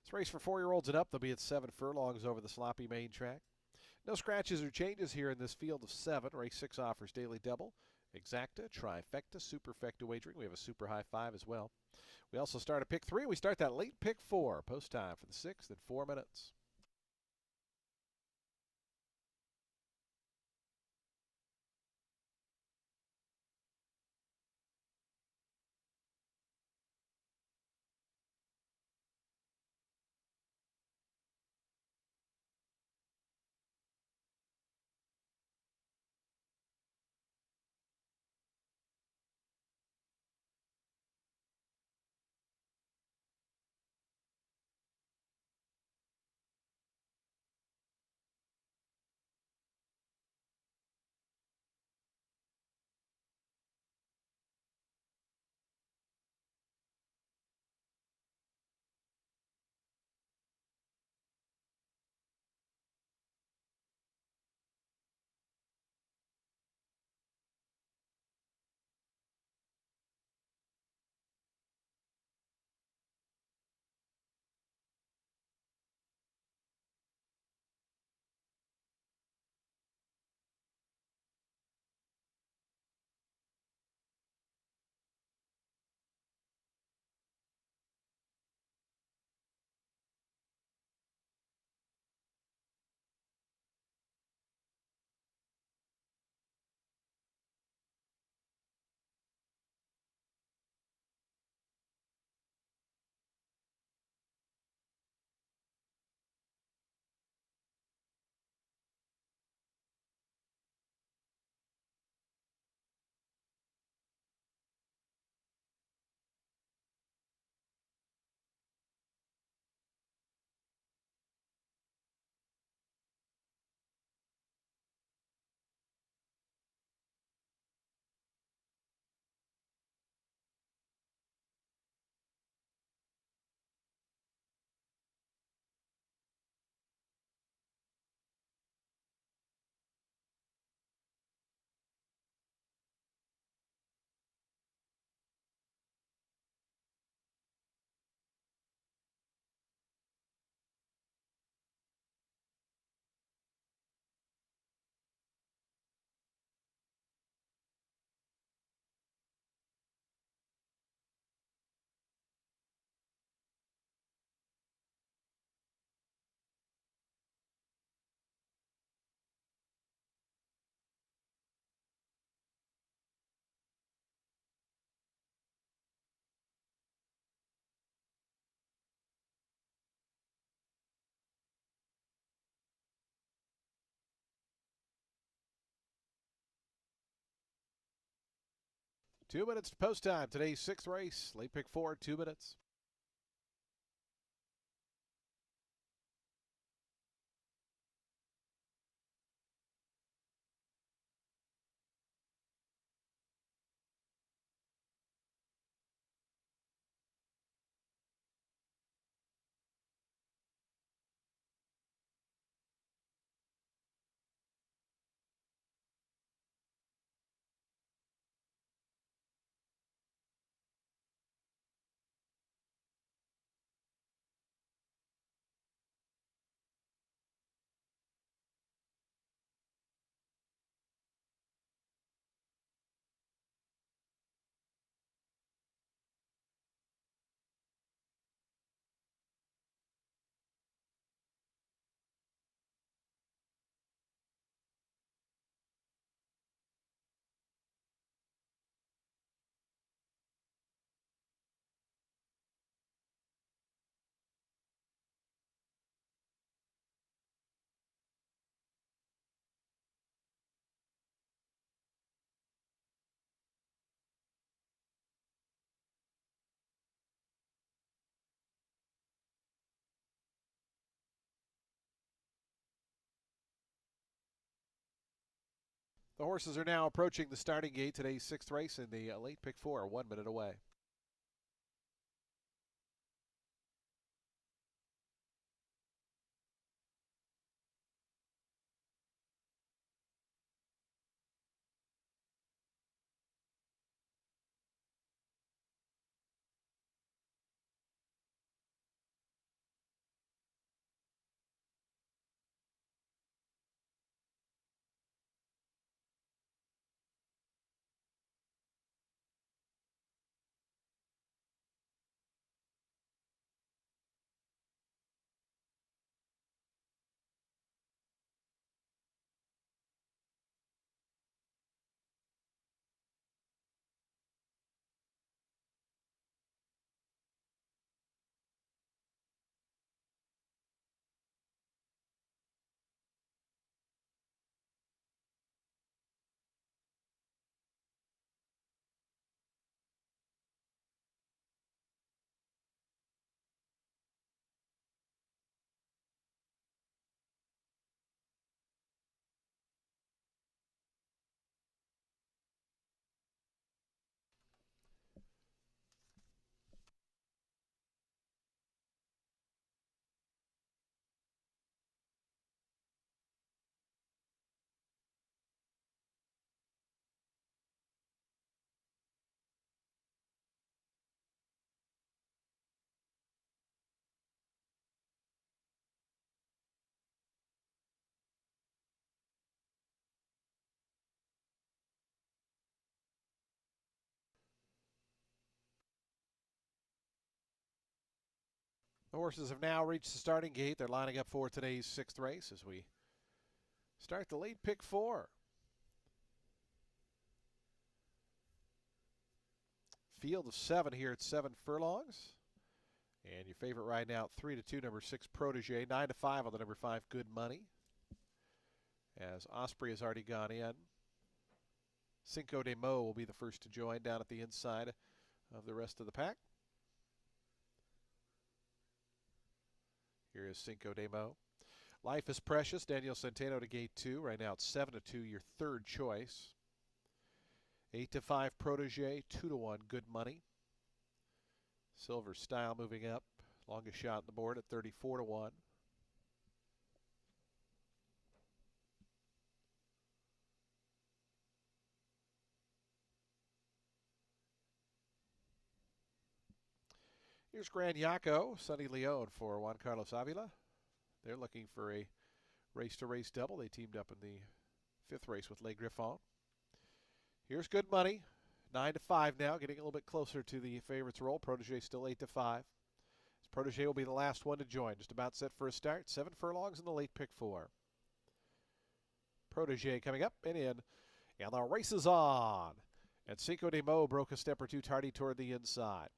This race for 4-year-olds and up. They'll be at 7 furlongs over the sloppy main track. No scratches or changes here in this field of 7. Race 6 offers daily double, exacta, trifecta, superfecta wagering. We have a super high 5 as well. We also start at pick 3. We start that late pick 4. Post time for the 6th in 4 minutes. Two minutes to post time. Today's 6th race, late pick 4, 2 minutes. The horses are now approaching the starting gate. Today's 6th race in the late pick 4, 1 minute away. The horses have now reached the starting gate. They're lining up for today's 6th race as we start the late pick 4. Field of 7 here at 7 furlongs. And your favorite right now, 3-2, number 6, Protege. 9-5 on the number 5, Good Money. As Osprey has already gone in. Cinco de Mo will be the first to join down at the inside of the rest of the pack. Here is Cinco de Mo. Life is Precious, Daniel Centeno to gate 2. Right now it's 7-2, your third choice. 8-5, Protege. 2-1, Good Money. Silver Style moving up. Longest shot on the board at 34-1. Here's Gran Yaco, Sonny Leon for Juan Carlos Avila. They're looking for a race-to-race double. They teamed up in the 5th race with Les Griffons. Here's Good Money, 9-5 now, getting a little bit closer to the favorites roll. Protege still 8-5. Protege will be the last one to join. Just about set for a start. 7 furlongs in the late pick 4. Protege coming up and in. And the race is on. And Cinco de Mo broke a step or two tardy toward the inside.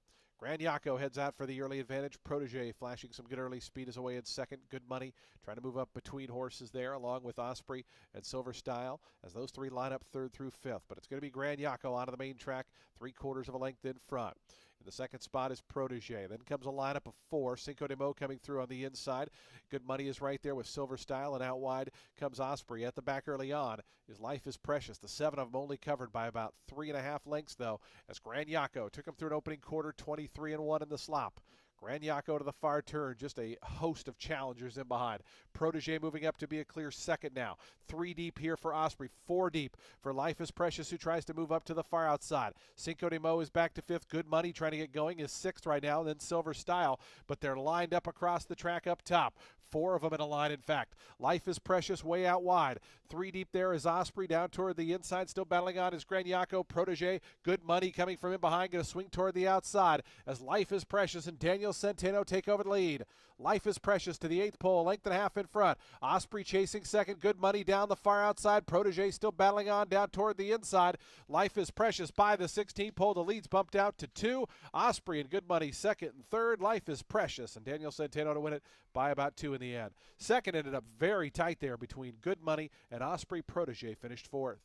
Gran Yaco heads out for the early advantage. Protege flashing some good early speed is away in second. Good Money trying to move up between horses there along with Osprey and Silver Style as those three line up 3rd through 5th. But it's going to be Gran Yaco onto the main track, 3/4 of a length in front. In the second spot is Protege. Then comes a lineup of 4. Cinco de Mo coming through on the inside. Good Money is right there with Silver Style, and out wide comes Osprey. At the back early on is Life is Precious. The 7 of them only covered by about 3.5 lengths, though, as Gran Yaco took him through an opening quarter, 23-1 in the slop. Gran Yaco to the far turn, just a host of challengers in behind. Protege moving up to be a clear second now. 3 deep here for Osprey, 4 deep for Life is Precious, who tries to move up to the far outside. Cinco de Mo is back to 5th. Good Money trying to get going is 6th right now, then Silver Style, but they're lined up across the track up top. 4 of them in a line, in fact. Life is Precious way out wide. 3 deep there is Osprey down toward the inside. Still battling on is Gran Yaco. Protege. Good Money coming from in behind. Going to swing toward the outside as Life is Precious and Daniel Centeno take over the lead. Life is Precious to the 8th pole, length and a half in front. Osprey chasing second. Good Money down the far outside. Protege still battling on down toward the inside. Life is Precious by the 16th pole. The lead's bumped out to 2. Osprey and Good Money second and third. Life is Precious and Daniel Centeno to win it by about 2 in the end. Second ended up very tight there between Good Money and Osprey. Protege finished 4th.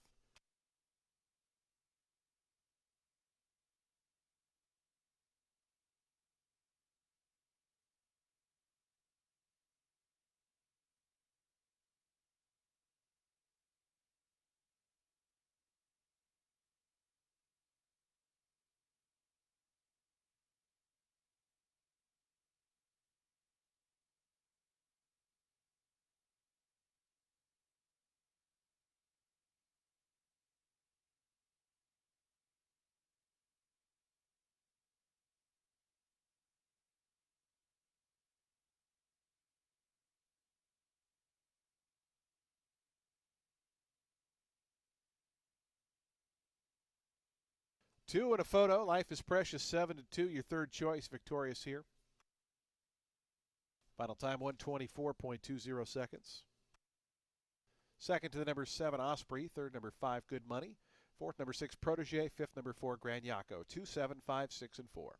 Two and a photo. Life is Precious, 7-2. Your third choice, victorious here. Final time 124.20 seconds. Second to the number 7, Osprey. Third, number 5, Good Money. Fourth, number 6, Protege. Fifth, number 4, Gran Yaco. 2, 7, 5, 6, and 4.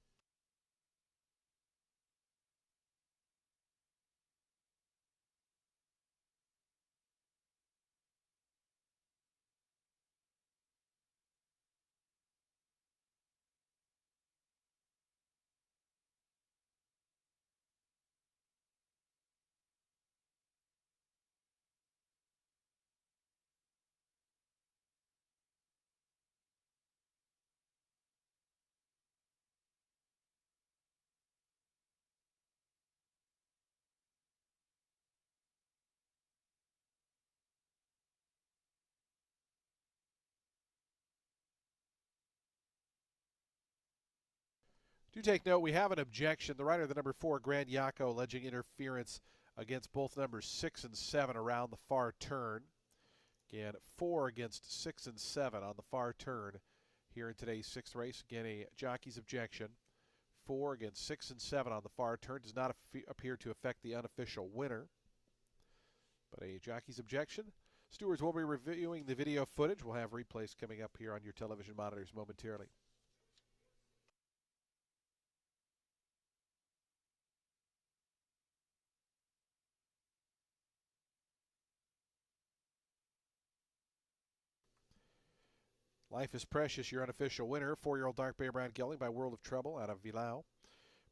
Do take note, we have an objection. The rider, the number 4, Gran Yaco, alleging interference against both numbers 6 and 7 around the far turn. Again, 4 against 6 and 7 on the far turn here in today's 6th race. Again, a jockey's objection. 4 against 6 and 7 on the far turn. Does not appear to affect the unofficial winner. But a jockey's objection. Stewards will be reviewing the video footage. We'll have replays coming up here on your television monitors momentarily. Life is Precious, your unofficial winner. 4-year-old Dark Bay Brown Gelding by World of Trouble out of Villau.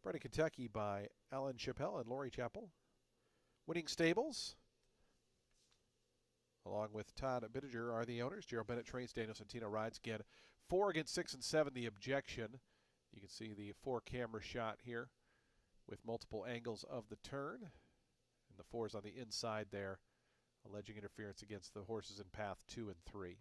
Bred in Kentucky by Alan Chappell and Lori Chappell. Winning Stables, along with Todd Bittiger, are the owners. Gerald Bennett trains, Daniel Santino rides. Again, 4 against 6 and 7, the objection. You can see the 4-camera shot here with multiple angles of the turn. And the 4's on the inside there, alleging interference against the horses in path 2 and 3.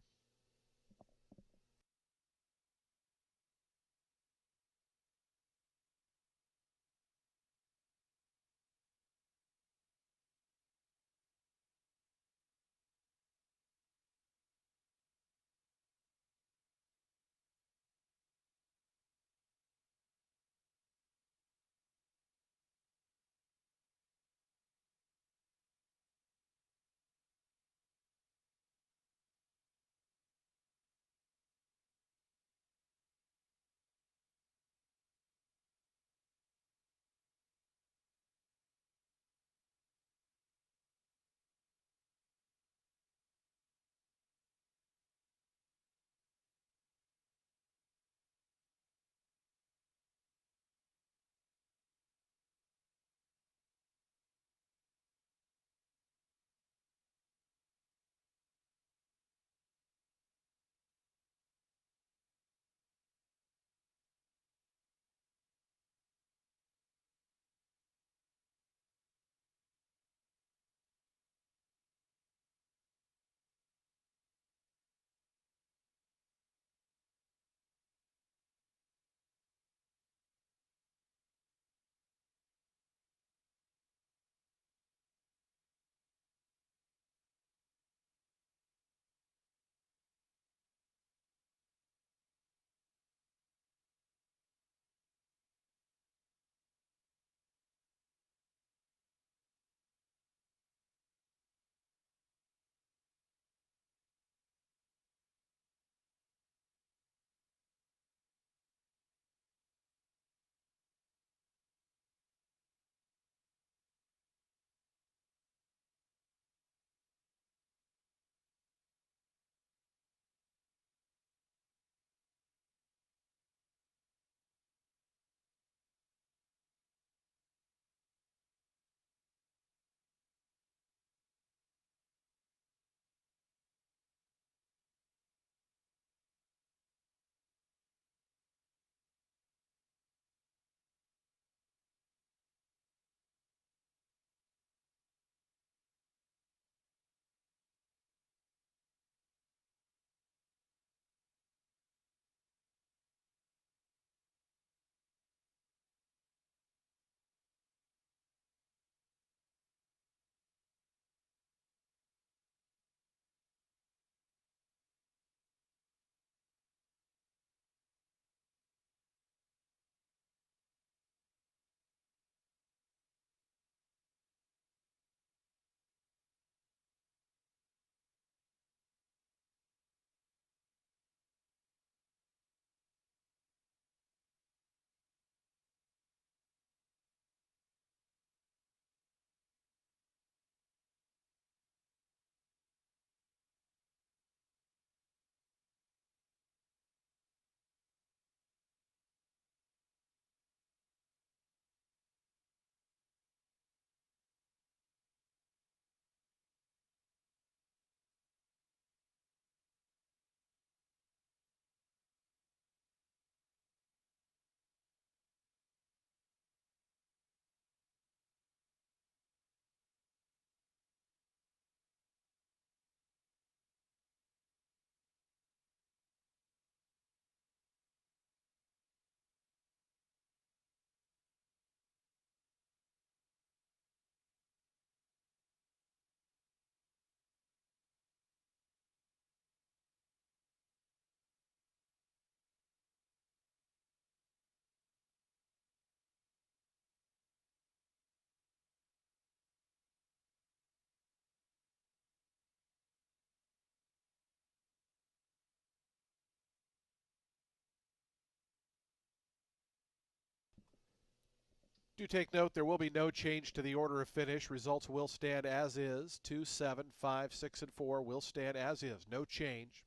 Do take note there will be no change to the order of finish. Results will stand as is. 2, 7, 5, 6, and 4 will stand as is. No change.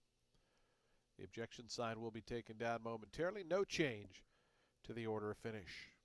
The objection sign will be taken down momentarily. No change to the order of finish.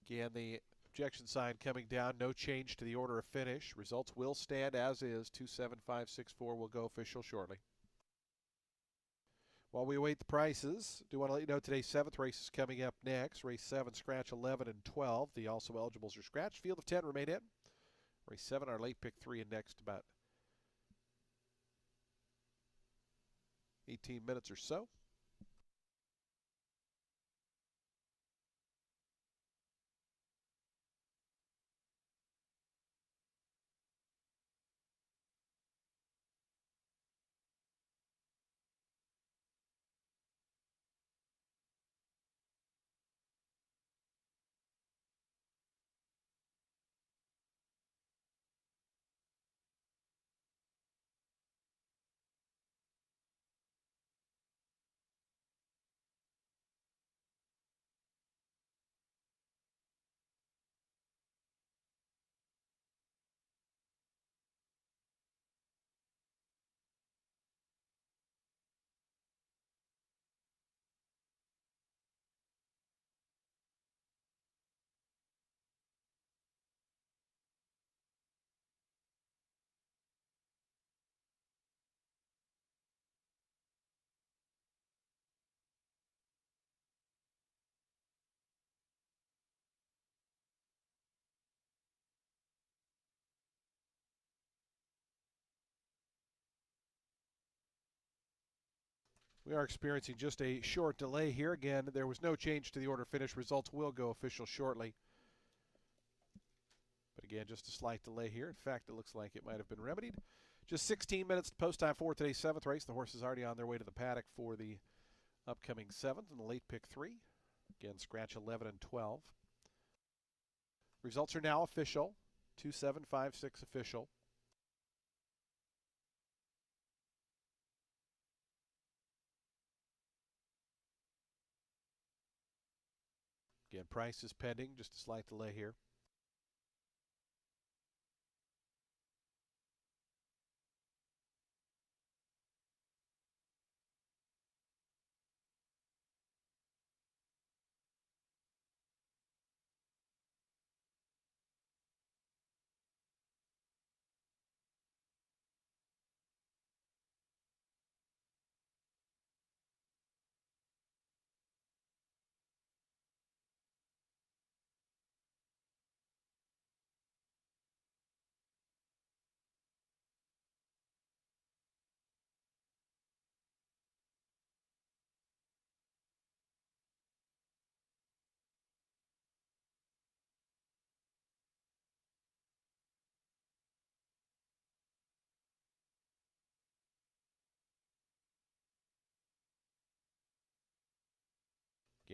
Again, the objection sign coming down. No change to the order of finish. Results will stand as is. 2, 7, 5, 6, 4 will go official shortly. While we await the prices, do want to let you know today's 7th race is coming up next. Race 7, scratch 11 and 12. The also eligibles are scratched. Field of 10 remain in. Race 7, our late pick 3 in next about 18 minutes or so. We are experiencing just a short delay here. Again, there was no change to the order of finish. Results will go official shortly. But again, just a slight delay here. In fact, it looks like it might have been remedied. Just 16 minutes to post time for today's 7th race. The horse is already on their way to the paddock for the upcoming 7th and the late pick 3. Again, scratch 11 and 12. Results are now official. 2, 7, 5, 6 official. Again, price is pending. Just a slight delay here.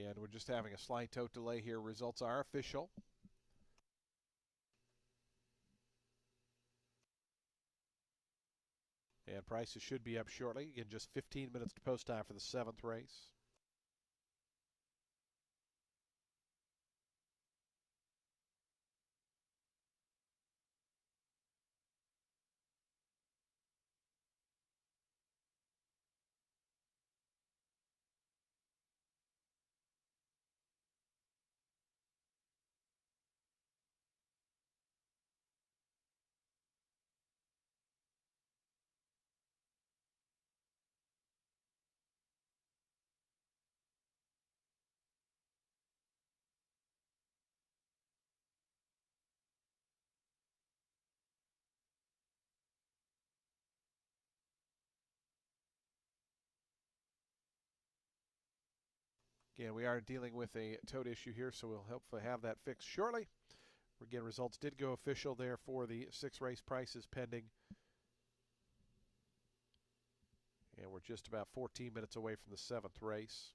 Again, we're just having a slight tote delay here. Results are official. And prices should be up shortly. Again, just 15 minutes to post time for the 7th race. Again, we are dealing with a tote issue here, so we'll hopefully have that fixed shortly. Again, results did go official there for the 6 race prices pending. And we're just about 14 minutes away from the 7th race.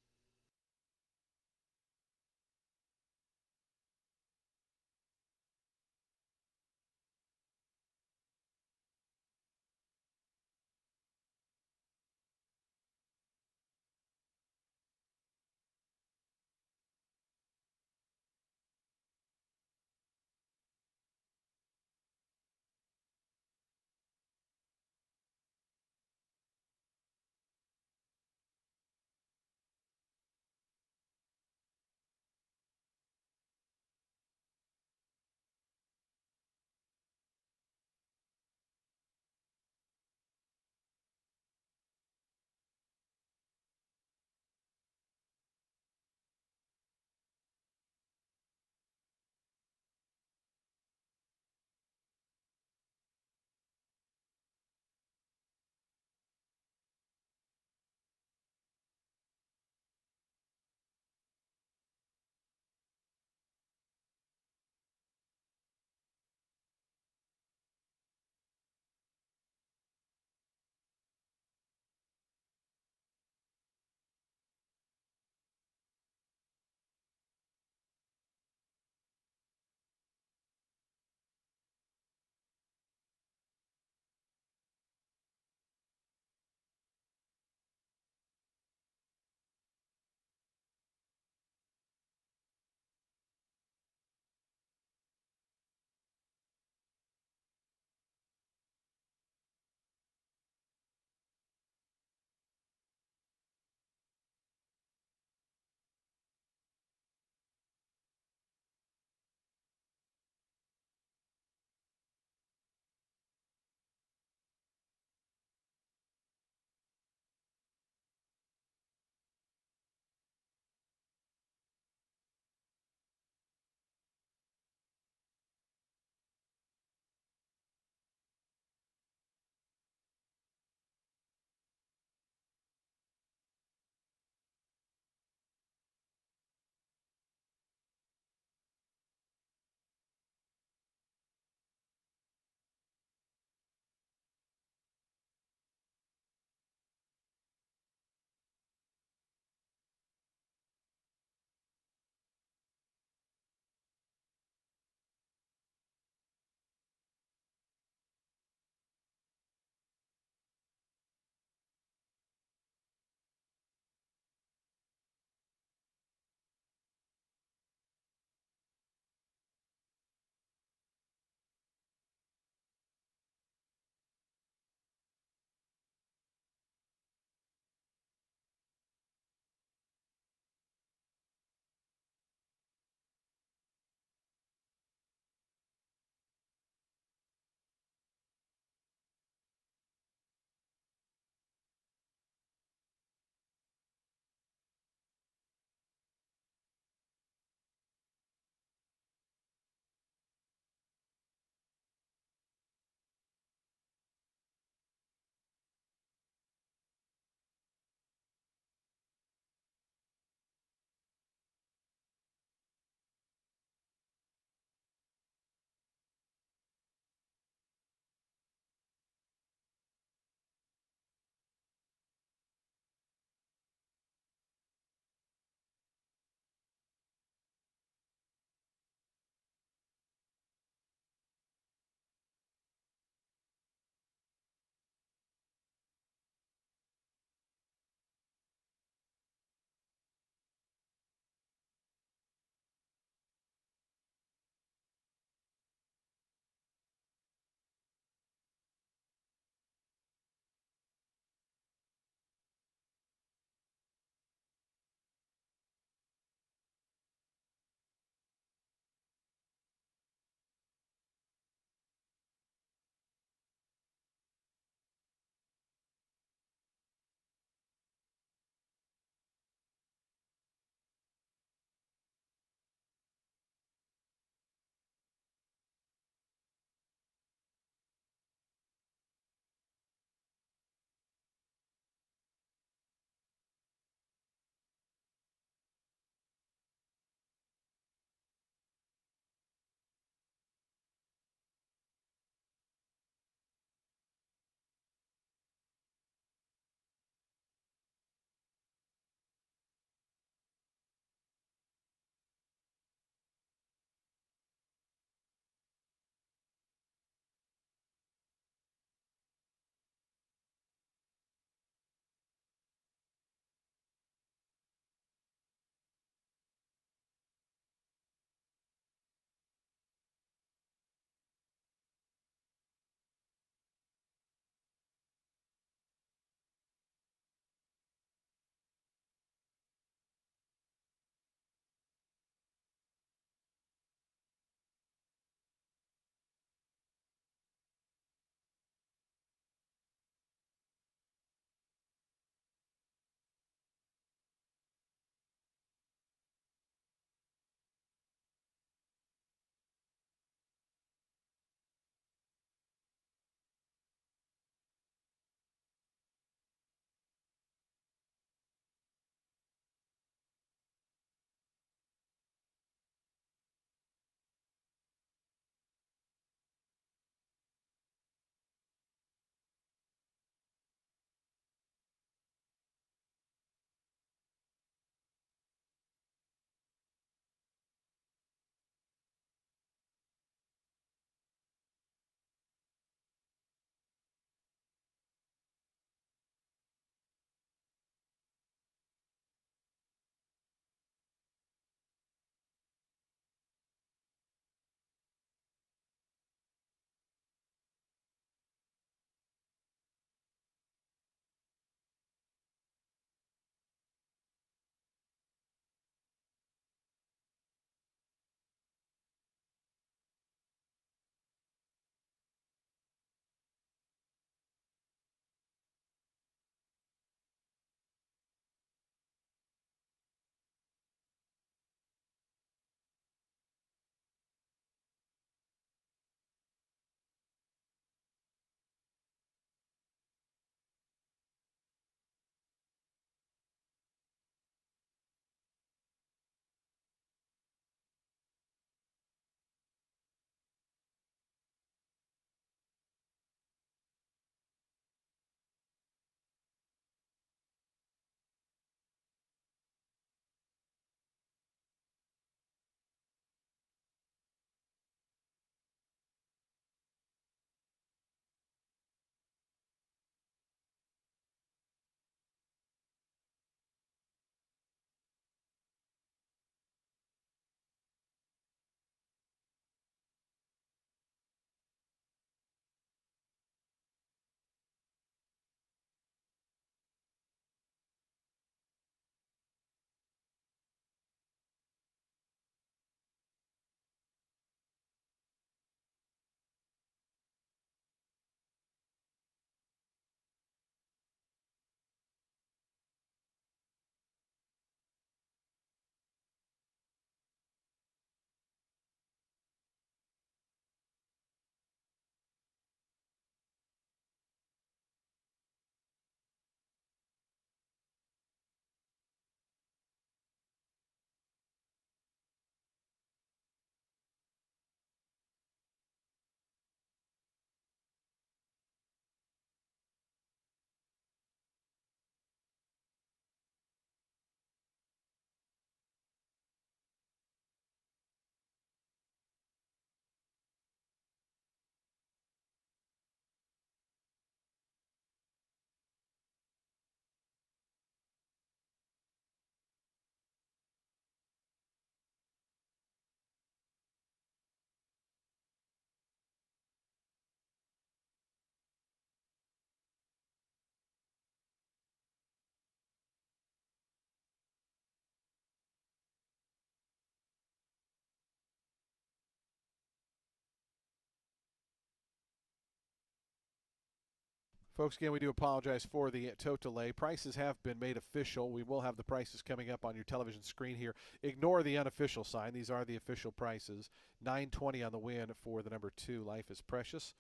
Folks, again, we do apologize for the tote delay. Prices have been made official. We will have the prices coming up on your television screen here. Ignore the unofficial sign. These are the official prices. $9.20 on the win for the number 2, Life is Precious.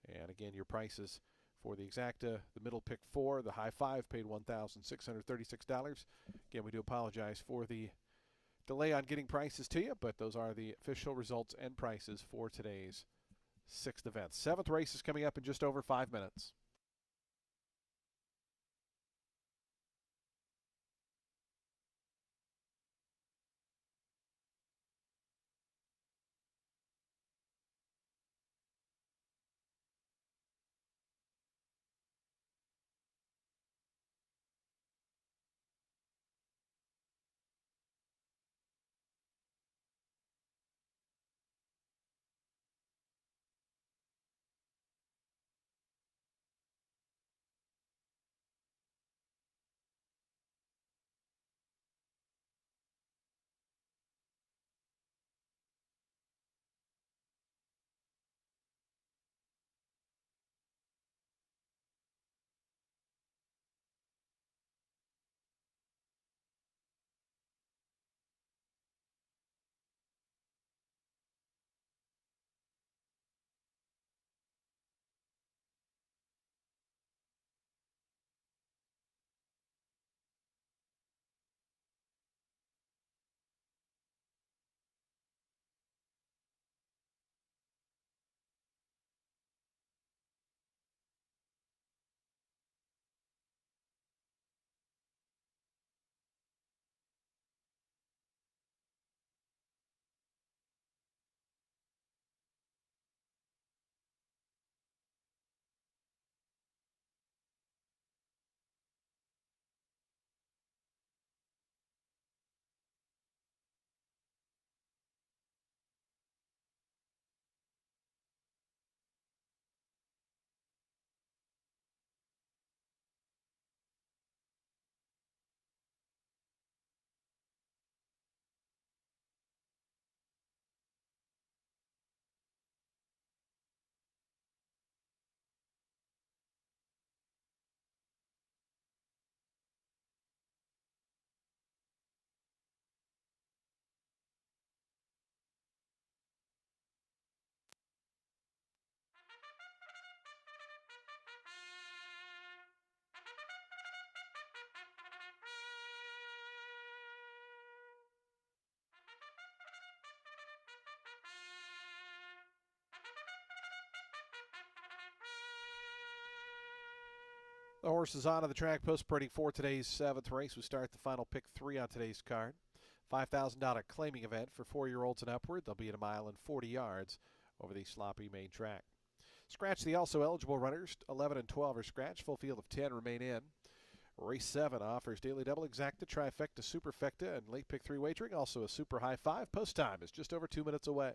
And again, your prices for the exacta, the middle pick 4, the high 5 paid $1,636. Again, we do apologize for the delay on getting prices to you, but those are the official results and prices for today's 6th event. 7th race is coming up in just over 5 minutes. The horse is on the track, post parading for today's 7th race. We start the final pick 3 on today's card. $5,000 claiming event for 4-year-olds and upward. They'll be at 1.40 miles over the sloppy main track. Scratch the also eligible runners. 11 and 12 are scratched. Full field of 10 remain in. Race 7 offers daily double, exacta, trifecta, superfecta, and late pick 3 wagering. Also a super high 5. Post time is just over 2 minutes away.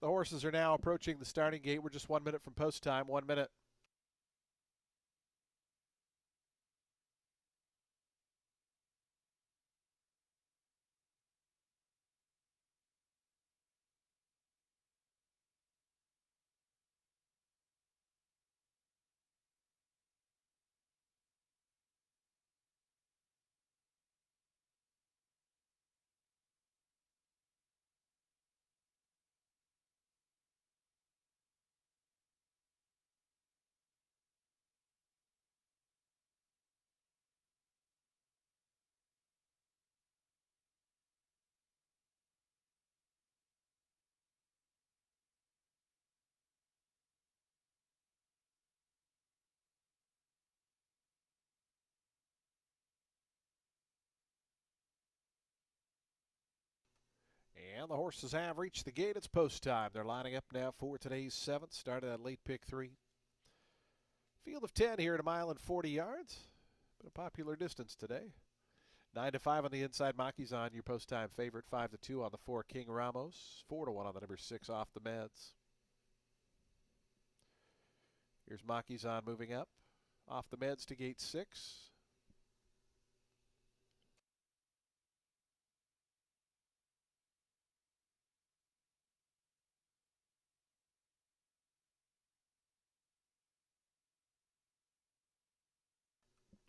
The horses are now approaching the starting gate. We're just 1 minute from post time. 1 minute. And the horses have reached the gate. It's post time. They're lining up now for today's 7th. Started at late pick 3. Field of 10 here at 1.40 miles. Been a popular distance today. 9-5 on the inside. Maki's on your post time favorite. 5-2 on the 4 King Ramos. 4-1 on the number 6 Off the Meds. Here's Maki's on moving up. Off the Meds to gate 6.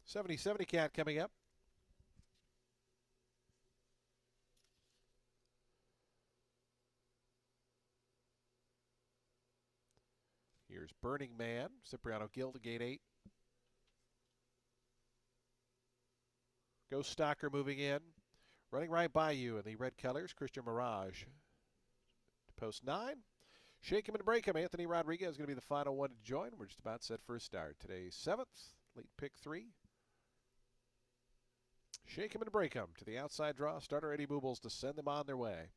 '70 Cat coming up. Here's Burning Man. Cipriano Gill to gate 8. Ghost Stalker moving in. Running right by you in the red colors, Christian Mirage. To post 9. Shake him and break him. Anthony Rodriguez is going to be the final one to join. We're just about set for a start. Today's 7th, late pick 3. Shake him and break him to the outside draw. Starter Eddie Boobles to send them on their way.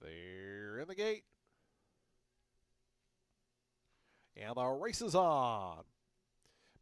They're in the gate. And the race is on.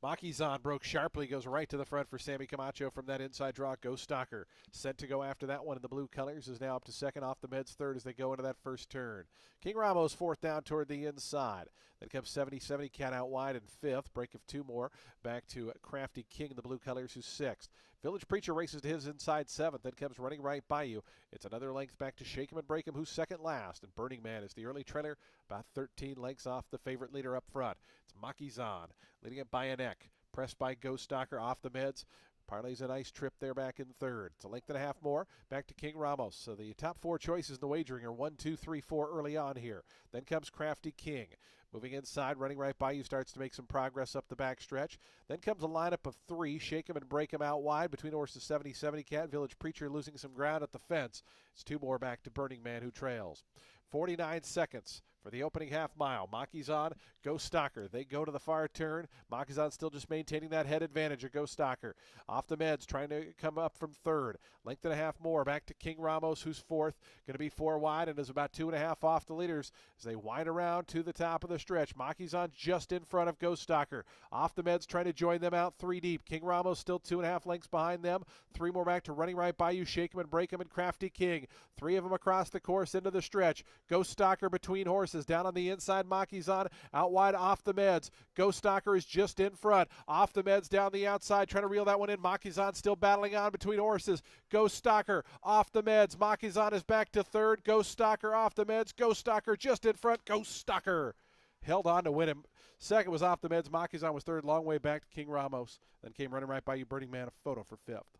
Maki's on, broke sharply, goes right to the front for Sammy Camacho from that inside draw. Ghost Stalker sent to go after that one in the blue colors, is now up to second. Off the Meds third as they go into that first turn. King Ramos fourth down toward the inside. Then comes 70 Cat out wide in fifth. Break of 2 more. Back to Crafty King in the blue colors, who's sixth. Village Preacher races to his inside seventh. Then comes running right by you. It's another length back to Shake 'em and Break 'em, who's second last. And Burning Man is the early trailer, about 13 lengths off the favorite leader up front. It's Maki's on, leading it by a neck. Pressed by Ghost Stalker off the Meds. Parlays a nice trip there back in third. It's a length and a half more. Back to King Ramos. So the top 4 choices in the wagering are 1, 2, 3, 4 early on here. Then comes Crafty King. Moving inside, running right by you, starts to make some progress up the back stretch. Then comes a lineup of 3. Shake 'em and Break 'em out wide between horses 70 Cat. Village Preacher losing some ground at the fence. It's 2 more back to Burning Man, who trails. 49 seconds for the opening half mile. Maki's on, Ghost Stalker. They go to the far turn. Maki's on still just maintaining that head advantage of Ghost Stalker. Off the Meds, trying to come up from third. Length and a half more. Back to King Ramos, who's fourth. Going to be 4 wide and is about 2.5 off the leaders as they wind around to the top of the stretch. Maki's on just in front of Ghost Stalker. Off the Meds, trying to join them out 3 deep. King Ramos still 2.5 lengths behind them. 3 more back to running right by you. Shake 'em and Break 'em and Crafty King. 3 of them across the course into the stretch. Ghost Stalker between horses. Down on the inside, Maki's on. Out wide, Off the Meds. Ghost Stalker is just in front. Off the Meds down the outside, trying to reel that one in. Maki's on still battling on between horses. Ghost Stalker off the Meds. Maki's on is back to third. Ghost Stalker off the Meds. Ghost Stalker just in front. Ghost Stalker held on to win him. Second was Off the Meds. Maki's on was third. Long way back to King Ramos. Then came running right by you, Burning Man, a photo for fifth.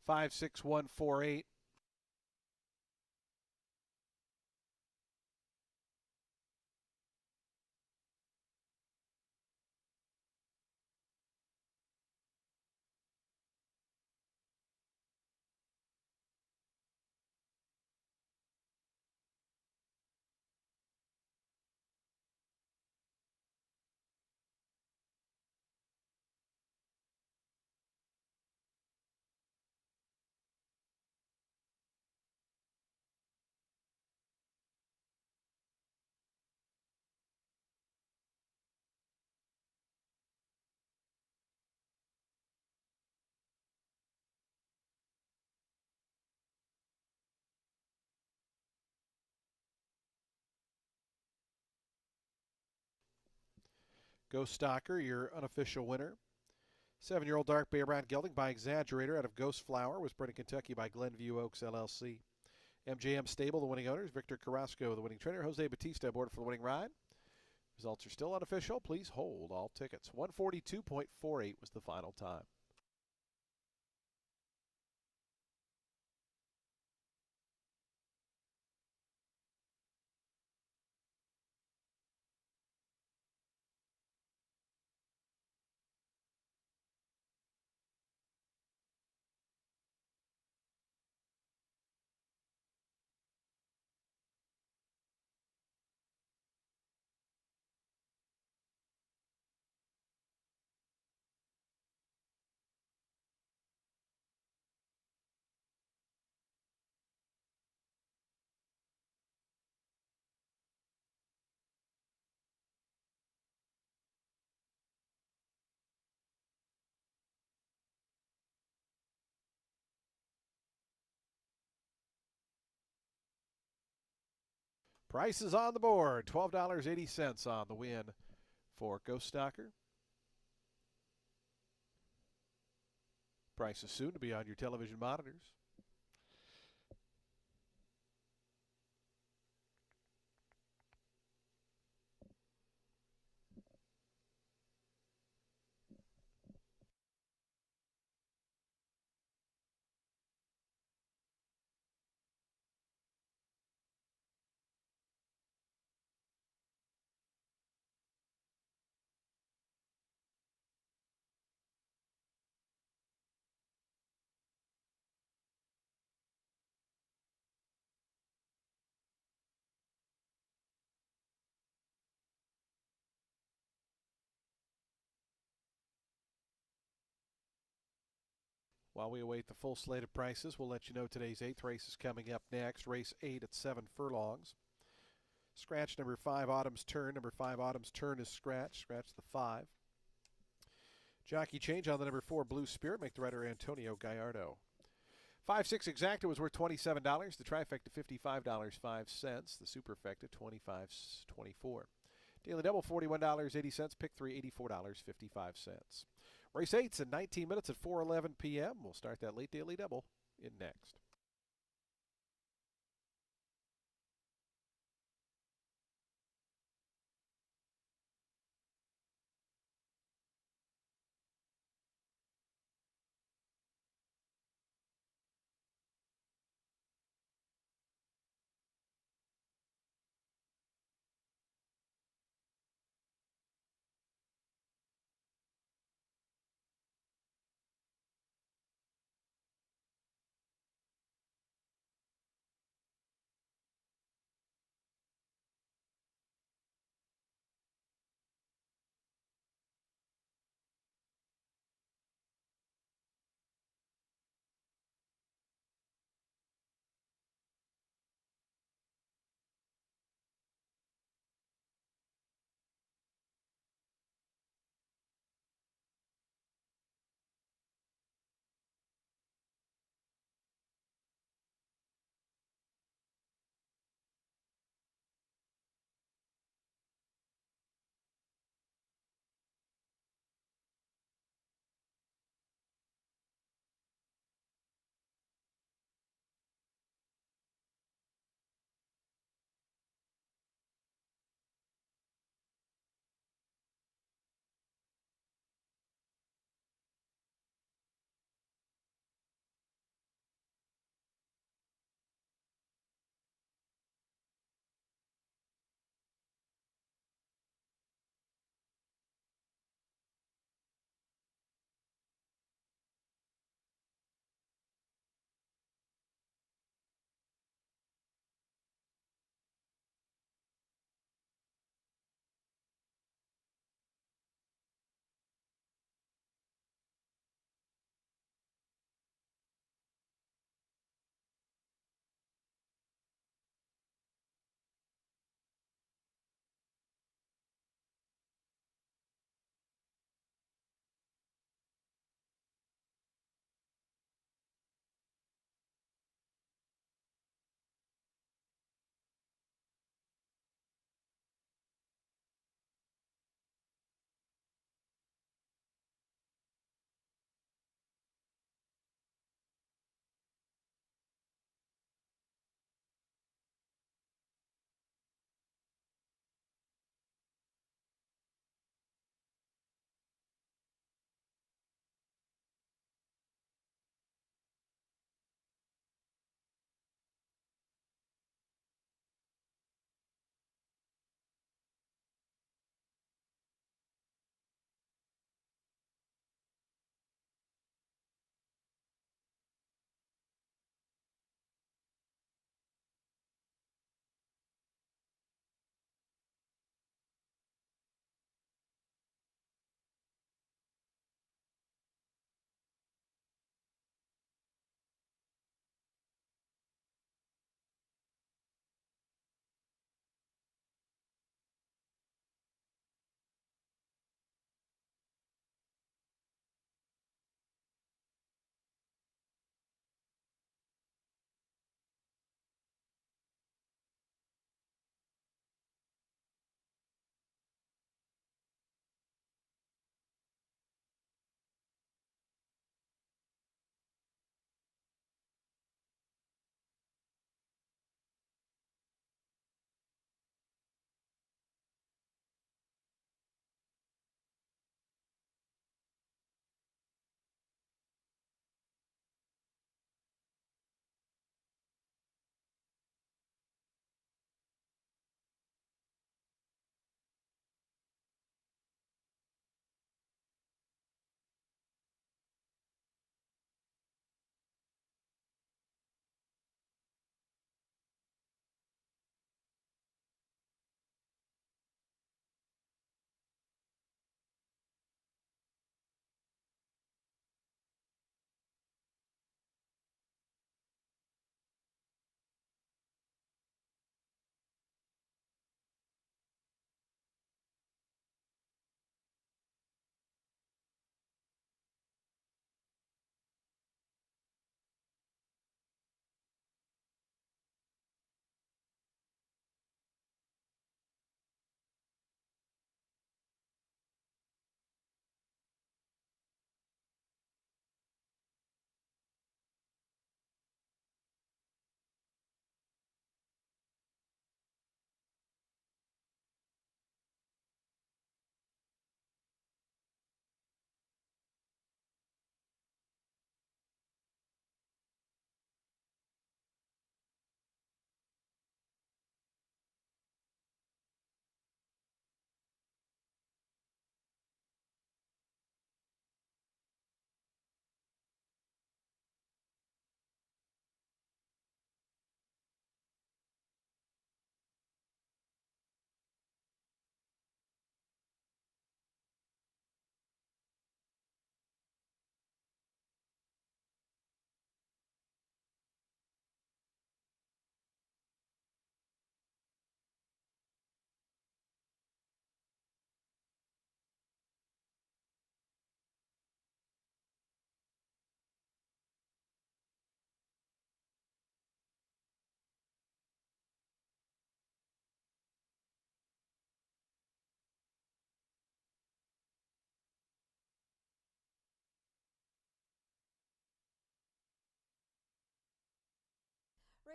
56148. Ghost Stalker, your unofficial winner. 7-year-old dark bay brown gelding by Exaggerator out of Ghost Flower was bred in Kentucky by Glenview Oaks LLC. MJM Stable, the winning owners. Victor Carrasco, the winning trainer. Jose Batista aboard for the winning ride. Results are still unofficial. Please hold all tickets. 142.48 was the final time. Prices on the board. $12.80 on the win for Ghost Stalker. Prices soon to be on your television monitors. While we await the full slate of prices, we'll let you know today's 8th race is coming up next. Race 8 at 7 furlongs. Scratch number 5, Autumn's Turn. Number 5, Autumn's Turn is scratched. Scratch the 5. Jockey change on the number 4, Blue Spirit. Make the rider Antonio Gallardo. 5-6 exacta was worth $27. The trifecta $55.05. The superfecta $25.24. Daily double $41.80. Pick 3 $84.55. Race 8's in 19 minutes at 4:11 p.m. We'll start that late daily double in next.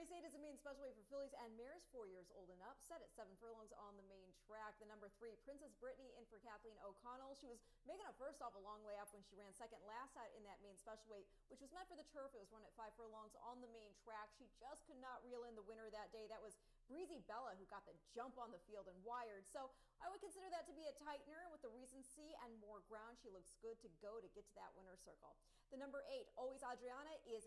Race 8 is a main special weight for fillies and mares 4 years old and up, set at 7 furlongs on the main track. The number 3, Princess Brittany, in for Kathleen O'Connell. She was making a first off a long way up when she ran second last out in that main special weight, which was meant for the turf. It was run at 5 furlongs on the main track. She just could not reel in the winner that day. That was Breezy Bella, who got the jump on the field and wired. So I would consider that to be a tightener. With the recency and more ground, she looks good to go to get to that winner's circle. The number 8, Always Adriana, is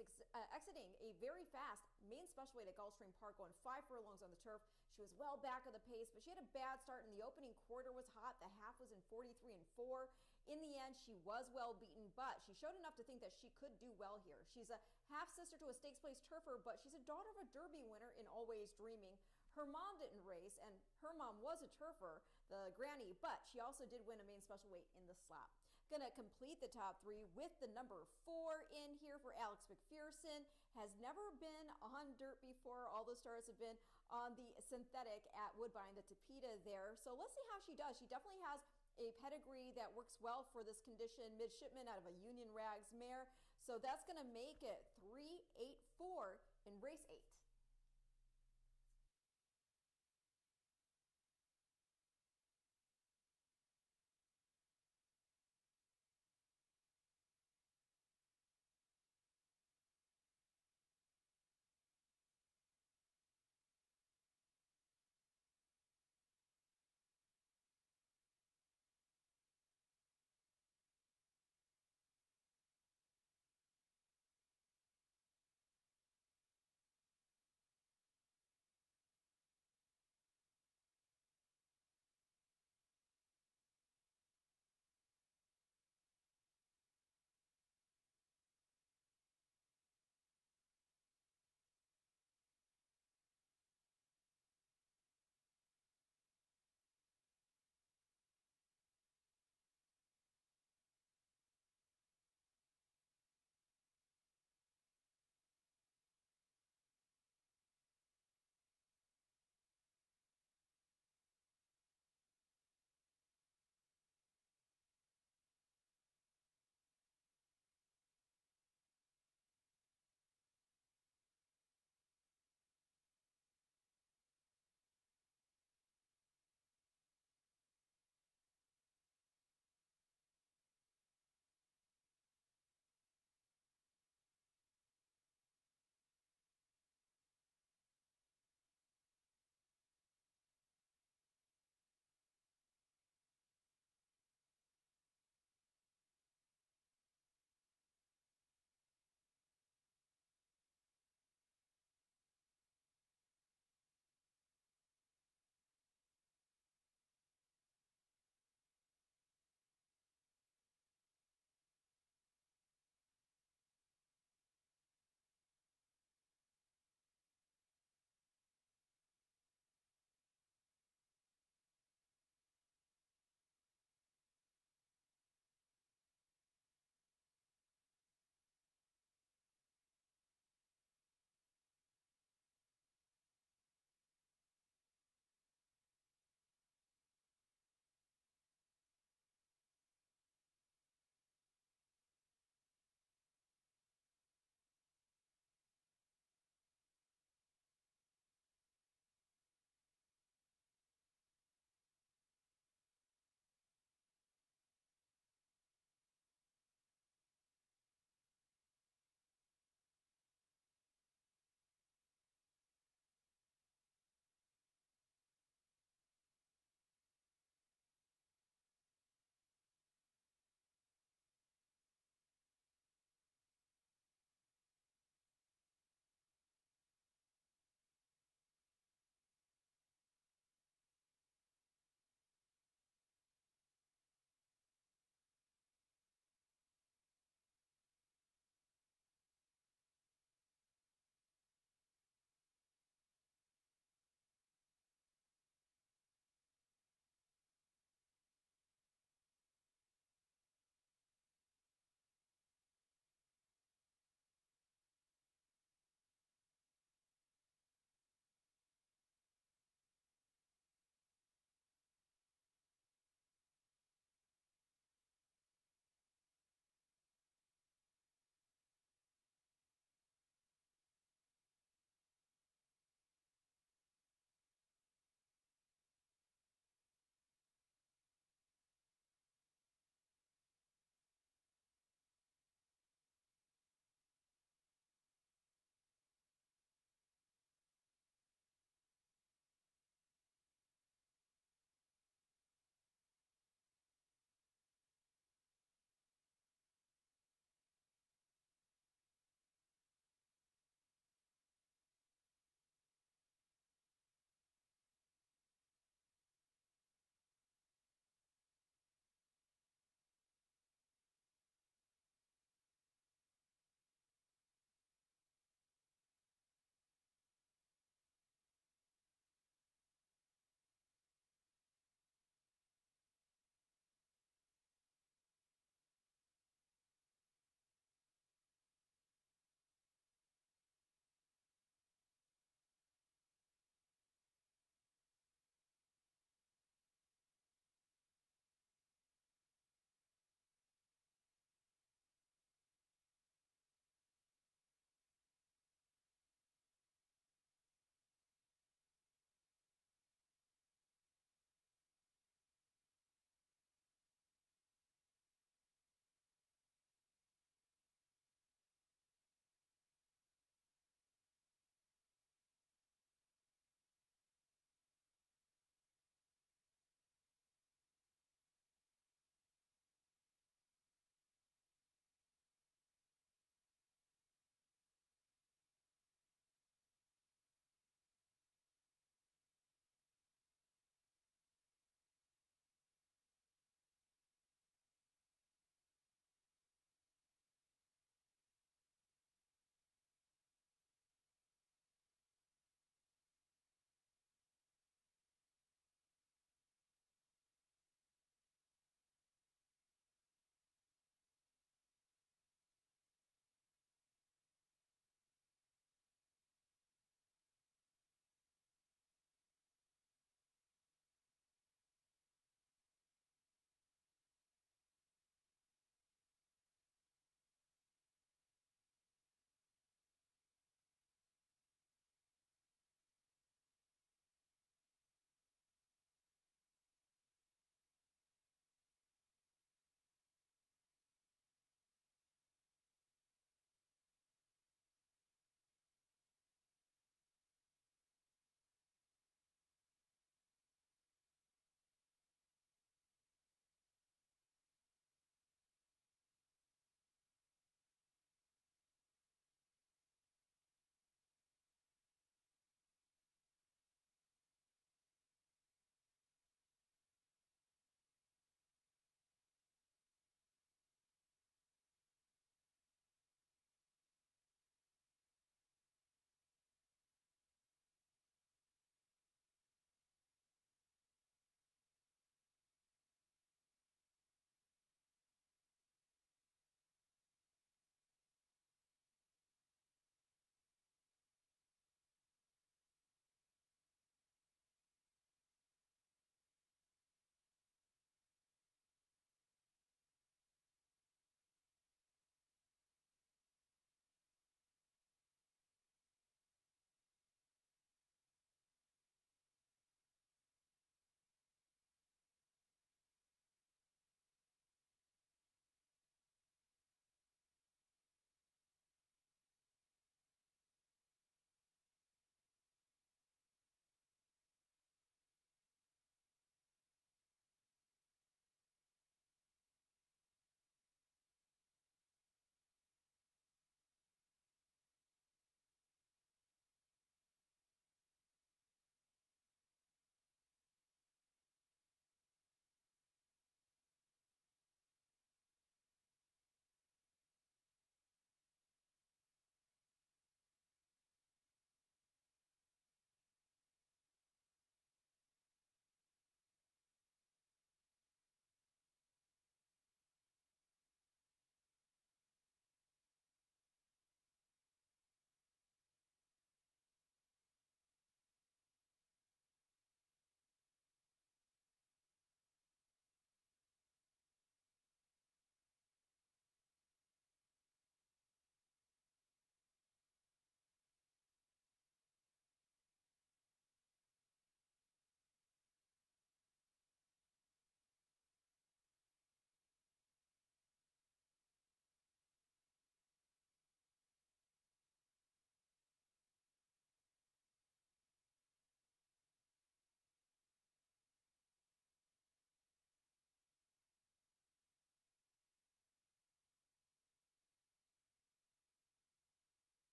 exiting a very fast main special weight at Gulfstream Park, going 5 furlongs on the turf. She was well back of the pace, but she had a bad start in the opening quarter. Was hot. The half was in 43-4. In the end, she was well beaten, but she showed enough to think that she could do well here. She's a half sister to a stakes place turfer, but she's a daughter of a Derby winner in Always Dreaming. Her mom didn't race, and her mom was a turfer, the granny, but she also did win a main special weight in the slop. Going to complete the top 3 with the number 4 in here for Alex McPherson. Has never been on dirt before. All the starts have been on the synthetic at Woodbine, the Tapeta there. So let's see how she does. She definitely has a pedigree that works well for this condition. Midshipman out of a Union Rags mare. So that's going to make it 3-8-4 in race 8.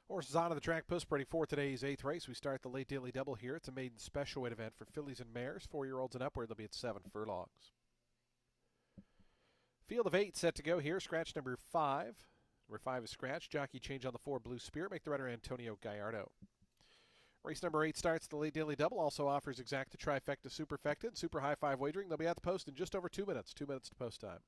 Horses on to the track post spreading for today's 8th race. We start the late daily double here. It's a maiden special weight event for fillies and mares, 4-year-olds and upward. They'll be at 7 furlongs. Field of 8 set to go here. Scratch number 5. Number 5 is scratched. Jockey change on the 4, Blue Spirit. Make the rider Antonio Gallardo. Race number 8 starts the late daily double. Also offers exacta, trifecta, superfecta, and super high 5 wagering. They'll be at the post in just over 2 minutes. 2 minutes to post time.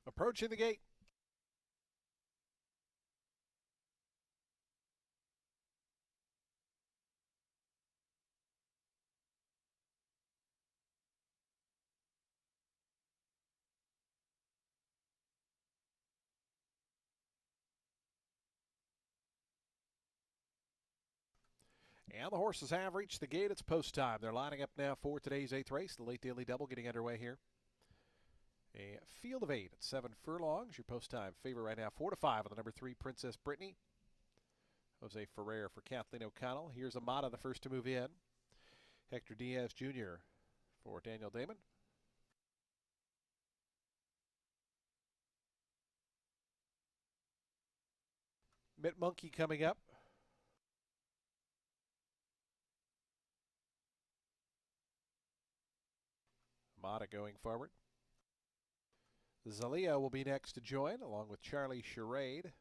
Approaching the gate. And the horses have reached the gate. It's post time. They're lining up now for today's 8th race. The late daily double getting underway here. A field of 8 at 7 furlongs. Your post time favorite right now, 4-5 on the number 3, Princess Brittany. Jose Ferrer for Kathleen O'Connell. Here's Amata, the first to move in. Hector Diaz Jr. for Daniel Damon. Mitt Monkey coming up. Amata going forward. Zalia will be next to join, along with Charlie Charade.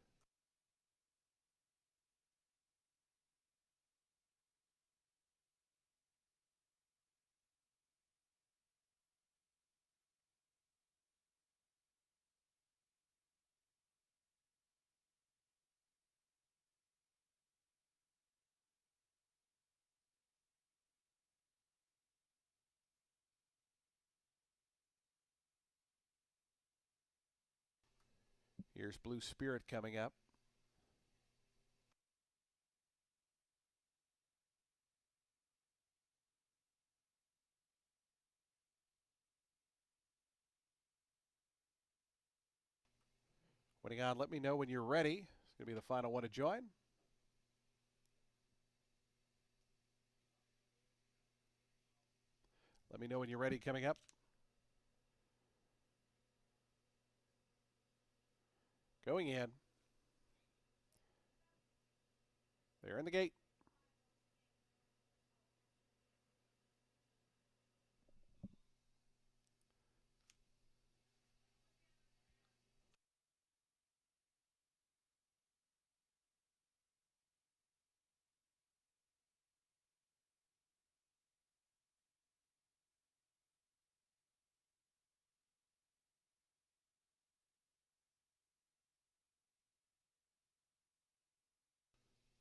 Here's Blue Spirit coming up. Waiting on, let me know when you're ready. It's going to be the final one to join. Let me know when you're ready coming up. Going in. They're in the gate.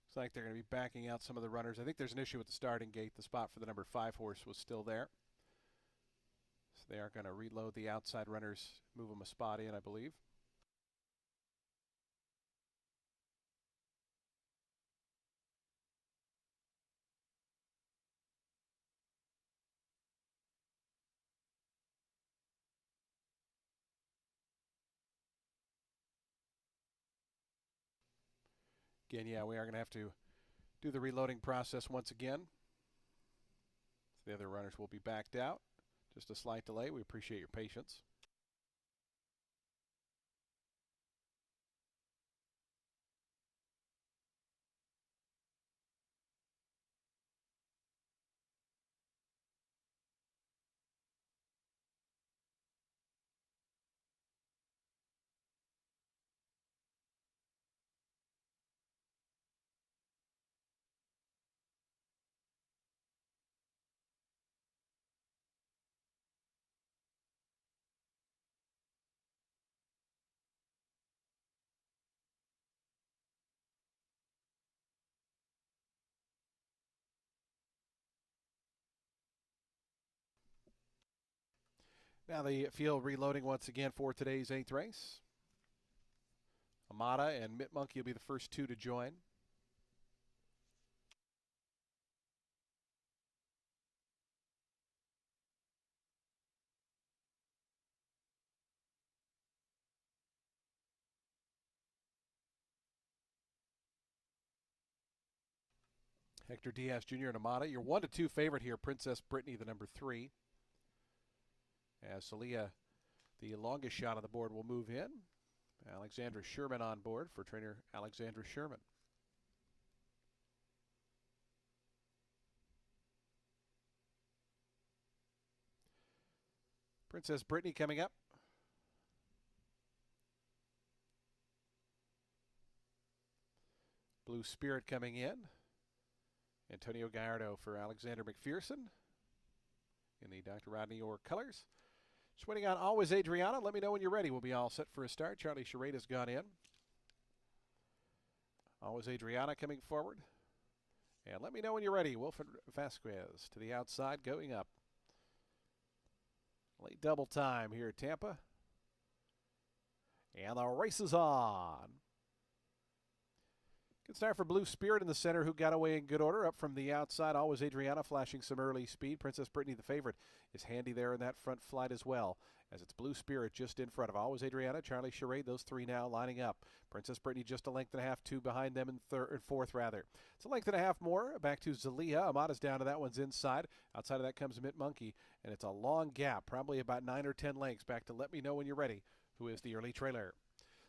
Looks like they're going to be backing out some of the runners. I think there's an issue with the starting gate. The spot for the number 5 horse was still there. So they are going to reload the outside runners, move them a spot in, I believe. Again, yeah, we are going to have to do the reloading process once again. So the other runners will be backed out. Just a slight delay. We appreciate your patience. Now the field reloading once again for today's 8th race. Amata and Mitt Monkey will be the first 2 to join. Hector Diaz Jr. and Amata. Your 1-2 favorite here, Princess Brittany, the number 3. As Celia, the longest shot on the board, will move in. Alexandra Sherman on board for trainer Alexandra Sherman. Princess Brittany coming up. Blue Spirit coming in. Antonio Gallardo for Alexander McPherson in the Dr. Rodney Orr colors. Just waiting on Always Adriana. Let me know when you're ready. We'll be all set for a start. Charlie Charade has gone in. Always Adriana coming forward. And let me know when you're ready. Wilfred Vasquez to the outside going up. Late double time here at Tampa. And the race is on. Good start for Blue Spirit in the center, who got away in good order. Up from the outside, Always Adriana flashing some early speed. Princess Brittany, the favorite, is handy there in that front flight as well, as it's Blue Spirit just in front of Always Adriana, Charlie Charade, those 3 now lining up. Princess Brittany just a length and a half, 2 behind them in fourth rather. It's a length and a half more. Back to Zalia. Amata's down to that one's inside. Outside of that comes Mitt Monkey, and it's a long gap, probably about 9 or 10 lengths. Back to Let Me Know When You're Ready, who is the early trailer.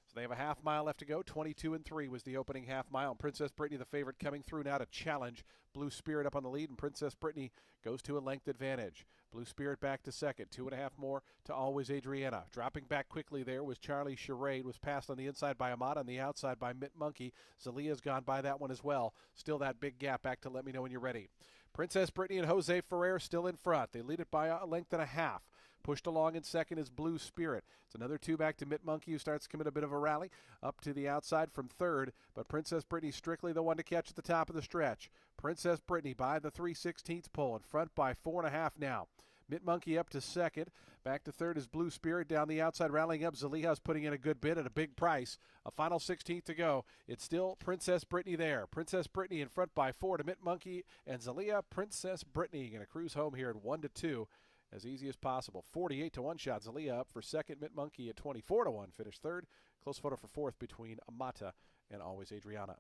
So they have a half mile left to go. 22-3 was the opening half mile. And Princess Brittany, the favorite, coming through now to challenge Blue Spirit up on the lead. And Princess Brittany goes to a length advantage. Blue Spirit back to second. 2.5 more to Always Adriana. Dropping back quickly there was Charlie Charade. Was passed on the inside by Amata, on the outside by Mitt Monkey. Zalia's gone by that one as well. Still that big gap. Back to Let Me Know When You're Ready. Princess Brittany and Jose Ferrer still in front. They lead it by a length and a half. Pushed along in second is Blue Spirit. It's another 2 back to Mitt Monkey, who starts to commit a bit of a rally. Up to the outside from third, but Princess Brittany strictly the one to catch at the top of the stretch. Princess Brittany by the 3/16 pole, in front by 4.5 now. Mitt Monkey up to second. Back to third is Blue Spirit down the outside, rallying up. Zaliha's putting in a good bid at a big price. A final 16th to go. It's still Princess Brittany there. Princess Brittany in front by 4 to Mitt Monkey and Zaliha. Princess Brittany going to cruise home here at 1-2. As easy as possible. 48-1 shot. Zaliha up for second. Mitt Monkey at 24-1 finished third. Close photo for fourth between Amata and Always Adriana.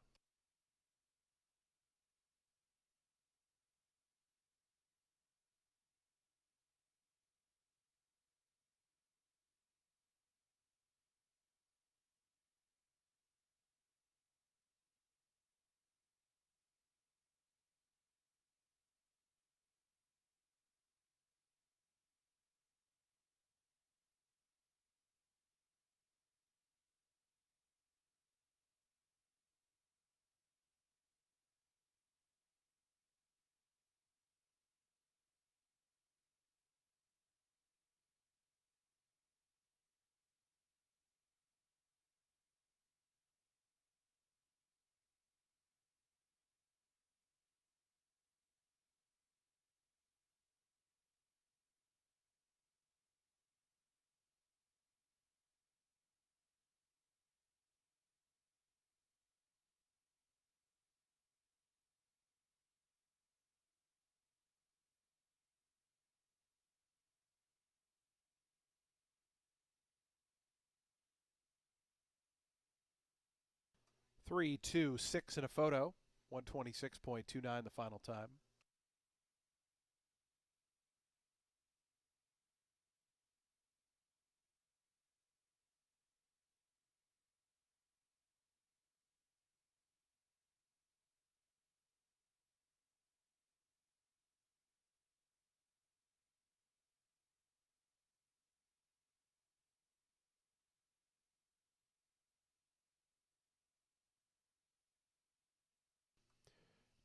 3, 2, 6 in a photo. 126.29 the final time.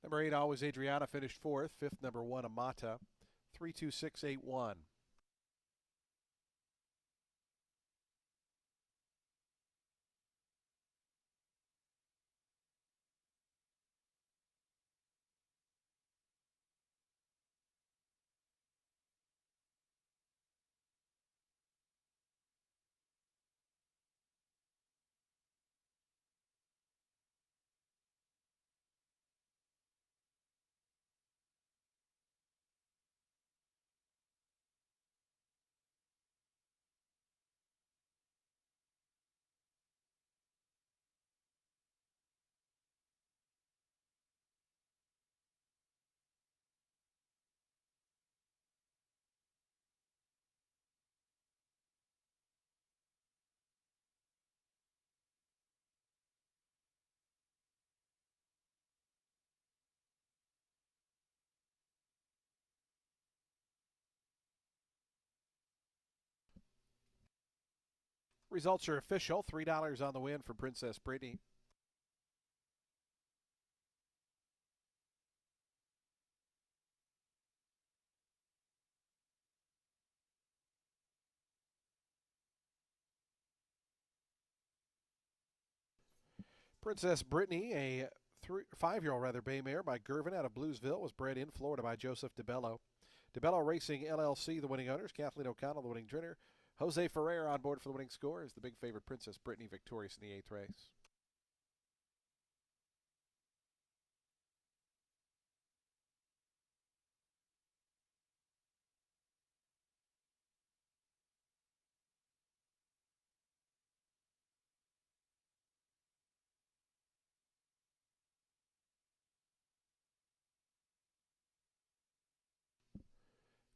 Number 8, Always Adriana, finished fourth. Fifth, number 1, Amata. 32681. Results are official. $3 on the win for Princess Brittany. Princess Brittany, a 5-year-old bay mare by Gervin out of Bluesville, was bred in Florida by Joseph DeBello. DeBello Racing LLC, the winning owners. Kathleen O'Connell, the winning trainer. Jose Ferrer on board for the winning score is the big favorite Princess Brittany, victorious in the 8th race.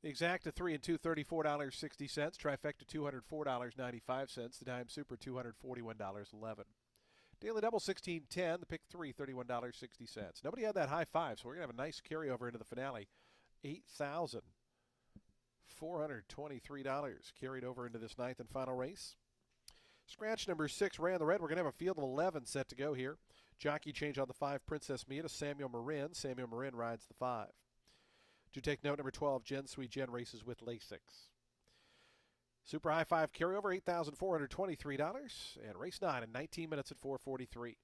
The exacta 3 and 2, $34.60. Trifecta $204.95. The Dime Super $241.11. Daily Double 16.10. The Pick 3 $31.60. Nobody had that high five, so we're gonna have a nice carryover into the finale. $8,423 carried over into this 9th and final race. Scratch number 6 ran the red. We're going to have a field of 11 set to go here. Jockey change on the 5, Princess Mia to Samuel Marin. Samuel Marin rides the 5. To take note, number 12, Jen Sweet Jen races with Lasix. Super High 5 carryover, $8,423. And race 9 in 19 minutes at 4:43.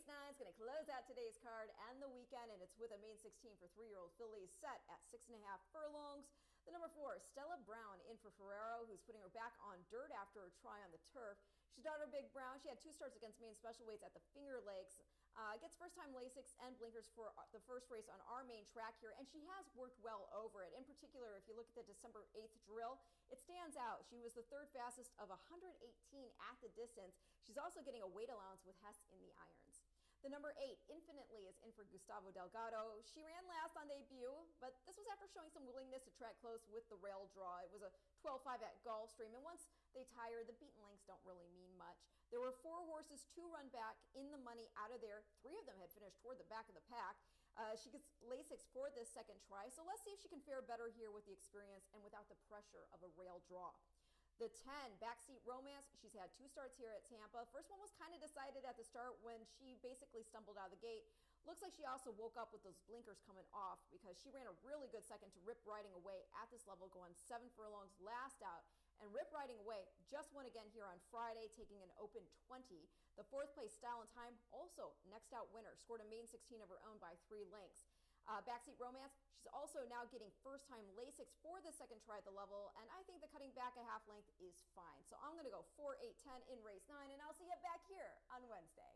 Race 9 is going to close out today's card and the weekend, and it's with a main 16 for 3-year-old fillies set at 6.5 furlongs. The number 4, Stella Brown, in for Ferrero, who's putting her back on dirt after a try on the turf. She's daughter Big Brown. She had 2 starts against main special weights at the Finger Lakes. Gets first-time Lasix and blinkers for the first race on our main track here, and she has worked well over it. In particular, if you look at the December 8th drill, it stands out. She was the 3rd fastest of 118 at the distance. She's also getting a weight allowance with Hess in the irons. The number 8, Infinitely, is in for Gustavo Delgado. She ran last on debut, but this was after showing some willingness to track close with the rail draw. It was a 12-5 at Gulfstream, and once they tire, the beaten lengths don't really mean much. There were 4 horses, 2 run back in the money out of there. 3 of them had finished toward the back of the pack. She gets Lasix for this second try, so let's see if she can fare better here with the experience and without the pressure of a rail draw. The 10, Backseat Romance, she's had 2 starts here at Tampa. First one was kind of decided at the start when she basically stumbled out of the gate. Looks like she also woke up with those blinkers coming off because she ran a really good second to Rip Riding Away at this level, going 7 furlongs last out. And Rip Riding Away just won again here on Friday, taking an open 20. The 4th place Style and Time, also next out winner, scored a main 16 of her own by 3 lengths. Backseat Romance, she's also now getting first-time Lasix for the second try at the level, and I think the cutting back a half length is fine. So I'm going to go 4, 8, 10 in race 9, and I'll see you back here on Wednesday.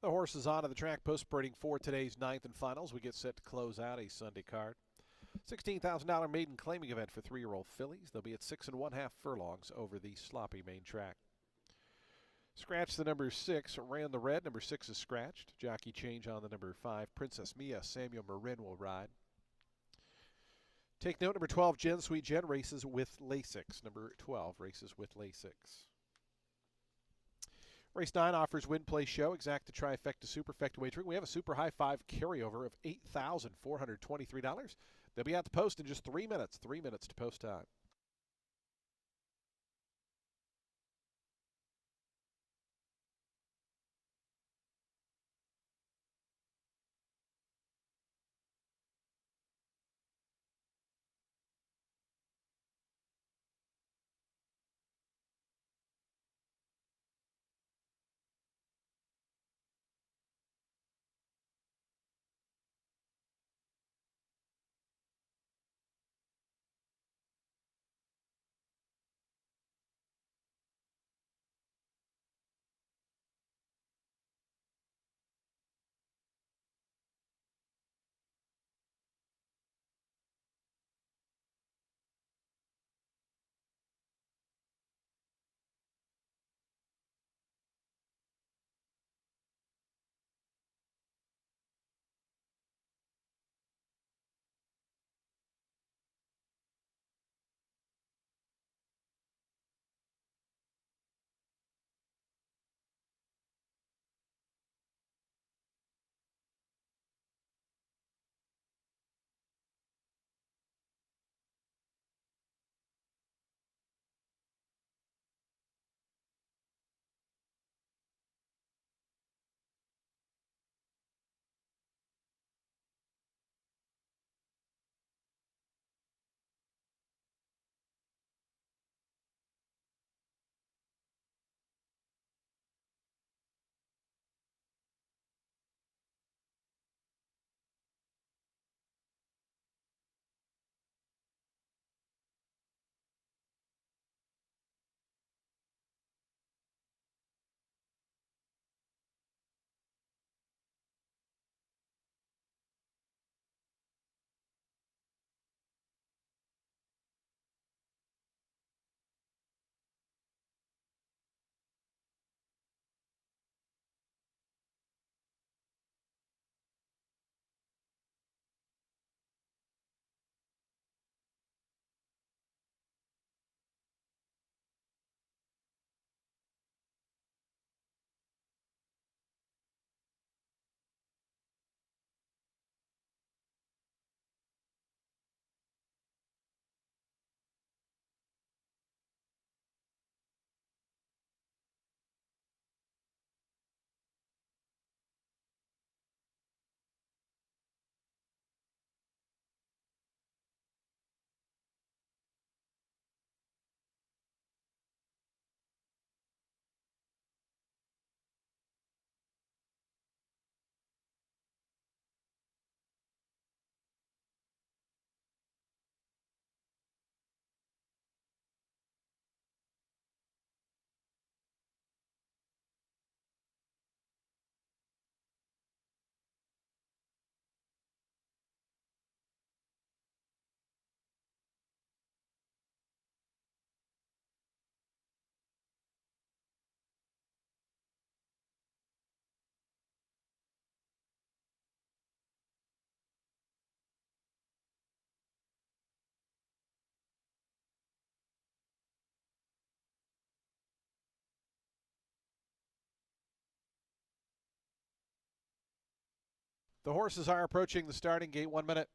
The horses onto the track post-spurting for today's ninth and finals. We get set to close out a Sunday card. $16,000 maiden claiming event for 3-year-old fillies. They'll be at 6 1/2 furlongs over the sloppy main track. Scratch the number 6, ran the red. Number 6 is scratched. Jockey change on the number 5, Princess Mia. Samuel Marin will ride. Take note, number 12, Jen Sweet Jen, races with Lasix. Number 12 races with Lasix. Race 9 offers win, play, show, exacta, trifecta, superfecta wagering. We have a super high 5 carryover of $8,423. They'll be at the post in just 3 minutes. 3 minutes to post time. The horses are approaching the starting gate. 1 minute.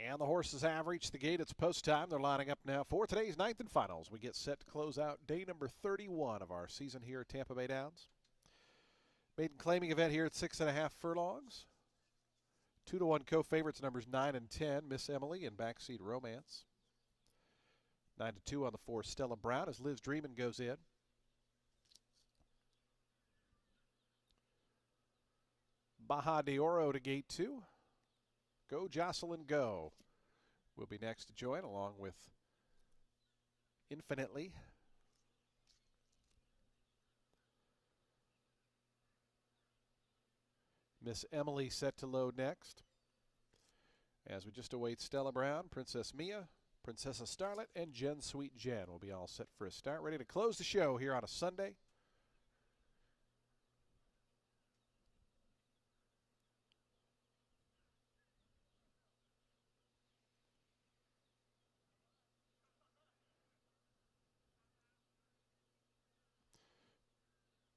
And the horses have reached the gate. It's post time. They're lining up now for today's ninth and finals. We get set to close out day number 31 of our season here at Tampa Bay Downs. Maiden claiming event here at 6.5 furlongs. 2-1 co-favorites numbers 9 and 10, Miss Emily and Backseat Romance. 9-2 on the 4, Stella Brown as Liz Dreamin' goes in. Baja de Oro to gate 2. Go Jocelyn Go will be next to join along with Infinitely. Miss Emily set to load next. As we just await Stella Brown, Princess Mia, Princessa Starlet, and Jen Sweet Jen will be all set for a start. Ready to close the show here on a Sunday.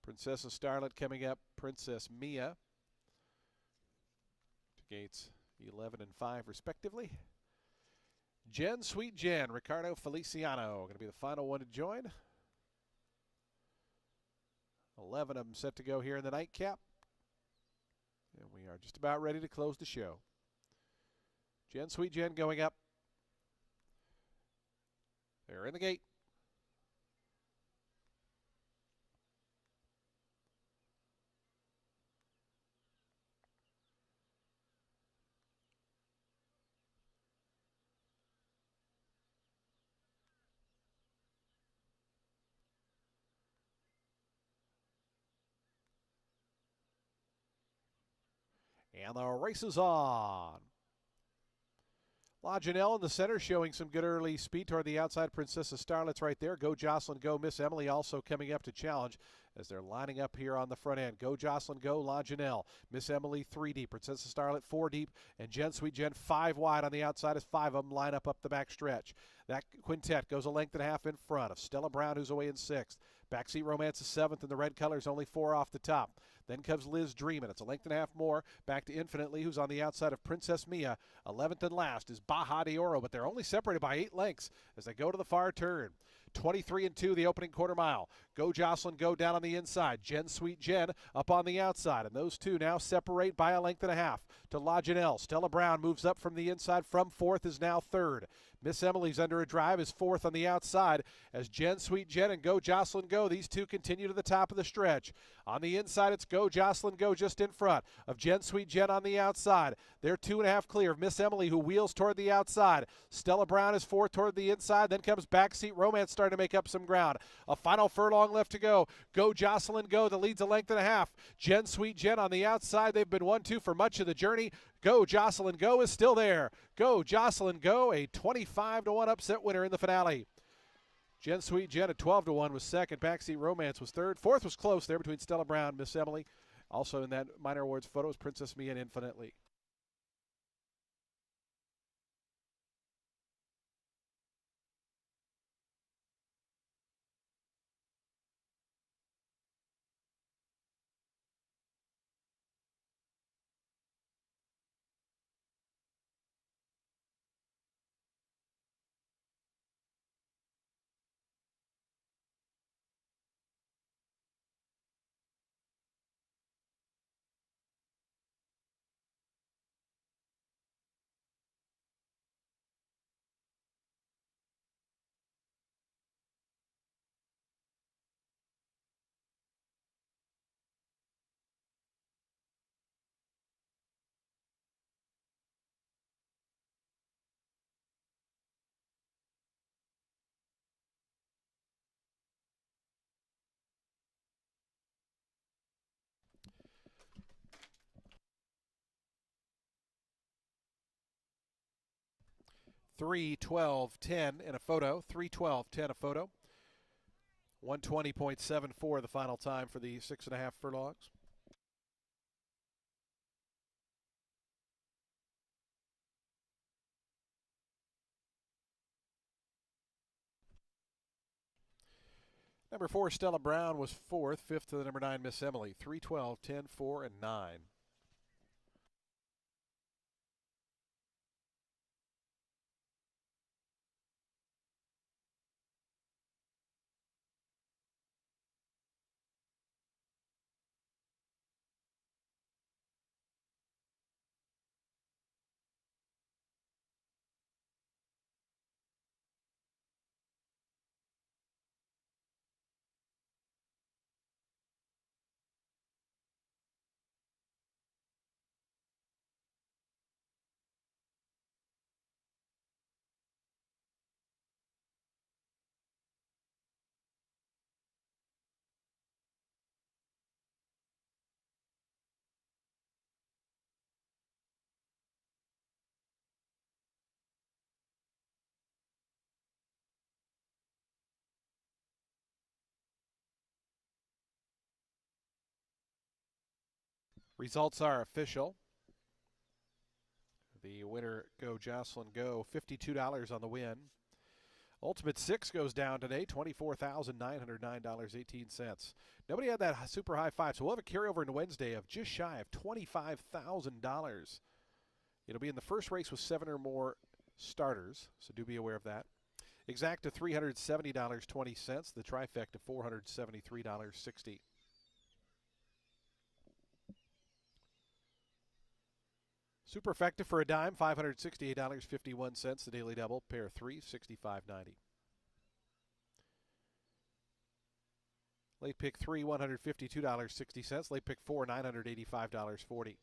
Princessa Starlet coming up, Princess Mia to gates 11 and 5 respectively. Jen Sweet Jen, Ricardo Feliciano going to be the final one to join. 11 of them set to go here in the nightcap. And we are just about ready to close the show. Jen Sweet Jen going up. They're in the gate. And the race is on. La Janelle in the center showing some good early speed toward the outside. Princessa Starlet's right there. Go Jocelyn Go. Miss Emily also coming up to challenge as they're lining up here on the front end. Go Jocelyn Go. La Janelle. Miss Emily 3 deep. Princessa Starlet 4 deep. And Jen Sweet Jen 5 wide on the outside as 5 of them line up the back stretch. That quintet goes a length and a half in front of Stella Brown, who's away in 6th. Backseat Romance is 7th, and the red colors only 4 off the top. Then comes Liz Dreamin'. It's a length and a half more. Back to Infinitely, who's on the outside of Princess Mia. 11th and last is Baja de Oro, but they're only separated by 8 lengths as they go to the far turn. 23 and 2, the opening quarter mile. Go Jocelyn Go down on the inside. Jen Sweet Jen up on the outside. And those two now separate by a length and a half to La Janelle. Stella Brown moves up from the inside from 4th, is now 3rd. Miss Emily's under a drive, is 4th on the outside as Jen Sweet Jen and Go Jocelyn Go. These two continue to the top of the stretch. On the inside, it's Go Jocelyn Go just in front of Jen Sweet Jen on the outside. They're 2.5 clear of Miss Emily, who wheels toward the outside. Stella Brown is 4 toward the inside. Then comes Backseat Romance starting to make up some ground. A final furlong left to go. Go Jocelyn Go that leads a length and a half. Jen Sweet Jen on the outside. They've been 1-2 for much of the journey. Go Jocelyn Go is still there. Go Jocelyn Go, a 25-1 upset winner in the finale. Jen Sweet Jen at 12-1 was second. Backseat Romance was third. Fourth was close there between Stella Brown and Miss Emily. Also in that minor awards photo is Princess Mia and Infinitely. Three 12-10 in a photo. 3:12:10 a photo. 120.74 the final time for the 6.5 furlongs. Number 4, Stella Brown was 4th. 5th to the number 9, Miss Emily. 3:12:10, 4, and 9. Results are official. The winner, Go Jocelyn Go, $52 on the win. Ultimate 6 goes down today, $24,909.18. Nobody had that super high five, so we'll have a carryover into Wednesday of just shy of $25,000. It'll be in the first race with 7 or more starters, so do be aware of that. Exacta $370.20, the trifecta $473.60. Super effective for a dime, $568.51. The daily double, pair 3, $65.90. Late pick 3, $152.60. Late pick 4, $985.40.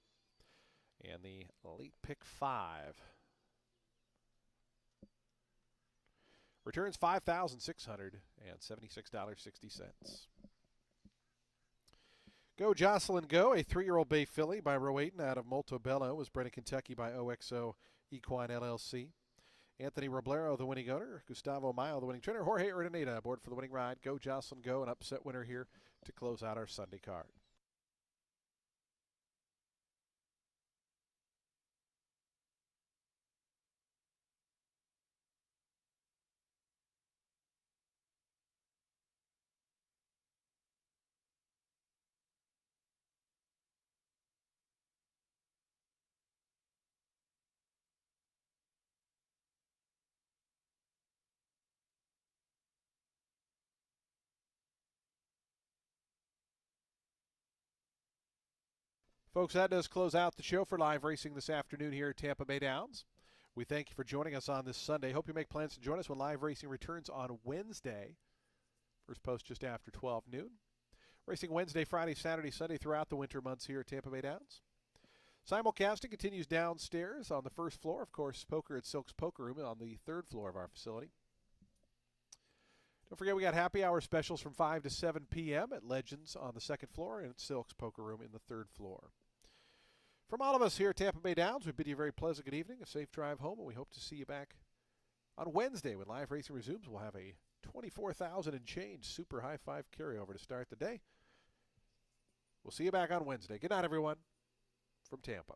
And the late pick 5 returns $5,676.60. Go Jocelyn Go, a 3-year-old bay filly by Rowayton out of Montebello, was bred in Kentucky by OXO Equine LLC. Anthony Roblero, the winning owner. Gustavo Mayo, the winning trainer. Jorge Urdaneta aboard for the winning ride. Go Jocelyn Go, an upset winner here to close out our Sunday card. Folks, that does close out the show for live racing this afternoon here at Tampa Bay Downs. We thank you for joining us on this Sunday. Hope you make plans to join us when live racing returns on Wednesday. First post just after 12 noon. Racing Wednesday, Friday, Saturday, Sunday throughout the winter months here at Tampa Bay Downs. Simulcasting continues downstairs on the first floor. Of course, poker at Silk's Poker Room on the third floor of our facility. Don't forget we got happy hour specials from 5 to 7 p.m. at Legends on the second floor and at Silk's Poker Room in the third floor. From all of us here at Tampa Bay Downs, we bid you a very pleasant good evening, a safe drive home, and we hope to see you back on Wednesday when live racing resumes. We'll have a 24,000 and change super high five carryover to start the day. We'll see you back on Wednesday. Good night, everyone, from Tampa.